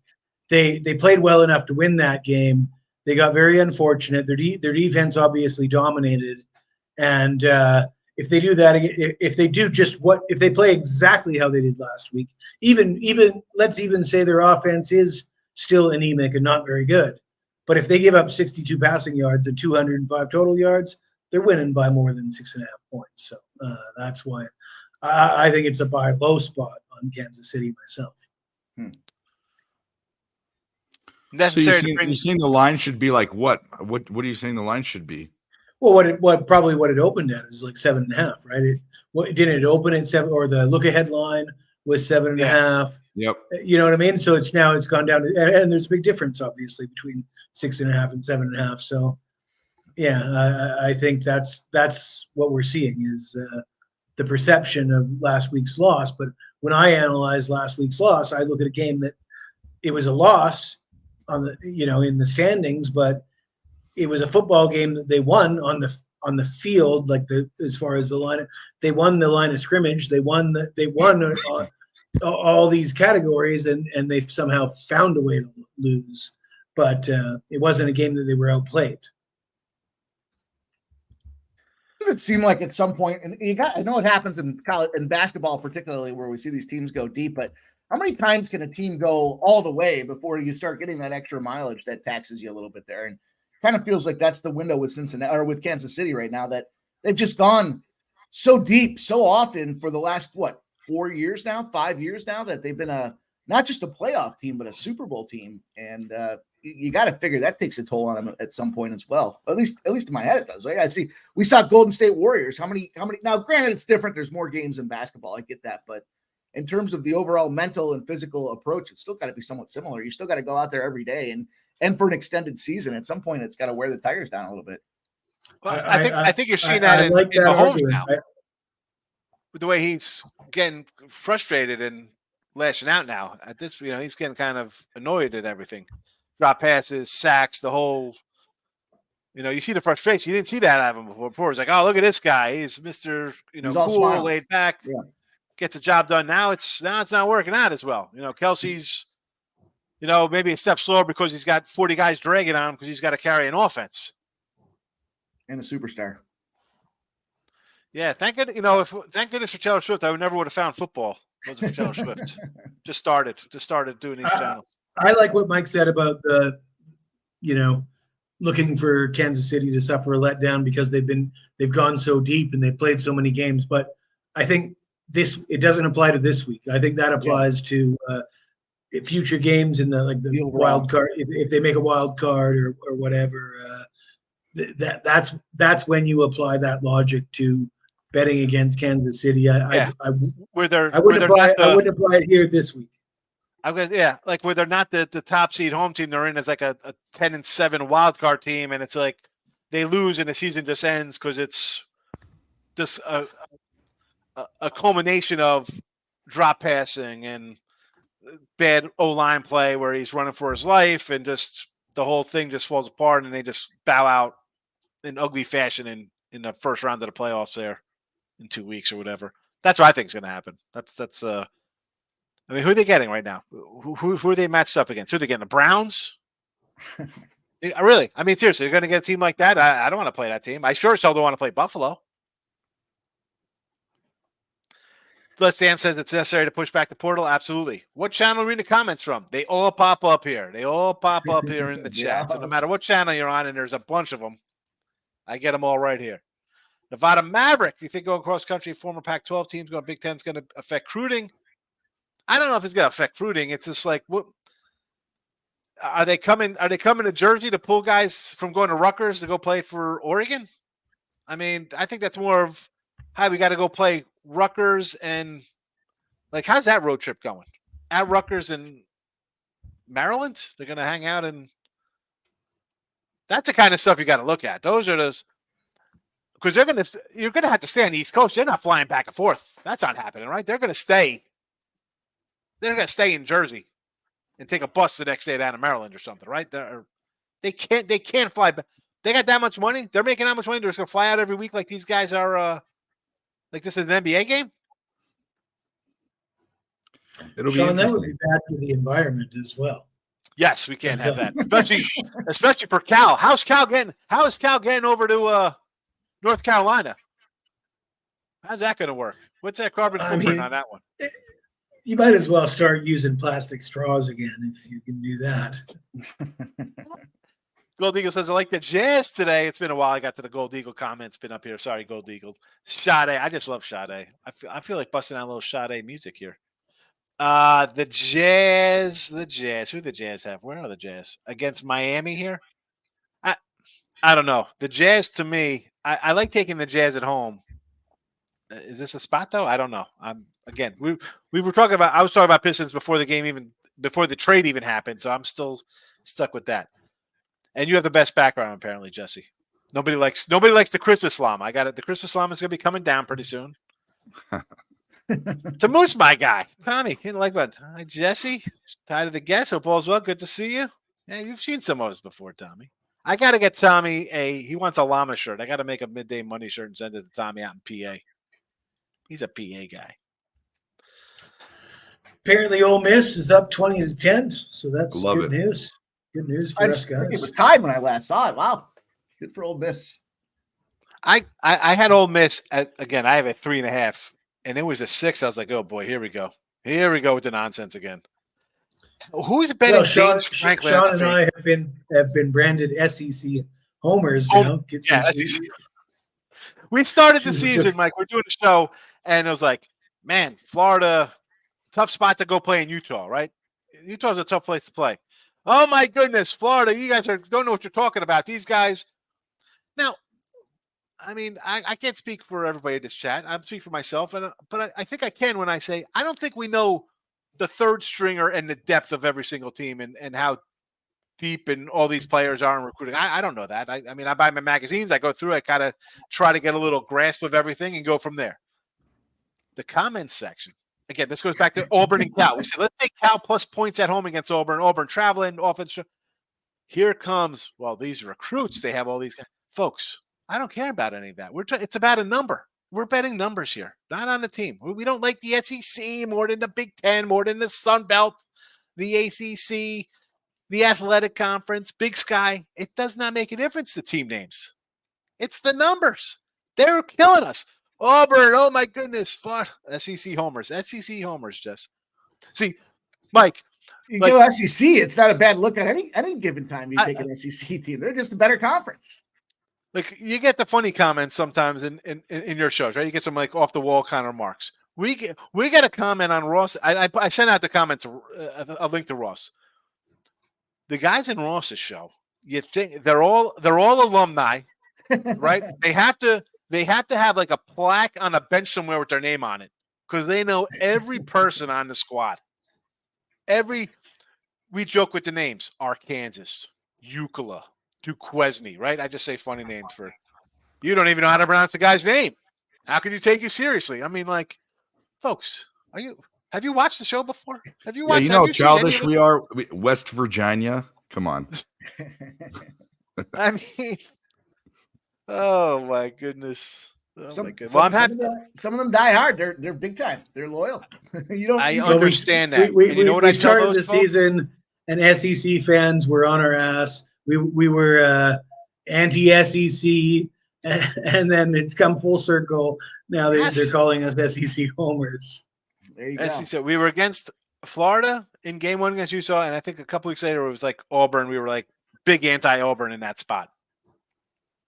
they played well enough to win that game, They got very unfortunate. Their defense obviously dominated, and if they do that, if they do if they play exactly how they did last week, even let's even say their offense is still anemic and not very good, but if they give up 62 passing yards and 205 total yards, they're winning by more than 6.5 points. So that's why I think it's a buy low spot on Kansas City myself. So you're saying the line should be like what? What are you saying the line should be? Well, what it opened at is like 7.5, right? Didn't it open at 7, or the look ahead line was 7.5? Yep. You know what I mean? So it's gone down and there's a big difference obviously between 6.5 and 7.5. So yeah, I think that's what we're seeing is the perception of last week's loss. But when I analyze last week's loss, I look at a game that it was a loss on the in the standings, but it was a football game that they won on the field, like as far as the line. They won the line of scrimmage. They won all these categories, and they somehow found a way to lose. But it wasn't a game that they were outplayed. It seemed like at some point, and I know it happens in college and basketball, particularly where we see these teams go deep, but how many times can a team go all the way before you start getting that extra mileage that taxes you a little bit there? And kind of feels like that's the window with Cincinnati or with Kansas City right now, that they've just gone so deep so often for the last 5 years now, that they've been not just a playoff team, but a Super Bowl team. And you got to figure that takes a toll on them at some point as well. At least in my head it does. Right? We saw Golden State Warriors. How many now, granted it's different. There's more games in basketball. I get that. But in terms of the overall mental and physical approach, it's still got to be somewhat similar. You still got to go out there every day and for an extended season, at some point, it's got to wear the tires down a little bit. Well, I think you're seeing that in Mahomes now. With the way he's getting frustrated and lashing out now. At this, he's getting kind of annoyed at everything. Drop passes, sacks, the whole. You see the frustration. You didn't see that out of him before. Before it's like, oh, look at this guy. He's Mr. Cool, laid back. Yeah. Gets a job done. Now it's not working out as well. Kelsey's, maybe a step slower because he's got 40 guys dragging on him because he's got to carry an offense. And a superstar. Yeah, thank goodness for Taylor Swift. I never would have found football. Wasn't for Taylor Swift. Just started doing these channels. I like what Mike said about the, looking for Kansas City to suffer a letdown because they've gone so deep and they've played so many games. But I think it doesn't apply to this week. I think that applies to future games in the wild card. If they make a wild card or whatever, that's when you apply that logic to betting against Kansas City. I wouldn't apply it here this week. Like where they're not the top seed home team, they're in as like a 10-7 wild card team, and it's like they lose and the season just ends because it's just a culmination of drop passing and bad O-line play where he's running for his life, and just the whole thing just falls apart, and they just bow out in ugly fashion in the first round of the playoffs there in 2 weeks or whatever. That's what I think is going to happen. Who are they getting right now? Who are they matched up against? Who are they getting? The Browns? Really? Seriously, you're going to get a team like that? I don't want to play that team. I sure as hell don't want to play Buffalo. Les Dan says it's necessary to push back the portal. Absolutely. What channel are we in the comments from? They all pop up here. They all pop up here in the chat. So no matter what channel you're on, and there's a bunch of them, I get them all right here. Nevada Maverick. Do you think going cross country, former Pac-12 teams going Big Ten is going to affect recruiting? I don't know if it's going to affect recruiting. It's just like, what are they coming? Are they coming to Jersey to pull guys from going to Rutgers to go play for Oregon? I think that's more of, hi, we got to go play Rutgers, and like, how's that road trip going? At Rutgers in Maryland, they're going to hang out, and that's the kind of stuff you got to look at. Those are those, because you're going to have to stay on the East Coast. They're not flying back and forth. That's not happening, right? They're going to stay. They're going to stay in Jersey and take a bus the next day down to Maryland or something, right? They can't fly back. They got that much money. They're making that much money. They're just going to fly out every week like these guys are. Like this is an NBA game? Sean, that would be bad for the environment as well. Yes, we can't have that, especially for Cal. How is Cal getting over to North Carolina? How's that going to work? What's that carbon footprint on that one? You might as well start using plastic straws again if you can do that. Gold Eagle says, I like the Jazz today. It's been a while. I got to the Gold Eagle comments. Been up here. Sorry, Gold Eagle. Sade. I just love Sade. I feel like busting out a little Sade music here. The Jazz. Who the Jazz have? Where are the Jazz? Against Miami here? I don't know. The Jazz, to me, I like taking the Jazz at home. Is this a spot, though? I don't know. Again, we were talking about – I was talking about Pistons before the trade even happened, so I'm still stuck with that. And you have the best background, apparently, Jesse. Nobody likes the Christmas llama. I got it. The Christmas llama is going to be coming down pretty soon. To Moose, my guy. Tommy, you like what? Hi, Jesse. Tired of the guest. Hope all's well. Good to see you. Yeah, you've seen some of us before, Tommy. I got to get Tommy he wants a llama shirt. I got to make a midday money shirt and send it to Tommy out in PA. He's a PA guy. Apparently, Ole Miss is up 20-10, so that's good news. Good news for us guys. It was tied when I last saw it. Wow, good for Ole Miss. I had Ole Miss again. I have a 3.5, and it was a 6. I was like, oh boy, here we go. Here we go with the nonsense again. Who's betting? Well, Sean and I have been branded SEC homers now. We started the season, Mike. We're doing a show, and it was like, man, Florida, tough spot to go play in Utah, right? Utah's a tough place to play. Oh, my goodness, Florida, you guys don't know what you're talking about. These guys. Now, I mean, I can't speak for everybody in this chat. I'm speaking for myself, but I think I can when I say I don't think we know the third stringer and the depth of every single team and how deep and all these players are in recruiting. I don't know that. I mean, I buy my magazines. I go through. I kind of try to get a little grasp of everything and go from there. The comments section. Again, this goes back to Auburn and Cal. We said, let's take Cal plus points at home against Auburn. Auburn traveling, offense. Here comes, well, these recruits. They have all these guys. Folks, I don't care about any of that. It's about a number. We're betting numbers here, not on the team. We don't like the SEC more than the Big Ten, more than the Sun Belt, the ACC, the Athletic Conference, Big Sky. It does not make a difference, the team names. It's the numbers. They're killing us. Auburn, oh my goodness. SEC homers, just. See, Mike. You go SEC, it's not a bad look at any given time you take an SEC team. They're just a better conference. Like, you get the funny comments sometimes in your shows, right? You get some like off the wall kind of remarks. We get a comment on Ross. I sent out the comment to a link to Ross. The guys in Ross's show, you think they're all alumni, right? They have to have like a plaque on a bench somewhere with their name on it because they know every person on the squad. We joke with the names: Arkansas, Euclid, Duquesne, right? I just say funny names for you. Don't even know how to pronounce the guy's name. How can you take you seriously? I mean, like, folks, have you watched the show before? Have you watched? Yeah, you know how childish we are. West Virginia, come on. I mean, oh my goodness. Well, I'm happy. Some of them die hard. They're big time. They're loyal. I understand that. You know what I started the season, and SEC fans were on our ass. We were anti-SEC, and then it's come full circle. Now they're calling us SEC homers. There you go. SEC. We were against Florida in game 1 against Utah, and I think a couple weeks later it was like Auburn. We were like big anti-Auburn in that spot.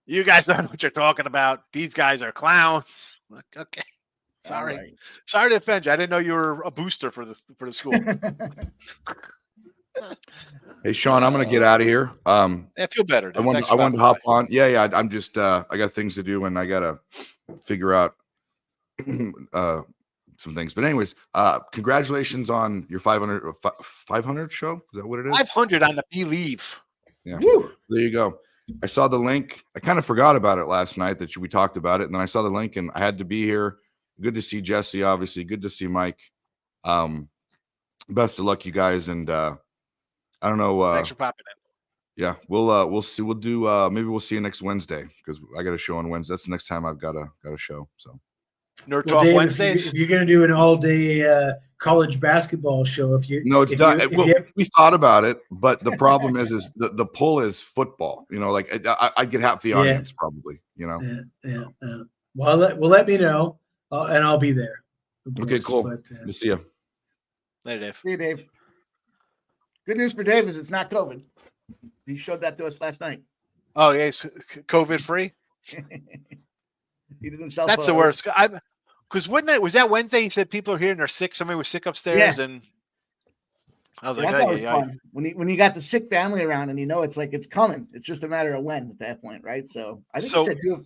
You guys don't know what you're talking about. These guys are clowns. Like, okay, sorry, right. Sorry to offend you. I didn't know you were a booster for the school. Hey, Sean, I'm going to get out of here. I feel better. I wanted to hop on. Yeah. I'm just, I got things to do and I got to figure out some things. But anyways, congratulations on your 500 show. Is that what it is? 500 on the BLeav. Yeah. Woo. There you go. I saw the link. I kind of forgot about it last night that we talked about it. And then I saw the link and I had to be here. Good to see Jesse, obviously. Good to see Mike. Best of luck, you guys. And I don't know. Thanks for popping in. Yeah, we'll see. We'll do. Maybe we'll see you next Wednesday because I got a show on Wednesday. That's the next time I've got a show. So Nerd Talk Dave, Wednesdays. If you're going to do an all day college basketball show. If you No, it's if done. you- if Well, you- we thought about it, but the problem is the pull is football. Like I'd get half the Yeah. audience probably. yeah. Well, let me know, and I'll be there. of Okay, course, cool. But, We'll see you. Later, Dave. See you, Dave. Good news for Dave is it's not COVID. He showed that to us last night. Oh, yeah, he's COVID free. He did himself. That's the worst. Because was that Wednesday? He said people are here and they're sick. Somebody was sick upstairs, and I was like, That's always yeah. fun when you got the sick family around and it's like it's coming. It's just a matter of when at that point, right? So I think he said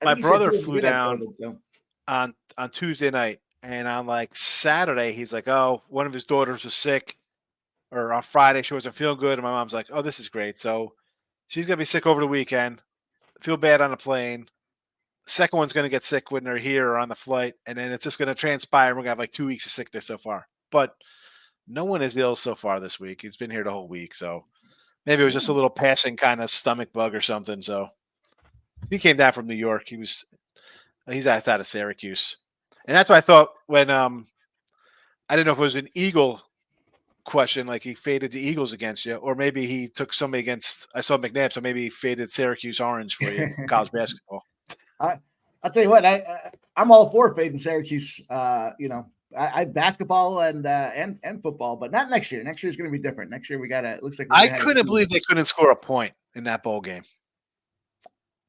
my brother flew did have down COVID, so. on Tuesday night, and on like Saturday, he's like, oh, one of his daughters was sick, or on Friday she wasn't feeling good, and my mom's like, oh, this is great. So she's gonna be sick over the weekend. Feel bad on the plane. Second one's going to get sick when they're here or on the flight, and then it's just going to transpire. We're going to have like 2 weeks of sickness so far. But no one is ill so far this week. He's been here the whole week, so maybe it was just a little passing kind of stomach bug or something. So he came down from New York. He's outside of Syracuse, and that's what I thought when I didn't know if it was an Eagle question, like he faded the Eagles against you, or maybe he took somebody against. I saw McNabb, so maybe he faded Syracuse Orange for you in college basketball. I'll tell you what, I'm all for fading Syracuse. I basketball and football, but not next year. Next year is going to be different. Next year it looks like I couldn't believe they couldn't score a point in that bowl game.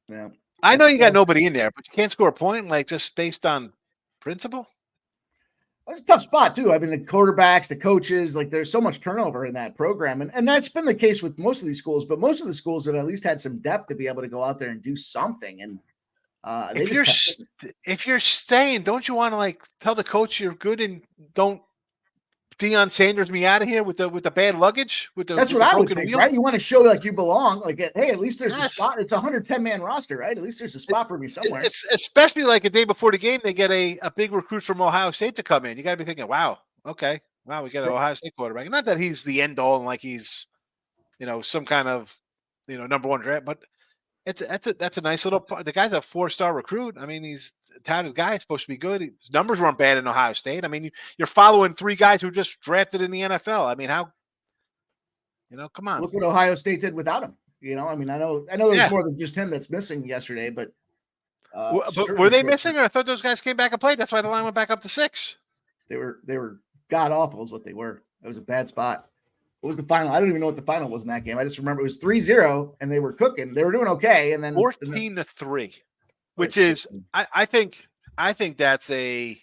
Yeah, I know you got nobody in there, but you can't score a point, like just based on principle. That's a tough spot too. I mean, the quarterbacks, the coaches, like there's so much turnover in that program, and that's been the case with most of these schools. But most of the schools have at least had some depth to be able to go out there and do something. And if you're staying, don't you want to like tell the coach you're good and don't Deion Sanders me out of here with the bad luggage? That's what I would think, right? You want to show like you belong. Like, hey, at least there's a spot. It's a 110-man roster, right? At least there's a spot for me somewhere. It's especially like a day before the game, they get a big recruit from Ohio State to come in. You got to be thinking, wow, okay, wow, we got an Ohio State quarterback. Not that he's the end all and like he's, some kind of, number one draft, but that's a nice little part. The guy's a 4-star recruit. I mean, he's a talented guy. He's supposed to be good. His numbers weren't bad in Ohio State. I mean, you're following 3 guys who just drafted in the NFL. I mean, how? Come on. Look what Ohio State did without him. I mean, I know there's more than just him that's missing yesterday, but were they missing? Or I thought those guys came back and played. That's why the line went back up to 6. They were god awful is what they were. It was a bad spot. What was the final? I don't even know what the final was in that game. I just remember it was 3-0 and they were cooking. They were doing okay. And then 14-3, which is, I think that's I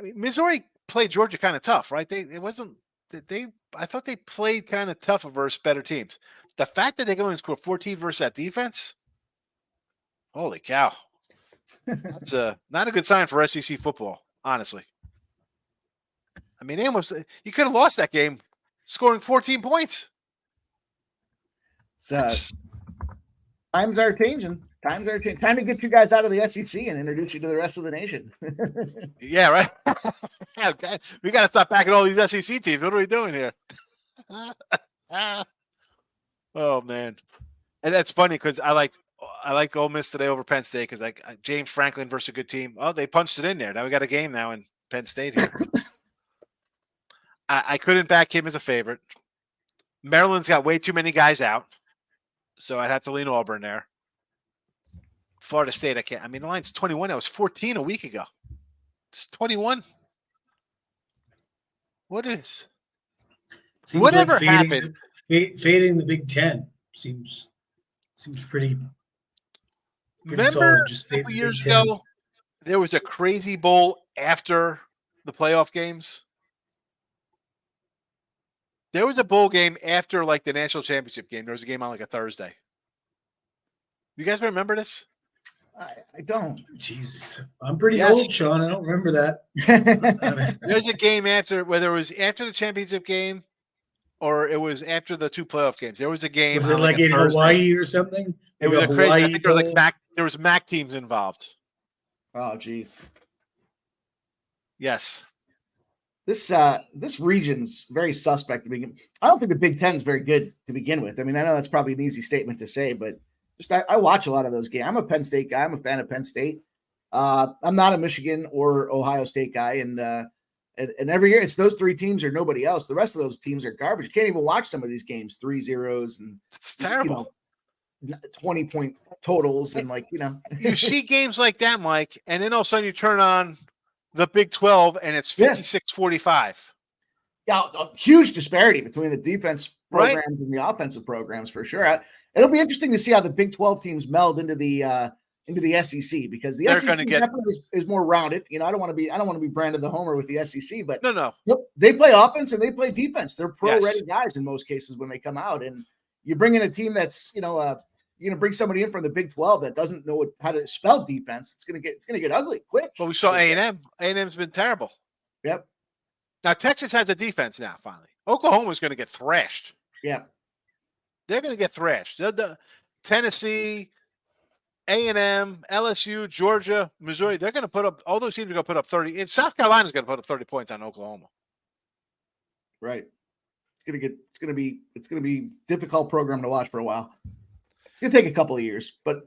mean, Missouri played Georgia kind of tough, right? I thought they played kind of tough versus better teams. The fact that they go and score 14 versus that defense, holy cow. That's not a good sign for SEC football, honestly. I mean, you could have lost that game scoring 14 points. Times are changing. Time to get you guys out of the SEC and introduce you to the rest of the nation. Yeah, right. Okay. We got to stop backing all these SEC teams. What are we doing here? Oh, man. And that's funny because I like Ole Miss today over Penn State because James Franklin versus a good team. Oh, they punched it in there. Now we got a game now in Penn State here. I couldn't back him as a favorite. Maryland's got way too many guys out, so I'd have to lean Auburn there. Florida State, I can't. I mean, the line's 21. That was 14 a week ago. It's 21. What is? Whatever happened? Fading the Big Ten seems pretty Remember solid. Just a couple years ago, there was a crazy bowl after the playoff games. There was a bowl game after like the national championship game. There was a game on like a Thursday. You guys remember this? I don't. Jeez, I'm pretty old, Sean. I don't remember that. There's a game whether it was after the championship game or it was after the 2 playoff games. There was a game. Was it like in Hawaii or something? It was a crazy. I think there was there was MAC teams involved. Oh, geez. Yes. This region's very suspect to begin. I don't think the Big Ten is very good to begin with. I mean, I know that's probably an easy statement to say, but just I watch a lot of those games. I'm a Penn State guy. I'm a fan of Penn State. I'm not a Michigan or Ohio State guy, and every year it's those three teams or nobody else. The rest of those teams are garbage. You can't even watch some of these games, 3-0s and It's terrible. 20-point totals and You see games like that, Mike, and then all of a sudden you turn on the Big 12 and it's 56-45. Yeah, a huge disparity between the defense programs and the offensive programs for sure. It'll be interesting to see how the Big 12 teams meld into the SEC, because the SEC definitely is more rounded. I don't want to be Brandon the Homer with the SEC, but no, they play offense and they play defense. They're pro-ready guys in most cases when they come out, and you bring in a team that's you're going to bring somebody in from the Big 12 that doesn't know how to spell defense. It's going to get ugly quick. Well, we saw A&M. A&M's been terrible. Yep. Now Texas has a defense now. Finally, Oklahoma's going to get thrashed. Yeah, they're going to get thrashed. Tennessee, A&M, LSU, Georgia, Missouri. They're going to put up. All those teams are going to put up 30. If South Carolina's going to put up 30 points on Oklahoma, right? It's going to be difficult program to watch for a while. It's going to take a couple of years, but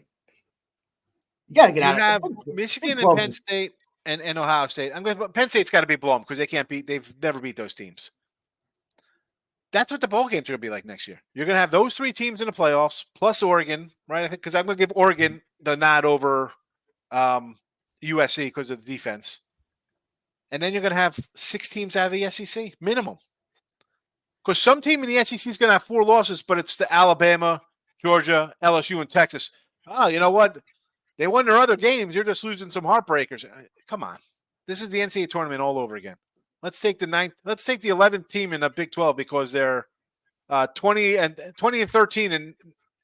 you got to get out. You have Michigan and Penn State and Ohio State. Penn State's got to be blown because they can't beat. They've never beat those teams. That's what the bowl games are going to be like next year. You're going to have those three teams in the playoffs plus Oregon, right? I think because I'm going to give Oregon the nod over USC because of the defense, and then you're going to have 6 teams out of the SEC minimum. Because some team in the SEC is going to have 4 losses, but it's the Alabama, Georgia, LSU, and Texas. Oh, you know what? They won their other games. You're just losing some heartbreakers. Come on. This is the NCAA tournament all over again. Let's take the 11th team in the Big 12 because they're 20 and 13 and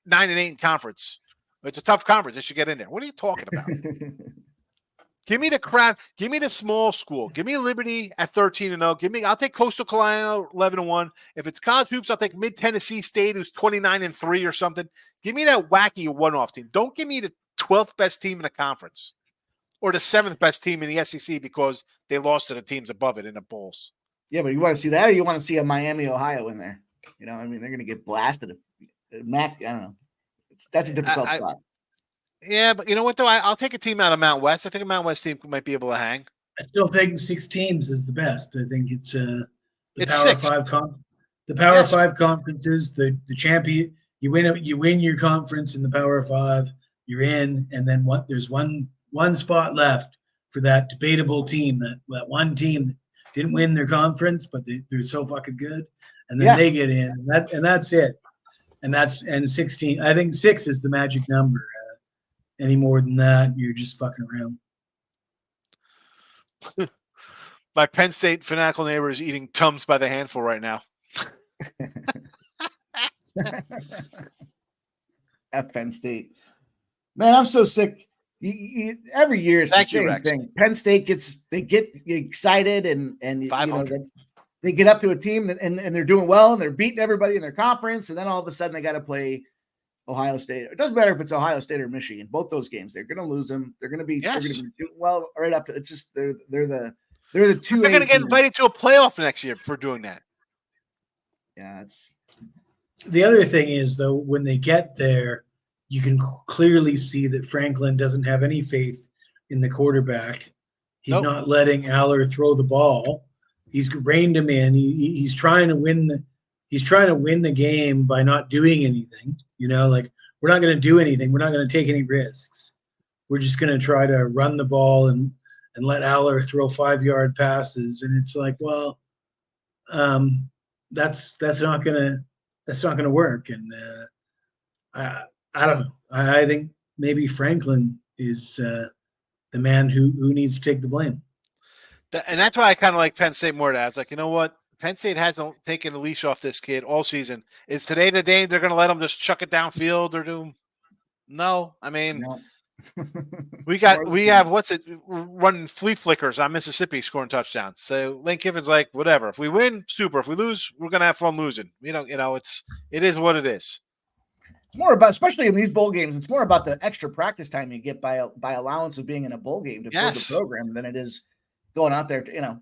9 and 8 in conference. It's a tough conference. They should get in there. What are you talking about? Give me the crap. Give me the small school. Give me Liberty at 13-0. I'll take Coastal Carolina 11-1. If it's college hoops, I'll take Mid Tennessee State, who's 29-3 or something. Give me that wacky one-off team. Don't give me the 12th best team in the conference or the 7th best team in the SEC because they lost to the teams above it in the bowls. Yeah, but you want to see that, or you want to see a Miami, Ohio in there? They're going to get blasted. Mac, I don't know. That's a difficult spot. Yeah, but you know what, though? I'll take a team out of Mount West. I think a Mount West team might be able to hang. I still think 6 teams is the best. I think it's the it's Power 6. 5 the Power 5 conferences, the champion. You win your conference in the Power 5. You're in, and then there's one spot left for that debatable team, that one team that didn't win their conference, but they're so fucking good, and then they get in, and that's it. And 16. I think 6 is the magic number. Any more than that, you're just fucking around. My Penn State fanatical neighbor is eating Tums by the handful right now. At Penn State. Man, I'm so sick. Every year it's the same thing. Penn State get excited and they get up to a team and they're doing well and they're beating everybody in their conference, and then all of a sudden they got to play Ohio State. It doesn't matter if it's Ohio State or Michigan. Both those games, they're going to lose them. They're going to be doing well right up to. It's just they're the 2. They're going to get invited to a playoff next year for doing that. Yeah, it's the other thing is though, when they get there, you can clearly see that Franklin doesn't have any faith in the quarterback. He's not letting Aller throw the ball. He's reined him in. He's trying to win the game by not doing anything. We're not going to do anything. We're not going to take any risks. We're just going to try to run the ball and let Aller throw 5-yard passes. And it's like, well, that's not going to work. And I don't know. I think maybe Franklin is the man who needs to take the blame. And that's why I kind of like Penn State more. I was like, you know what? Penn State hasn't taken the leash off this kid all season. Is today the day they're going to let him just chuck it downfield or do? No, I mean, no. we have running flea flickers on Mississippi scoring touchdowns. So Lane Kiffin's like, whatever. If we win, super. If we lose, we're going to have fun losing. It is what it is. It's more about, especially in these bowl games, it's more about the extra practice time you get by allowance of being in a bowl game to build the program than it is going out there to,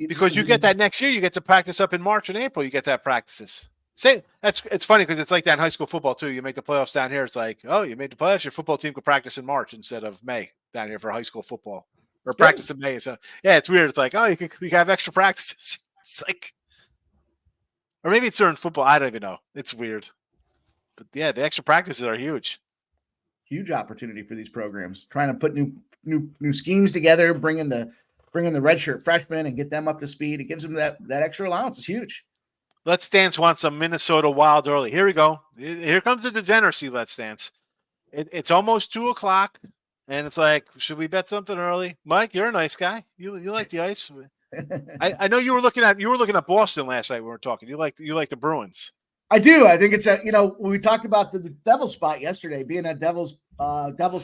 because you get that next year, you get to practice up in March and April. You get to have practices. It's funny because it's like that in high school football too. You make the playoffs down here. It's like, oh, you made the playoffs. Your football team could practice in March instead of May down here for high school football, or practice in May. So yeah, it's weird. It's like, oh, you can have extra practices. It's like, or maybe it's during football. I don't even know. It's weird. But yeah, the extra practices are huge. Huge opportunity for these programs. Trying to put new schemes together, bringing the redshirt freshmen and get them up to speed. It gives them that extra allowance. It's huge. Let's Dance wants some Minnesota Wild early. Here we go. Here comes the degeneracy. Let's Dance. It's almost 2:00, and it's like, should we bet something early? Mike, you're a nice guy. You like the ice. I know you were looking at Boston last night. We were talking. You like the Bruins. I do. I think it's we talked about the Devils spot yesterday, being a Devils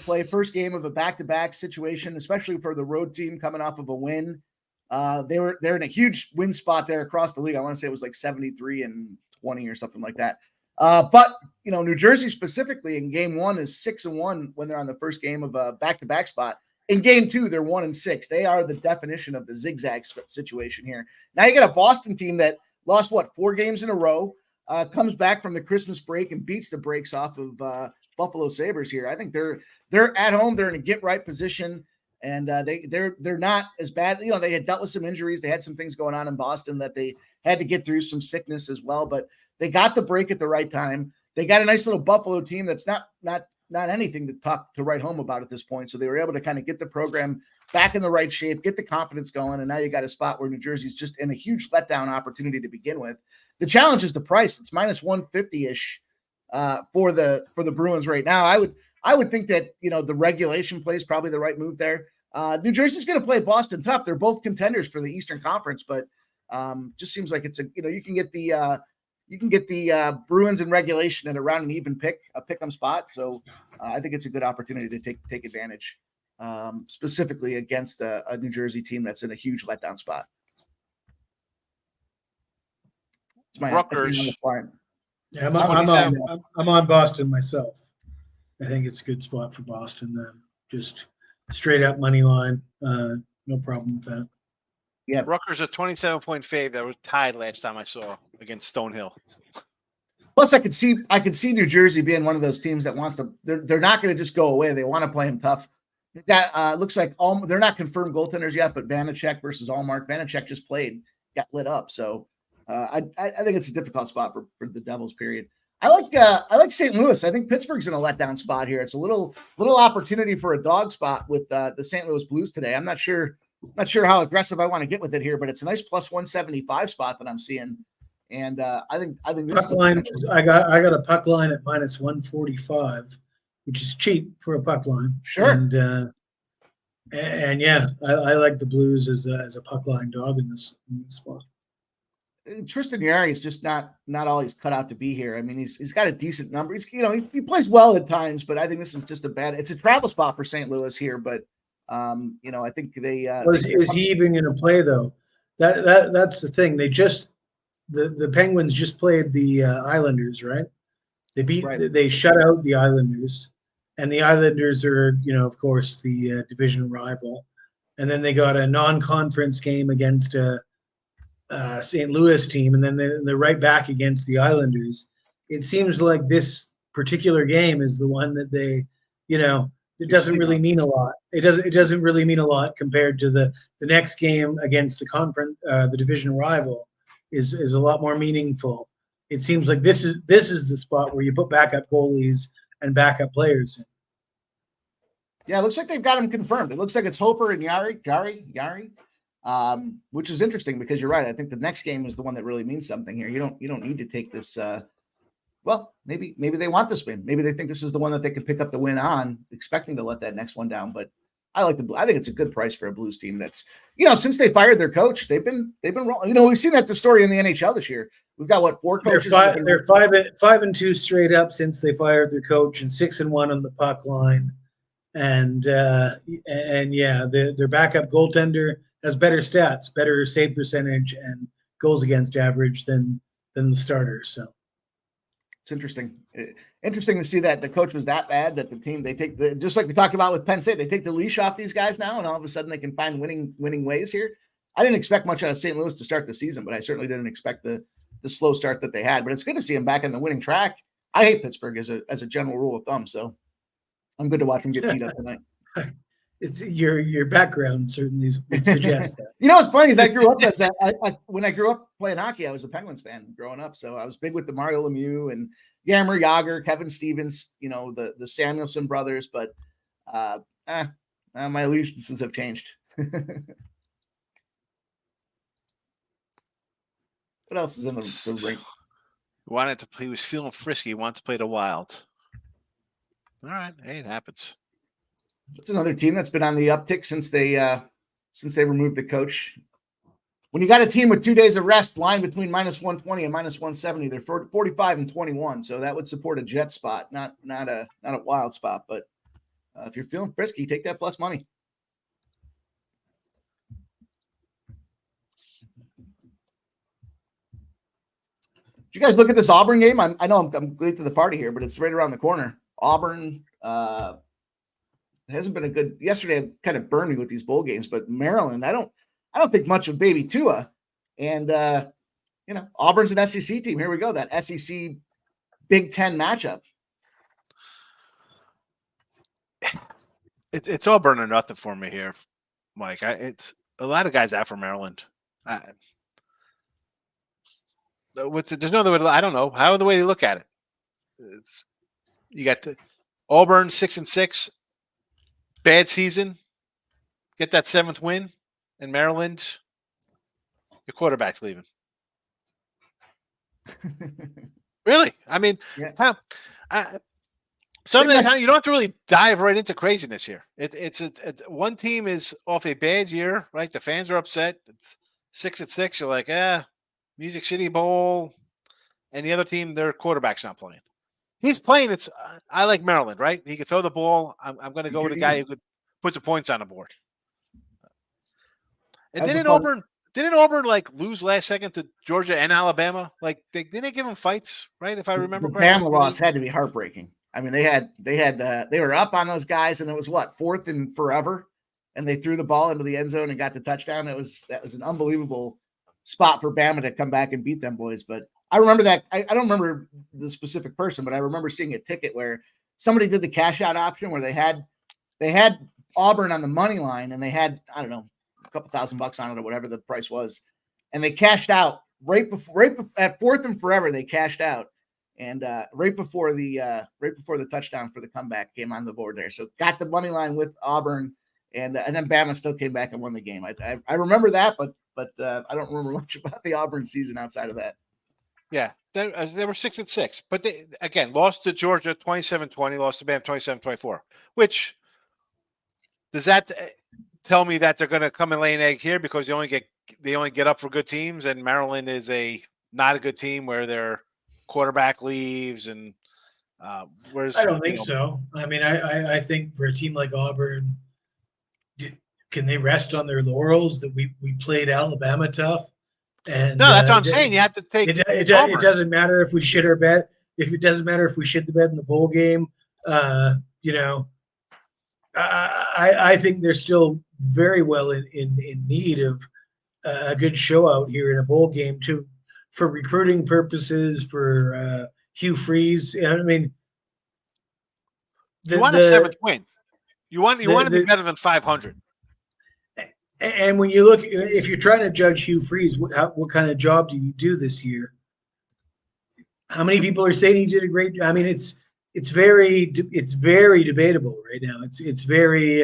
play, first game of a back-to-back situation, especially for the road team coming off of a win. They're in a huge win spot there across the league. I want to say it was like 73-20 or something like that. But New Jersey specifically in game 1 is 6-1 when they're on the first game of a back-to-back spot. In game 2, they're 1-6. They are the definition of the zigzag situation here. Now you got a Boston team that lost 4 games in a row, comes back from the Christmas break and beats the brakes off of Buffalo Sabres here. I think they're at home. They're in a get right position. And they're not as bad. They had dealt with some injuries. They had some things going on in Boston that they had to get through, some sickness as well. But they got the break at the right time. They got a nice little Buffalo team that's not anything to write home about at this point. So they were able to kind of get the program back in the right shape, get the confidence going. And now you got a spot where New Jersey's just in a huge letdown opportunity to begin with. The challenge is the price. It's minus 150-ish for the Bruins right now. I would think that, the regulation play is probably the right move there. New Jersey's going to play Boston tough. They're both contenders for the Eastern Conference, but just seems like it's you can get the Bruins in regulation at around an even pick 'em spot. So I think it's a good opportunity to take advantage, specifically against a New Jersey team that's in a huge letdown spot. It's my Rutgers. Yeah, I'm on Boston myself. I think it's a good spot for Boston. Just straight up money line. No problem with that. Yeah, Rutgers a 27-point fave that were tied last time I saw against Stonehill. Plus, I could see New Jersey being one of those teams that wants to. They're not going to just go away. They want to play them tough. That looks like they're not confirmed goaltenders yet, but Vanacek versus Allmark. Vanacek just played, got lit up. So I think it's a difficult spot for the Devils. Period. I like St. Louis. I think Pittsburgh's in a letdown spot here. It's a little opportunity for a dog spot with the St. Louis Blues today. I'm not sure how aggressive I want to get with it here, but it's a nice plus 175 spot that I'm seeing. And I think this puck line. I got a puck line at minus 145, which is cheap for a puck line. Sure. And yeah, I like the Blues as a puck line dog in this spot. Tristan Jarry is just not all he's cut out to be here. I mean, he's got a decent number. He's he plays well at times, but I think this is just it's a travel spot for St. Louis here. But I think they is he even going to play though? That's the thing. The Penguins just played the Islanders, right? They shut out the Islanders, and the Islanders are of course the division rival, and then they got a non-conference game against St. Louis team, and then they're right back against the Islanders. It seems like this particular game is the one that they, it doesn't really mean a lot. It doesn't really mean a lot compared to the next game against the division rival is a lot more meaningful. It seems like this is the spot where you put backup goalies and backup players in. Yeah, it looks like they've got him confirmed. It looks like it's Hoper and Jarry. Which is interesting because you're right. I think the next game is the one that really means something here. You don't need to take this. Maybe they want this win. Maybe they think this is the one that they can pick up the win on, expecting to let that next one down. But I think it's a good price for a Blues team that's since they fired their coach, they've been rolling. We've seen that the story in the NHL this year. We've got 4 coaches. They're 5-2 straight up since they fired their coach, and 6-1 on the puck line. And yeah, their backup goaltender has better stats, better save percentage, and goals against average than the starters. So it's interesting to see that the coach was that bad that the team just like we talked about with Penn State, they take the leash off these guys now, and all of a sudden they can find winning ways here. I didn't expect much out of St. Louis to start the season, but I certainly didn't expect the the slow start that they had. But it's good to see them back on the winning track. I hate Pittsburgh as a general rule of thumb, so I'm good to watch them get beat up tonight. It's your background certainly would suggest that. You know what's funny is I grew up as when I grew up playing hockey, I was a Penguins fan growing up. So I was big with the Mario Lemieux and Jaromir Jagr, Kevin Stevens, the Samuelson brothers. But my allegiances have changed. What else is in the ring? He was feeling frisky. He wanted to play the Wild. All right, hey, it happens. That's another team that's been on the uptick since they removed the coach. When you got a team with 2 days of rest, line between -120 and -170, they're 45-21. So that would support a jet spot, not a Wild spot. But if you're feeling frisky, take that plus money. Did you guys look at this Auburn game? I know I'm late to the party here, but it's right around the corner. Auburn hasn't been a good. Yesterday, it kind of burned me with these bowl games, but Maryland, I don't think much of baby Tua, and Auburn's an SEC team. Here we go, that SEC Big Ten matchup. It's Auburn or nothing for me here, Mike. It's a lot of guys out from Maryland. There's no other way. I don't know how the way you look at it. You got Auburn 6-6, bad season. Get that 7th win in Maryland. Your quarterback's leaving. Really? I mean, yeah. Sometimes you don't have to really dive right into craziness here. It's one team is off a bad year, right? The fans are upset. It's 6-6. You're like, Music City Bowl, and the other team, their quarterback's not playing. He's playing. I like Maryland, right? He could throw the ball. I'm going to go with a guy who could put the points on the board. And didn't Auburn like lose last second to Georgia and Alabama? Like didn't they give them fights, right? If I remember correctly, Bama loss had to be heartbreaking. I mean, they were up on those guys, and it was 4th and forever, and they threw the ball into the end zone and got the touchdown. That was an unbelievable spot for Bama to come back and beat them boys. But I remember that. I don't remember the specific person, but I remember seeing a ticket where somebody did the cash out option where they had Auburn on the money line, and they had, I don't know, a couple $1,000 on it or whatever the price was. And they cashed out right before at 4th and forever, they cashed out. And right before the touchdown for the comeback came on the board there. So got the money line with Auburn, and then Bama still came back and won the game. I remember that, but I don't remember much about the Auburn season outside of that. Yeah, they were 6-6, but they again lost to Georgia 27-20, lost to Bama 27-24. Which does that tell me that they're going to come and lay an egg here because they only get up for good teams, and Maryland is not a good team where their quarterback leaves and where's I don't think so. I mean, I think for a team like Auburn, can they rest on their laurels that we played Alabama tough? And no, that's what I'm saying. You have to take it doesn't matter if we shit our bed. If it doesn't matter if we shit the bed in the bowl game, I think they're still very well in need of a good show out here in a bowl game for recruiting purposes, for Hugh Freeze. I mean, you want a 7th win. You want to be better than 500. And when you look, if you're trying to judge Hugh Freeze, what kind of job did he do this year? How many people are saying he did a great job? I mean, it's very debatable right now. It's very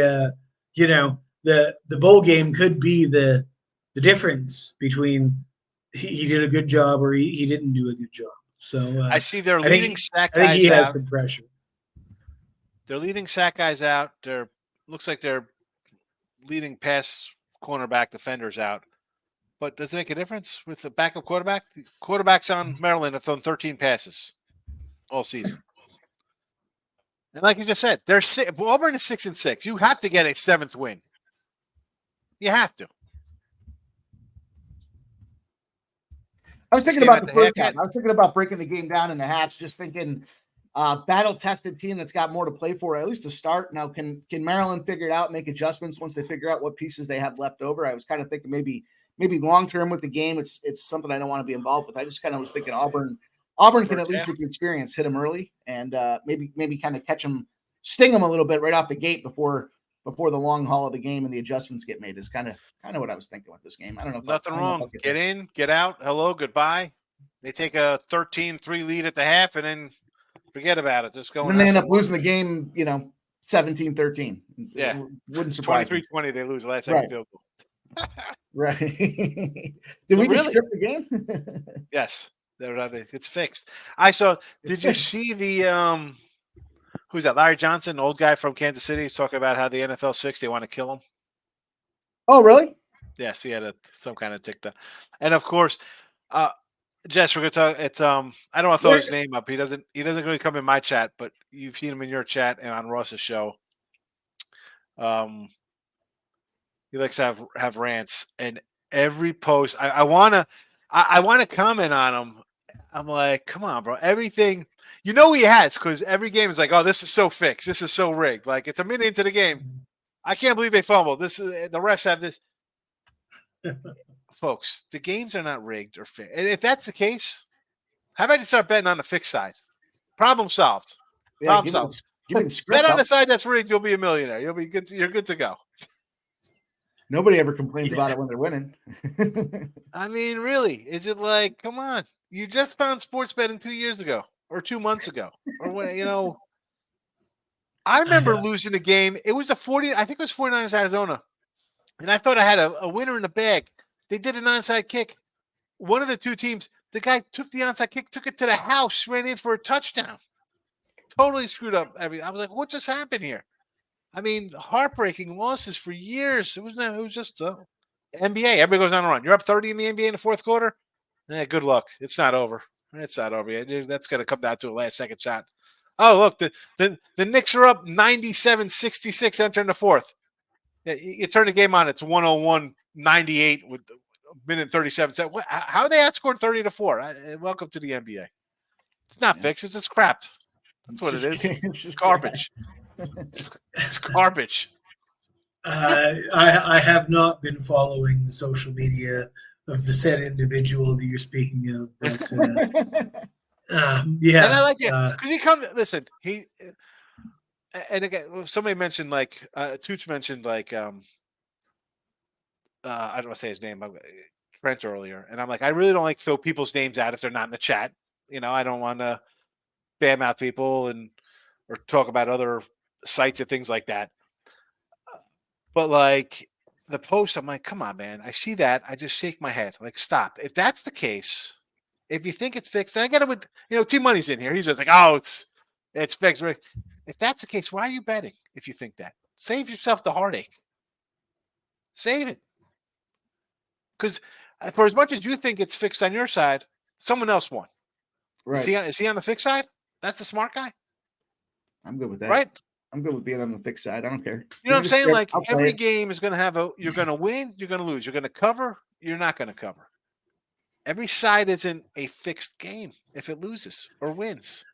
the bowl game could be the difference between he did a good job or he didn't do a good job. So I see their leading sack guys. I think he has out. some pressure. They're leading sack guys out. Looks like they're leading pass cornerback defenders out. But does it make a difference with the backup quarterback? The quarterbacks on Maryland have thrown 13 passes all season. And like you just said, Auburn is 6-6. You have to get a 7th win. You have to. I was thinking about the first half. I was thinking about breaking the game down into halves, just thinking battle-tested team that's got more to play for, at least to start. Now, can Maryland figure it out, make adjustments once they figure out what pieces they have left over? I was kind of thinking maybe maybe long term with the game, it's something I don't want to be involved with. I just kind of was thinking Auburn can at least with the experience hit them early and maybe kind of catch them, sting them a little bit right off the gate before the long haul of the game and the adjustments get made. Is kind of what I was thinking with this game. I don't know. Nothing wrong. Get in, get out. Hello, goodbye. They take a 13-3 lead at the half and then forget about it. Just go. And then they end up losing the game, 17-13. Yeah. Wouldn't surprise 23-20, they lose last second field goal. Right. Did we just script the game? Yes. It's fixed. I saw. Did you see the who's that? Larry Johnson, old guy from Kansas City, he's talking about how the NFL's fixed. They want to kill him. Oh, really? Yes, he had some kind of TikTok. And of course, Jess, we're gonna talk. It's I don't want to throw his name up. He doesn't really come in my chat, but you've seen him in your chat and on Ross's show. He likes to have rants, and every post I wanna comment on him. I'm like, come on, bro. Everything he has, because every game is like, oh, this is so fixed. This is so rigged. Like, it's a minute into the game. I can't believe they fumbled. This is the refs have this. Folks, the games are not rigged or fixed. And if that's the case, how about you start betting on the fixed side? Problem solved. Problem solved. Bet on the side that's rigged, you'll be a millionaire. You'll be good. You're good to go. Nobody ever complains about it when they're winning. I mean, really, is it like, come on? You just found sports betting 2 years ago or 2 months ago, or when I remember losing a game. It was I think it was 49ers Arizona, and I thought I had a winner in the bag. They did an onside kick. One of the two teams, the guy took the onside kick, took it to the house, ran in for a touchdown. Totally screwed up everything. I was like, what just happened here? I mean, heartbreaking losses for years. It was just NBA. Everybody goes on a run. You're up 30 in the NBA in the fourth quarter. Good luck. It's not over. It's not over yet. That's going to come down to a last-second shot. Oh, look, the Knicks are up 97-66 entering the fourth. You turn the game on, it's 101-98 with a minute and 37 seconds. How are they outscored 30-4? Welcome to the NBA. It's not fixed. It's just crap. That's what it is. It's garbage. It's garbage. I have not been following the social media of the said individual that you're speaking of, but yeah. And I like it because he comes. Listen, and again, somebody mentioned Tooch mentioned I don't want to say his name, Trent earlier, and I'm like, I really don't like throw people's names out if they're not in the chat. I don't want to badmouth people or talk about other sites and things like that. But the post, I'm like, come on, man. I see that. I just shake my head. Like, stop. If that's the case, if you think it's fixed, then I got it with, T-Money's in here. He's just like, oh, it's fixed. If that's the case, why are you betting if you think that? Save yourself the heartache. Save it. Because for as much as you think it's fixed on your side, someone else won. Right. Is he on the fixed side? That's the smart guy. I'm good with that. Right? I'm good with being on the fixed side. I don't care. You know what I'm saying? Like, every game is going to have you're going to win, you're going to lose. You're going to cover, you're not going to cover. Every side isn't a fixed game if it loses or wins.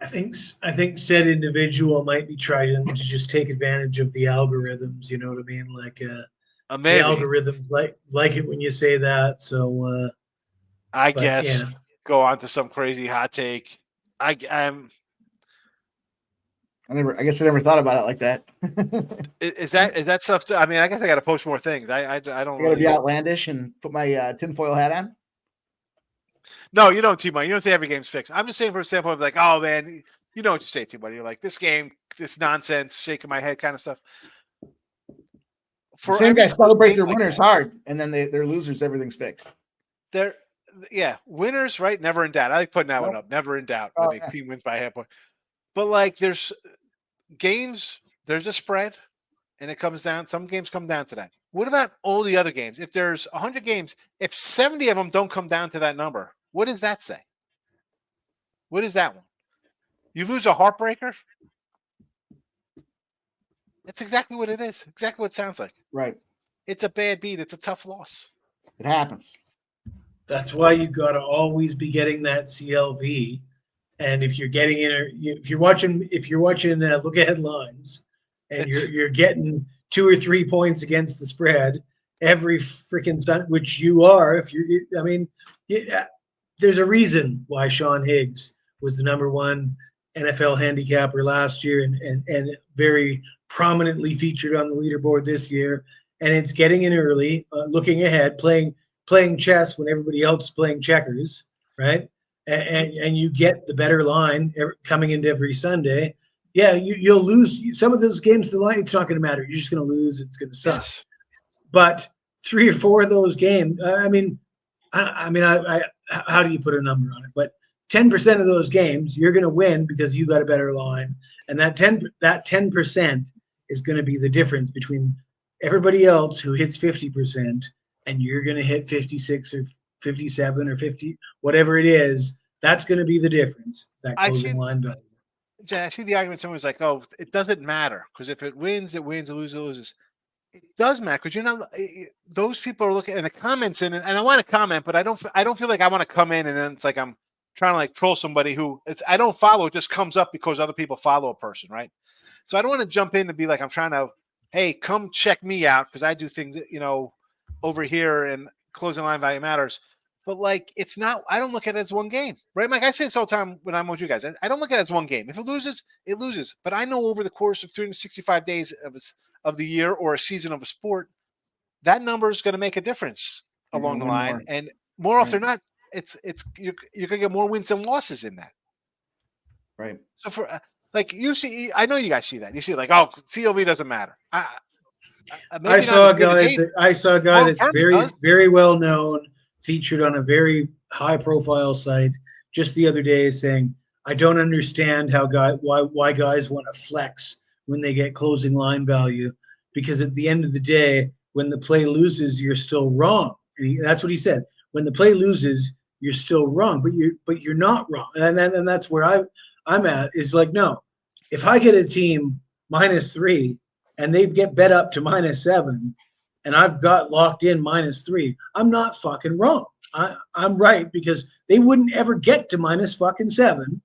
I think said individual might be trying to just take advantage of the algorithms. You know what I mean? Like the algorithms like it when you say that. So I guess go on to some crazy hot take. I guess I never thought about it like that. Is that stuff? I mean, I guess I got to post more things. I don't. I got to be outlandish and put my tinfoil hat on. No, you don't, T-Money. You don't say every game's fixed. I'm just saying from a standpoint of like, oh man, you know what you say, T-Money. You're like, this game, this nonsense, shaking my head kind of stuff. The same guys celebrate their winners hard, and then they're losers. Everything's fixed. Winners, right? Never in doubt. I like putting that one up. Never in doubt when the team wins by a half point. But there's games, there's a spread, and it comes down. Some games come down to that. What about all the other games? If there's 100 games, if 70 of them don't come down to that number, what does that say? What is that one? You lose a heartbreaker? That's exactly what it is. Exactly what it sounds like. Right. It's a bad beat. It's a tough loss. It happens. That's why you got to always be getting that CLV. And if you're getting if you're watching look ahead lines, and you're getting 2 or 3 points against the spread, every freaking Sunday, which you are. If you, I mean, there's a reason why Sean Higgs was the #1 NFL handicapper last year and very prominently featured on the leaderboard this year. And it's getting in early, looking ahead, playing chess when everybody else is playing checkers, right? And you get the better line coming into every Sunday. Yeah, you'll lose some of those games. The line, it's not going to matter. You're just going to lose. It's going to suck. Yes. But 3 or 4 of those games, I mean, how do you put a number on it? But 10% of those games, you're going to win because you got a better line, and that 10% is going to be the difference between everybody else who hits 50%, and you're going to hit 56 or 57 or 50, whatever it is. That's going to be the difference. That closing line value. Jay, I see the argument. Someone's like, "Oh, it doesn't matter because if it wins, it wins. It loses, it loses." It does matter because you're not. Those people are looking in the comments, and I want to comment, but I don't feel like I want to come in and then it's like I'm trying to like troll somebody who I don't follow. It just comes up because other people follow a person, right? So I don't want to jump in and be like I'm trying to, hey, come check me out because I do things, over here and closing line value matters. But like, it's not. I don't look at it as one game, right, Mike? I say this all the time when I'm with you guys. I don't look at it as one game. If it loses, it loses. But I know over the course of 365 days of the year or a season of a sport, that number is going to make a difference along the line. More. And more often than not, you're going to get more wins than losses in that. Right. So for like you see, I know you guys see that. You see like, oh, COV doesn't matter. I saw a guy that's very, very well known, featured on a very high-profile site just the other day, saying, "I don't understand why guys want to flex when they get closing line value, because at the end of the day, when the play loses, you're still wrong." And that's what he said. When the play loses, you're still wrong, but you're not wrong. And that's where I'm at. Is like, no, if I get a team -3 and they get bet up to -7. And I've got locked in -3, I'm not fucking wrong. I'm right because they wouldn't ever get to -7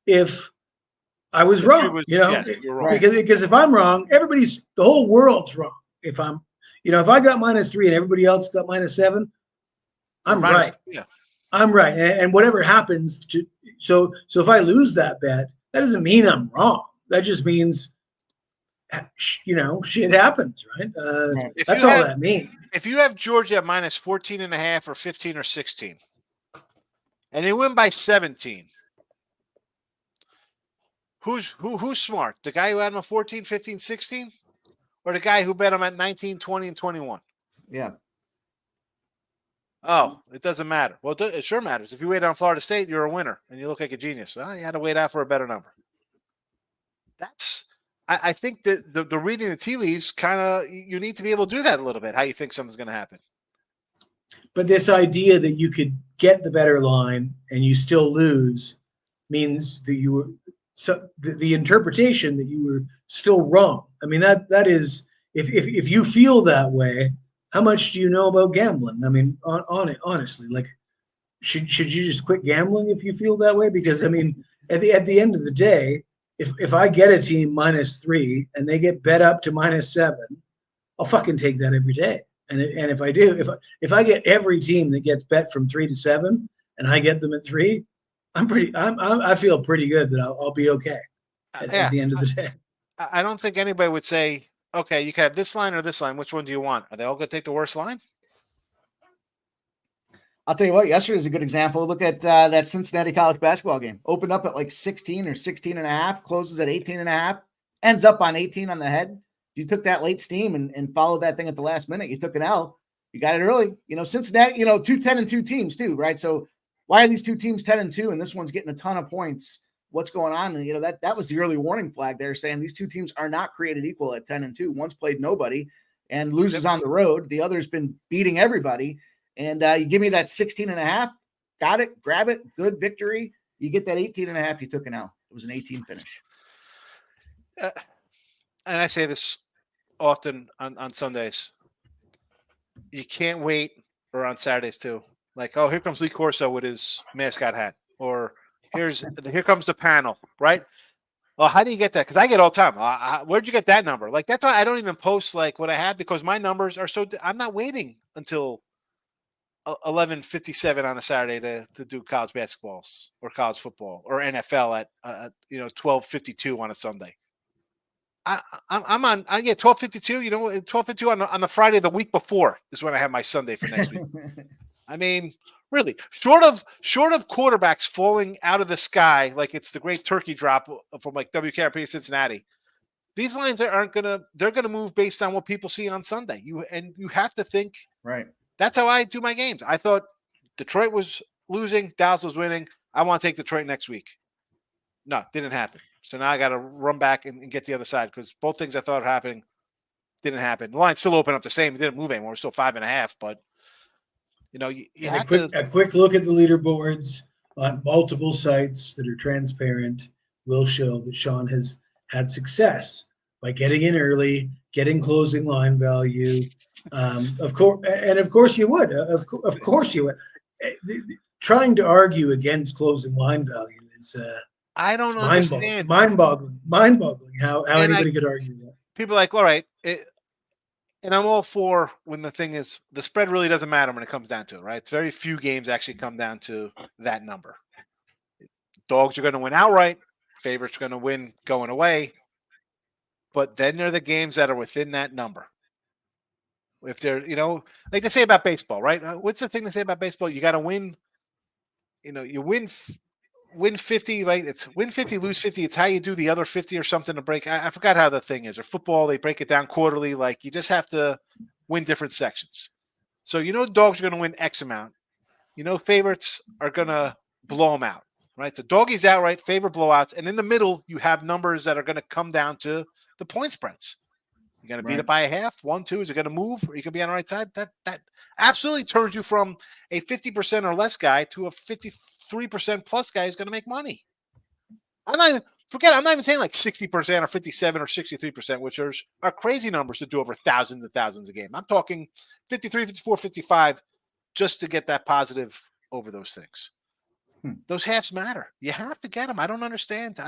if I was wrong. Yes, you're wrong. Because if I'm wrong, the whole world's wrong. If I'm, if I got -3 and everybody else got -7, I'm right. Yeah, I'm right. And whatever happens so if I lose that bet, that doesn't mean I'm wrong. That just means, shit happens, right? That's all that means. If you have Georgia at -14.5 or 15 or 16, and they win by 17, who's smart? The guy who had them at 14, 15, 16, or the guy who bet them at 19, 20, and 21? Yeah. Oh, it doesn't matter. Well, it sure matters. If you wait on Florida State, you're a winner, and you look like a genius. Well, you had to wait out for a better number. I think that the reading the tea leaves kind of, you need to be able to do that a little bit. How you think something's going to happen. But this idea that you could get the better line and you still lose means that you were, so the interpretation that you were still wrong. I mean, that is, if you feel that way, how much do you know about gambling? I mean, honestly, like, should you just quit gambling if you feel that way? Because I mean, at the end of the day, if I get a team -3 and they get bet up to -7, I'll fucking take that every day. And if I do, if I get every team that gets bet from 3 to 7 and I get them at 3, I feel pretty good that I'll be okay at the end of the day. I don't think anybody would say, okay, you can have this line or this line. Which one do you want? Are they all going to take the worst line? I'll tell you what, yesterday's a good example. Look at that Cincinnati college basketball game. Opened up at like 16 or 16.5, closes at 18.5, ends up on 18 on the head. If you took that late steam and followed that thing at the last minute, you took an L. You got it early. Cincinnati, 2 10-2 teams too, right? So why are these two teams 10-2 and this one's getting a ton of points? What's going on? And that was the early warning flag there, saying these two teams are not created equal at 10-2. One's played nobody and loses on the road. The other's been beating everybody. And you give me that 16.5, got it, grab it, good victory. You get that 18.5, you took an L. It was an 18 finish. And I say this often on Sundays. You can't wait, or on Saturdays too. Like, oh, here comes Lee Corso with his mascot hat, or here comes the panel, right? Well, how do you get that? Because I get all the time. Where'd you get that number? Like, that's why I don't even post like what I have, because my numbers are so. I'm not waiting until 11:57 on a Saturday to do college basketballs or college football or NFL at 12:52 on a Sunday. I'm on. I get 12:52. 12:52 on the Friday the week before is when I have my Sunday for next week. I mean, really, short of quarterbacks falling out of the sky like it's the great turkey drop from like WKRP Cincinnati. These lines they're gonna move based on what people see on Sunday. You have to think right. That's how I do my games. I thought Detroit was losing, Dallas was winning. I want to take Detroit next week. No, didn't happen. So now I got to run back and get the other side, because both things I thought were happening didn't happen. The line's still open up the same. It didn't move anymore. We're still 5.5, but you have a quick look at the leaderboards on multiple sites that are transparent will show that Sean has had success by getting in early, getting closing line value. Of course you would. Of course you would. Trying to argue against closing line value is I don't understand. Mind-boggling how anybody could argue that. People are like, all right, and I'm all for when the thing is the spread really doesn't matter when it comes down to it, right? It's very few games actually come down to that number. Dogs are going to win outright. Favorites are going to win going away. But then there are the games that are within that number. If they're, like they say about baseball, right? What's the thing they say about baseball? You got to win. You win 50, right? It's win 50, lose 50. It's how you do the other 50 or something to break. I forgot how the thing is. Or football, they break it down quarterly. Like, you just have to win different sections. So, dogs are going to win X amount. Favorites are going to blow them out, right? So doggies outright, favorite blowouts. And in the middle, you have numbers that are going to come down to the point spreads. You're going to beat it by a half, 1, 2. Is it going to move? Or you could be on the right side. That absolutely turns you from a 50% or less guy to a 53% plus guy who's going to make money. I'm not even saying like 60% or 57 or 63%, which are crazy numbers to do over thousands and thousands a game. I'm talking 53, 54, 55 just to get that positive over those things. Those halves matter. You have to get them. I don't understand.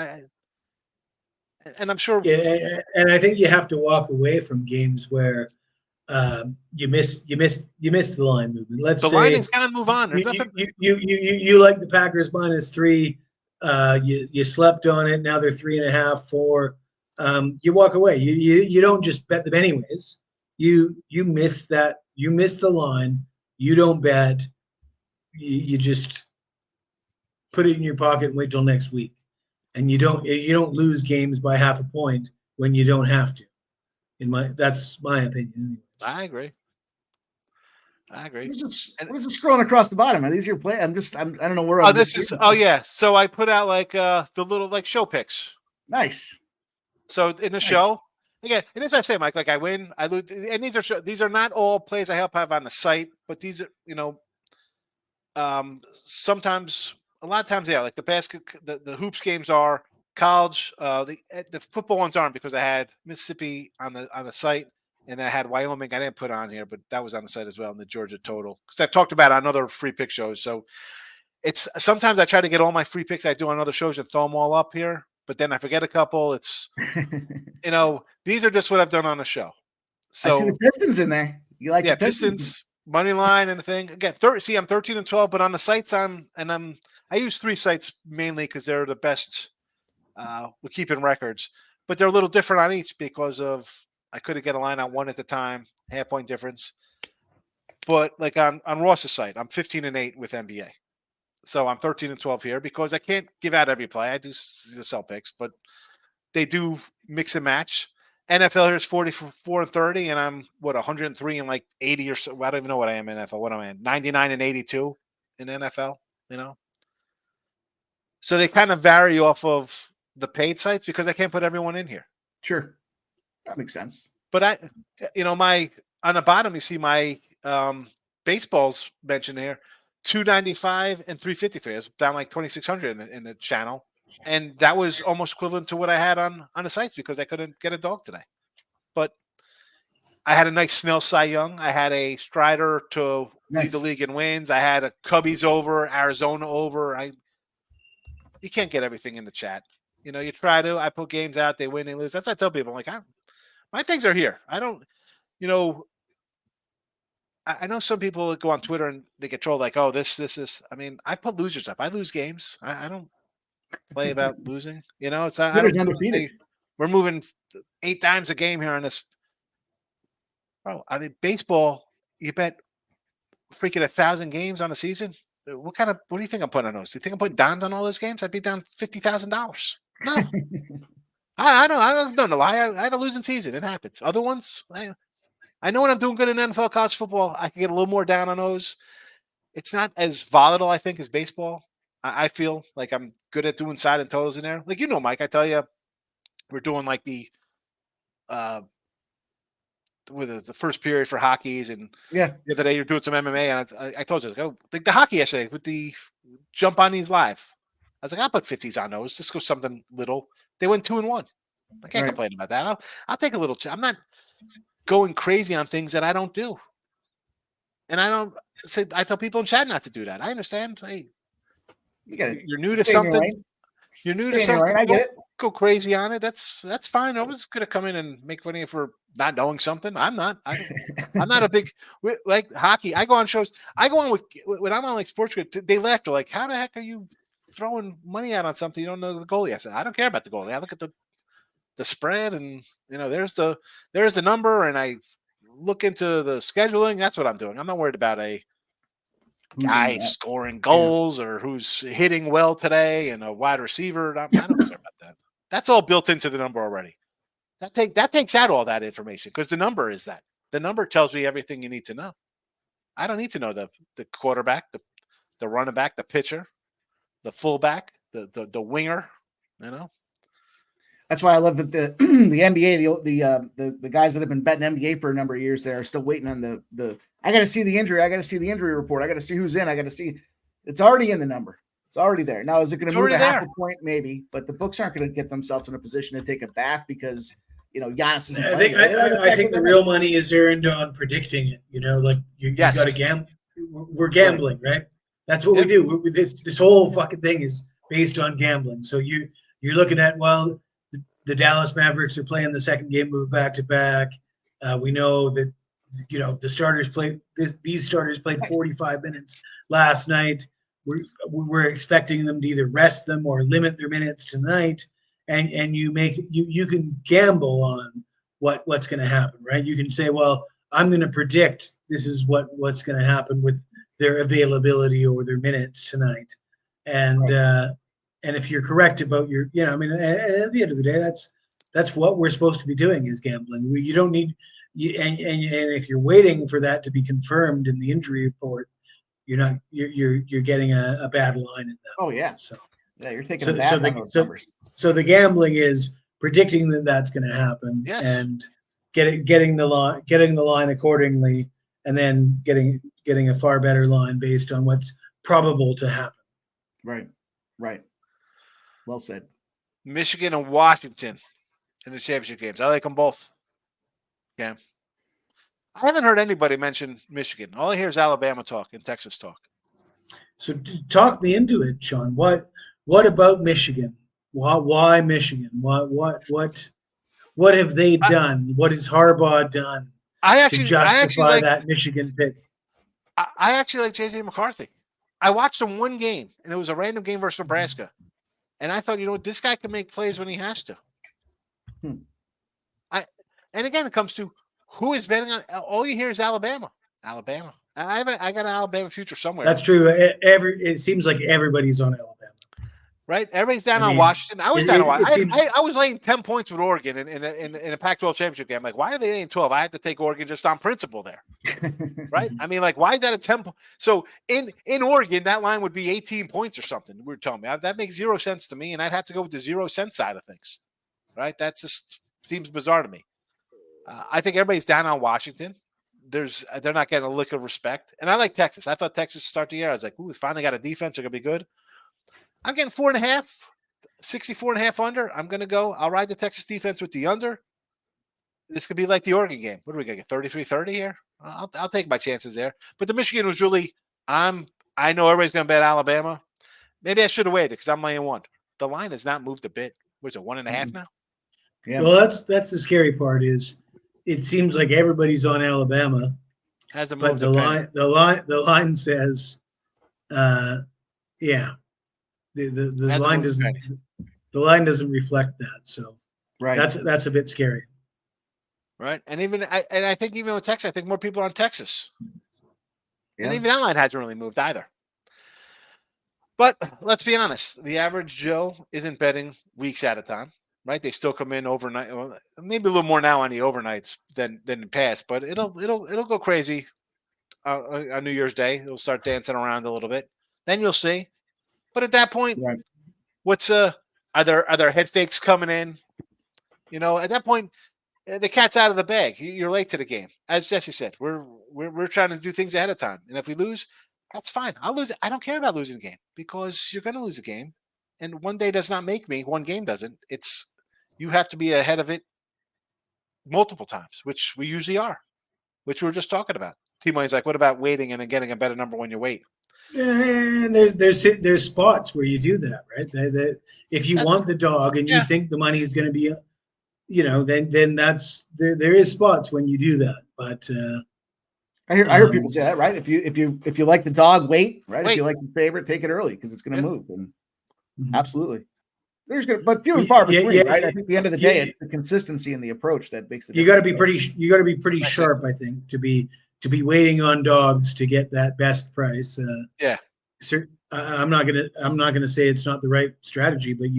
And I'm sure. Yeah, and I think you have to walk away from games where you miss the line movement. Let's say the line has got to move on. There's nothing. You like the Packers -3. You slept on it. Now they're 3.5, 4. You walk away. You don't just bet them anyways. You miss that. You miss the line. You don't bet. You just put it in your pocket and wait till next week. And you don't lose games by half a point when you don't have to. That's my opinion. I agree. What is this scrolling across the bottom? Are these your play? I don't know where. Yeah. So I put out like the little like show picks. Nice. So in the show, again, and as I say, Mike, like I win, I lose, and these are not all plays I help have on the site, but these are sometimes. A lot of times they are like the hoops games are college. The football ones aren't, because I had Mississippi on the site, and I had Wyoming. I didn't put on here, but that was on the site as well, and the Georgia total, because I've talked about it on other free pick shows. So it's sometimes I try to get all my free picks I do on other shows and throw them all up here, but then I forget a couple. It's these are just what I've done on the show. So I see the Pistons in there. You like the Pistons money line and the thing again. I'm 13-12, but on the sites I use 3 sites mainly because they're the best with keeping records, but they're a little different on each because of I couldn't get a line on one at the time, half-point difference. But like on Ross's site, I'm 15-8 with NBA, so I'm 13-12 here because I can't give out every play. I do sell picks, but they do mix and match. NFL here's 44-30, and I'm 103 and like 80 or so. I don't even know what I am in NFL. What am I in? 99 and 82 in NFL. So they kind of vary off of the paid sites because I can't put everyone in here. Sure. That makes sense. But my on the bottom, you see my baseballs mentioned here, 295 and 353. It's down like 2,600 in the channel. And that was almost equivalent to what I had on the sites because I couldn't get a dog today. But I had a nice Snell Cy Young. I had a Strider to lead the league in wins. I had a Cubbies over, Arizona over. You can't get everything in the chat. You know, you try to. I put games out, they win, they lose. That's what I tell people. I'm like, my things are here. I don't, you know, I know some people go on Twitter and they get trolled like, oh, this. I mean, I put losers up. I lose games. I don't play about losing. You know, it's I Twitter's don't undefeated. say, we're moving 8 times a game here on this. Bro, I mean, baseball, you bet freaking 1,000 games on a season. What do you think I'm putting on those? Do you think I'm putting dimes on all those games? I'd be down $50,000. No. I don't know. I had a losing season. It happens. Other ones, I know when I'm doing good in NFL college football, I can get a little more down on those. It's not as volatile, I think, as baseball. I feel like I'm good at doing side and totals in there. Like, you know, Mike, I tell you, we're doing like the with the first period for hockeys, and Yeah. the other day you're doing some MMA, and I told you, like the hockey yesterday with the jump on these live. I was like, I'll put 50s on those. Just go something little. They went 2-1. I can't complain about that. I'll take a little. I'm not going crazy on things that I don't do. And I don't say, I tell people in chat not to do that. I understand. Hey, you're new to something. You're new to something. I get it. Go crazy on it. That's fine. I was gonna come in and make fun of you for not knowing something. I'm not. I'm not a big like hockey. I go on shows. I go on when I'm on like Sports Grid. They laugh. They're like, "How the heck are you throwing money out on something you don't know the goalie?" I said, "I don't care about the goalie. I look at the spread, and you know, there's the number, and I look into the scheduling. That's what I'm doing. I'm not worried about a guy scoring goals or who's hitting well today and a wide receiver. I don't care about that. That's all built into the number already. That takes out all that information because the number is that. The number tells me everything you need to know. I don't need to know the quarterback, the running back, the pitcher, the fullback, the winger. You know. That's why I love that the NBA, the guys that have been betting NBA for a number of years, they are still waiting on the. I got to see the injury. I got to see the injury report. I got to see who's in. I got to see. It's already in the number. It's already there. Now, is it going to move a half a point? Maybe, but the books aren't going to get themselves in a position to take a bath because Giannis isn't. I think the real money is earned on predicting it. You know, like you got to gamble. We're gambling, right? That's what we do. This whole fucking thing is based on gambling. So you're looking at the Dallas Mavericks are playing the second game of back-to-back. We know that, the starters played these starters played 45 minutes last night. We're expecting them to either rest them or limit their minutes tonight. And you can gamble on what's going to happen, right? You can say, well, I'm going to predict this is what's going to happen with their availability or their minutes tonight. And and if you're correct about at the end of the day, that's what we're supposed to be doing is gambling. You don't need, and if you're waiting for that to be confirmed in the injury report, you're getting a bad line in that. Oh yeah. So you're taking a bad on those numbers. So the gambling is predicting that's going to happen, and getting the line accordingly, and then getting a far better line based on what's probable to happen. Right. Well said. Michigan and Washington in the championship games. I like them both. Yeah. I haven't heard anybody mention Michigan. All I hear is Alabama talk and Texas talk. So talk me into it, Sean. What about Michigan? Why Michigan? What have they done? What has Harbaugh done to justify that Michigan pick? I actually like J.J. McCarthy. I watched him one game, and it was a random game versus Nebraska. And I thought, this guy can make plays when he has to. And again, it comes to who is betting on. All you hear is Alabama. I got an Alabama future somewhere. That's true. It seems like everybody's on Alabama. Right? Everybody's down on Washington. I was down on Washington. I was laying 10 points with Oregon in a Pac-12 championship game. I'm like, why are they laying 12? I had to take Oregon just on principle there. Right? I mean, like, why is that a 10 point? So in Oregon, that line would be 18 points or something. We were telling me that makes 0 sense to me, and I'd have to go with the 0 cent side of things. Right? That just seems bizarre to me. I think everybody's down on Washington. They're not getting a lick of respect. And I like Texas. I thought Texas to start the year. I was like, ooh, we finally got a defense. They're going to be good. I'm getting 4.5, 64.5 under. I'm going to go. I'll ride the Texas defense with the under. This could be like the Oregon game. What do we got? 33-30 here? I'll take my chances there. But the Michigan was really, I know everybody's going to bet Alabama. Maybe I should have waited because I'm laying 1. The line has not moved a bit. What's it, 1.5 now? Yeah. Well, that's the scary part is it seems like everybody's on Alabama, Hasn't but moved the a penny. line says, yeah, the Hasn't line moved a doesn't penny. the line doesn't reflect that. So Right. that's a bit scary. Right. And I think even with Texas, I think more people are on Texas. Yeah. And even that line hasn't really moved either. But let's be honest, the average Joe isn't betting weeks at a time, right? They still come in overnight, well, maybe a little more now on the overnights than in the past, but it'll go crazy on New Year's Day. It'll start dancing around a little bit. Then you'll see. But at that point, Right. what's are there head fakes coming in? You know, at that point, the cat's out of the bag. You're late to the game. As Jesse said, we're trying to do things ahead of time. And if we lose, that's fine. I'll lose. I don't care about losing the game because you're going to lose a game. And one day does not make me. One game doesn't. It's you have to be ahead of it multiple times, which we usually are, which we were just talking about. T-Money's like, what about waiting and then getting a better number when you wait? And there's spots where you do that, right? That if you want the dog and you think the money is going to be, then that's there is spots when you do that. But I hear people say that, right? If you like the dog, wait, right? Wait. If you like the favorite, take it early because it's going to move. And Mhm. absolutely, but few and far between, yeah, right? I think at the end of the day, yeah. it's the consistency and the approach that makes the you got to difference. be pretty sharp, I think, to be waiting on dogs to get that best price. Yeah. I'm not gonna say it's not the right strategy, but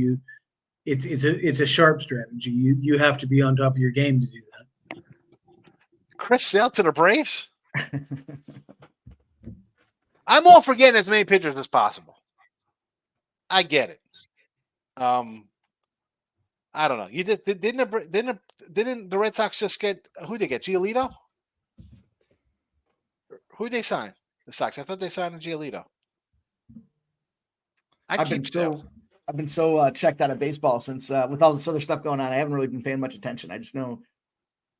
it's a sharp strategy. You have to be on top of your game to do that. Chris Sale to the Braves. I'm all for getting as many pitchers as possible. I get it. I don't know. You didn't the Red Sox just get who they get? Giolito? Who they sign? The Sox. I thought they signed Giolito. I've been so checked out of baseball since with all this other stuff going on. I haven't really been paying much attention. I just know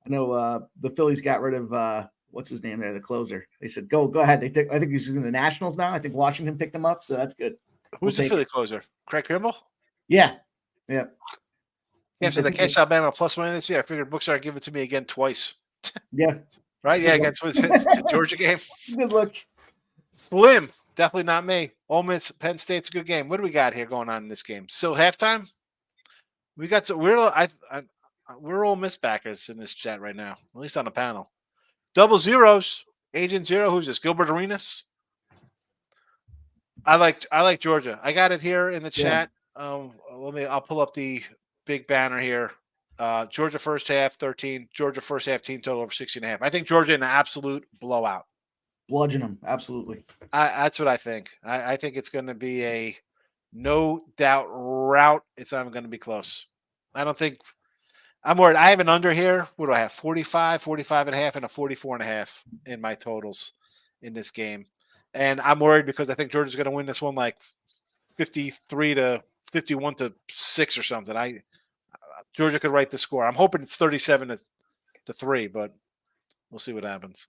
the Phillies got rid of what's his name there, the closer. They said go ahead. I think he's in the Nationals now. I think Washington picked him up, so that's good. Who's the Philly closer? Craig Kimbrell? Yeah. Yeah, so the cash Alabama plus money this year. I figured books are give it to me again twice. Yeah. Right? Yeah, against the Georgia game. Good look. Slim. Definitely not me. Ole Miss, Penn State's a good game. What do we got here going on in this game? Still halftime? We got some we're Ole Miss backers in this chat right now, at least on the panel. Double zeros. Agent Zero. Who's this? Gilbert Arenas. I like Georgia. I got it here in the chat. I'll pull up the big banner here. Georgia first half 13. Georgia first half team total over 60.5. I think Georgia in an absolute blowout. Bludgeon them, absolutely. That's what I think. I think it's going to be a no doubt rout. It's not going to be close. I don't think I'm worried. I have an under here. What do I have? 45 and a half, and a 44.5 in my totals in this game. And I'm worried because I think Georgia's going to win this one like 53 to 51 to 6 or something. Georgia could write the score. I'm hoping it's 37 to 3, but we'll see what happens.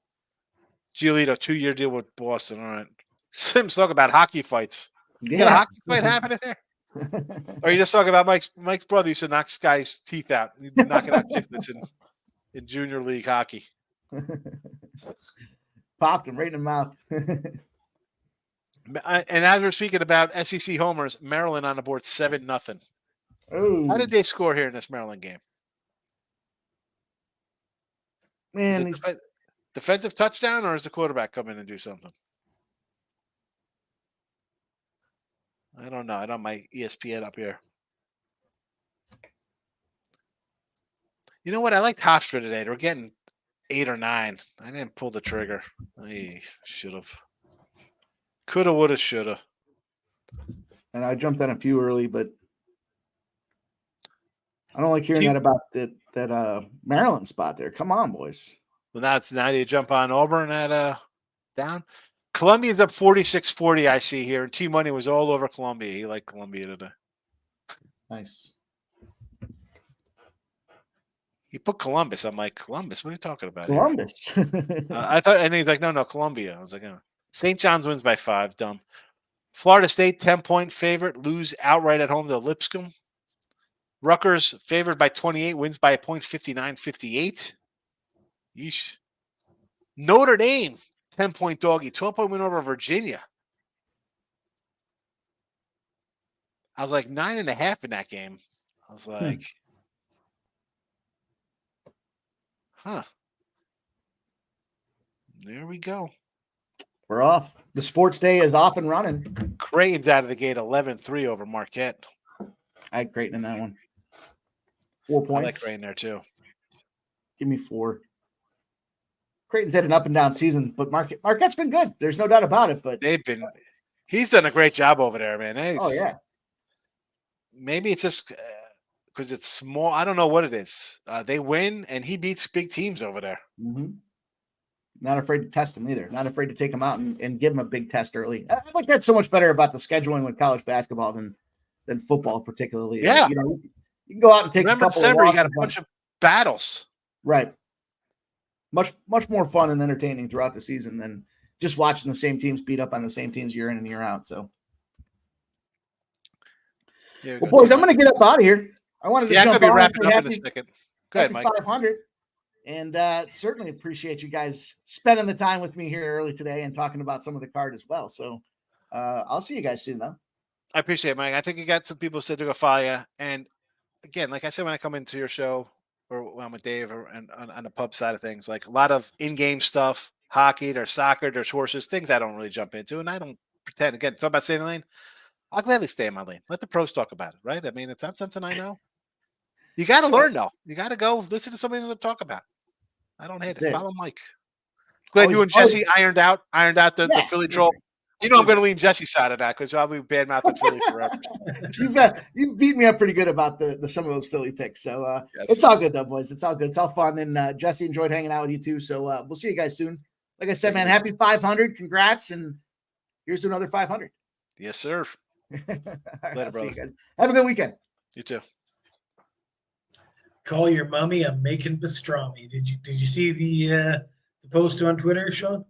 Giolito, 2-year deal with Boston. All right. Sims talk about hockey fights. You got a hockey fight happening there? Or you just talking about Mike's brother used to knock this guy's teeth out. He'd be knocking out chicklets in junior league hockey. Popped him right in the mouth. And as we're speaking about SEC homers, Maryland on the board 7-0. Oh, How did they score here in this Maryland game? man, Is it defensive touchdown, or is the quarterback come in and do something? I don't know. I don't have my ESPN up here. You know what? I liked Hofstra today. They're getting 8 or 9. I didn't pull the trigger. I should have. Coulda, woulda, shoulda. and I jumped on a few early, but I don't like hearing that about that Maryland spot there. Come on, boys. Well, now you jump on Auburn at down. Columbia's up 46-40, I see here. And T-Money was all over Columbia. He liked Columbia today. Nice. He put Columbus. I'm like, Columbus? What are you talking about? Columbus. I thought, and he's like, no, Columbia. I was like, oh. St. John's wins by 5. Dumb. Florida State, 10-point favorite, lose outright at home to Lipscomb. Rutgers favored by 28, wins by a point 59-58. Yeesh. Notre Dame, 10-point doggy, 12-point win over Virginia. I was like 9.5 in that game. I was like, huh. There we go. We're off. The sports day is off and running. Creighton's out of the gate 11-3 over Marquette. I had Creighton in that one. 4 points. I like Creighton there too. Give me 4. Creighton's had an up and down season, but Marquette's been good. There's no doubt about it. But he's done a great job over there, man. Oh yeah. Maybe it's just because it's small. I don't know what it is. They win, and he beats big teams over there. Mm-hmm. Not afraid to test him either. Not afraid to take him out and give him a big test early. I like that so much better about the scheduling with college basketball than football, particularly. Yeah, you know, you can go out and take. Remember a couple December, of you got a bunch of battles. Right. Much more fun and entertaining throughout the season than just watching the same teams beat up on the same teams year in and year out. So, well, boys, I'm going to get up out of here. I wanted to I'm going to be on. wrapping up in a second. Go ahead, Mike. 500. And certainly appreciate you guys spending the time with me here early today and talking about some of the card as well. So I'll see you guys soon, though. I appreciate it, Mike. I think you got some people said they're going to follow you. And again, like I said, when I come into your show or when I'm with Dave and on the pub side of things, like a lot of in-game stuff, hockey, there's soccer, there's horses, things I don't really jump into. And I don't pretend. Again, talk about staying in the lane. I'll gladly stay in my lane. Let the pros talk about it, right? I mean, it's not something I know. You got to learn, though. You got to go listen to somebody to talk about. I don't hate it. Follow Mike. Glad you and Jesse ironed out the Philly troll. You know I'm going to lean Jesse's side of that because I'll be bad-mouthing Philly forever. You beat me up pretty good about the some of those Philly picks. So It's all good, though, boys. It's all good. It's all fun. And Jesse enjoyed hanging out with you, too. So we'll see you guys soon. Like I said, man, happy 500. Congrats. And here's to another 500. Yes, sir. Later, see you guys. Have a good weekend. You too. Call your mommy. I'm making pastrami. Did you see the post on Twitter, Sean?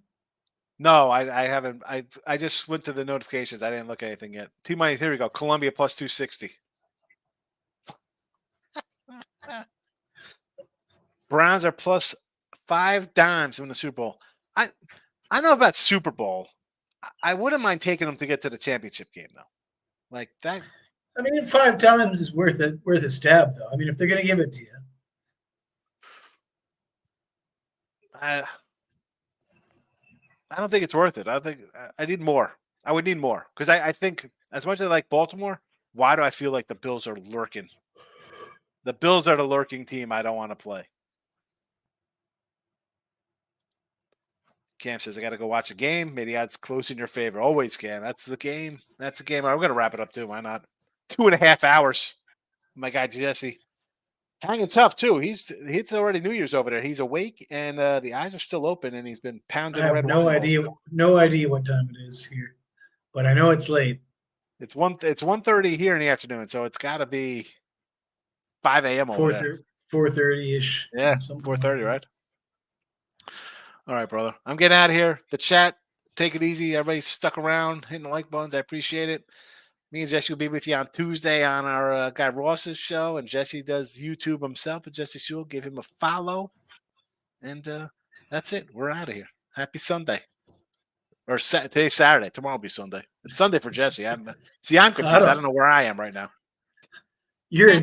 No, I haven't. I just went to the notifications. I didn't look at anything yet. T-minus, here we go. Columbia plus 260. Browns are plus 5 dimes in the Super Bowl. I know about Super Bowl. I wouldn't mind taking them to get to the championship game, though. Like that. I mean, 5 times is worth a stab, though. I mean, if they're going to give it to you. I don't think it's worth it. I think I need more. I would need more because I think as much as I like Baltimore, why do I feel like the Bills are lurking? The Bills are the lurking team I don't want to play. Cam says, I got to go watch a game. Maybe odds close in your favor. Always, Cam. That's the game. That's the game. I'm going to wrap it up, too. Why not? 2.5 hours. My guy, Jesse. Hanging tough, too. It's already New Year's over there. He's awake, and the eyes are still open, and he's been pounding. I have no idea what time it is here, but I know it's late. It's 1:30 here in the afternoon, so it's got to be 5 a.m. over there. 4:30-ish. Yeah, 4:30, right? All right, brother. I'm getting out of here. The chat, take it easy. Everybody's stuck around, hitting the like buttons. I appreciate it. Me and Jesse will be with you on Tuesday on our guy Ross's show, and Jesse does YouTube himself at Jesse Sewell. Give him a follow, and that's it. We're out of here. Happy Sunday. Or today's Saturday. Tomorrow will be Sunday. It's Sunday for Jesse. I'm confused. I don't know where I am right now. You're in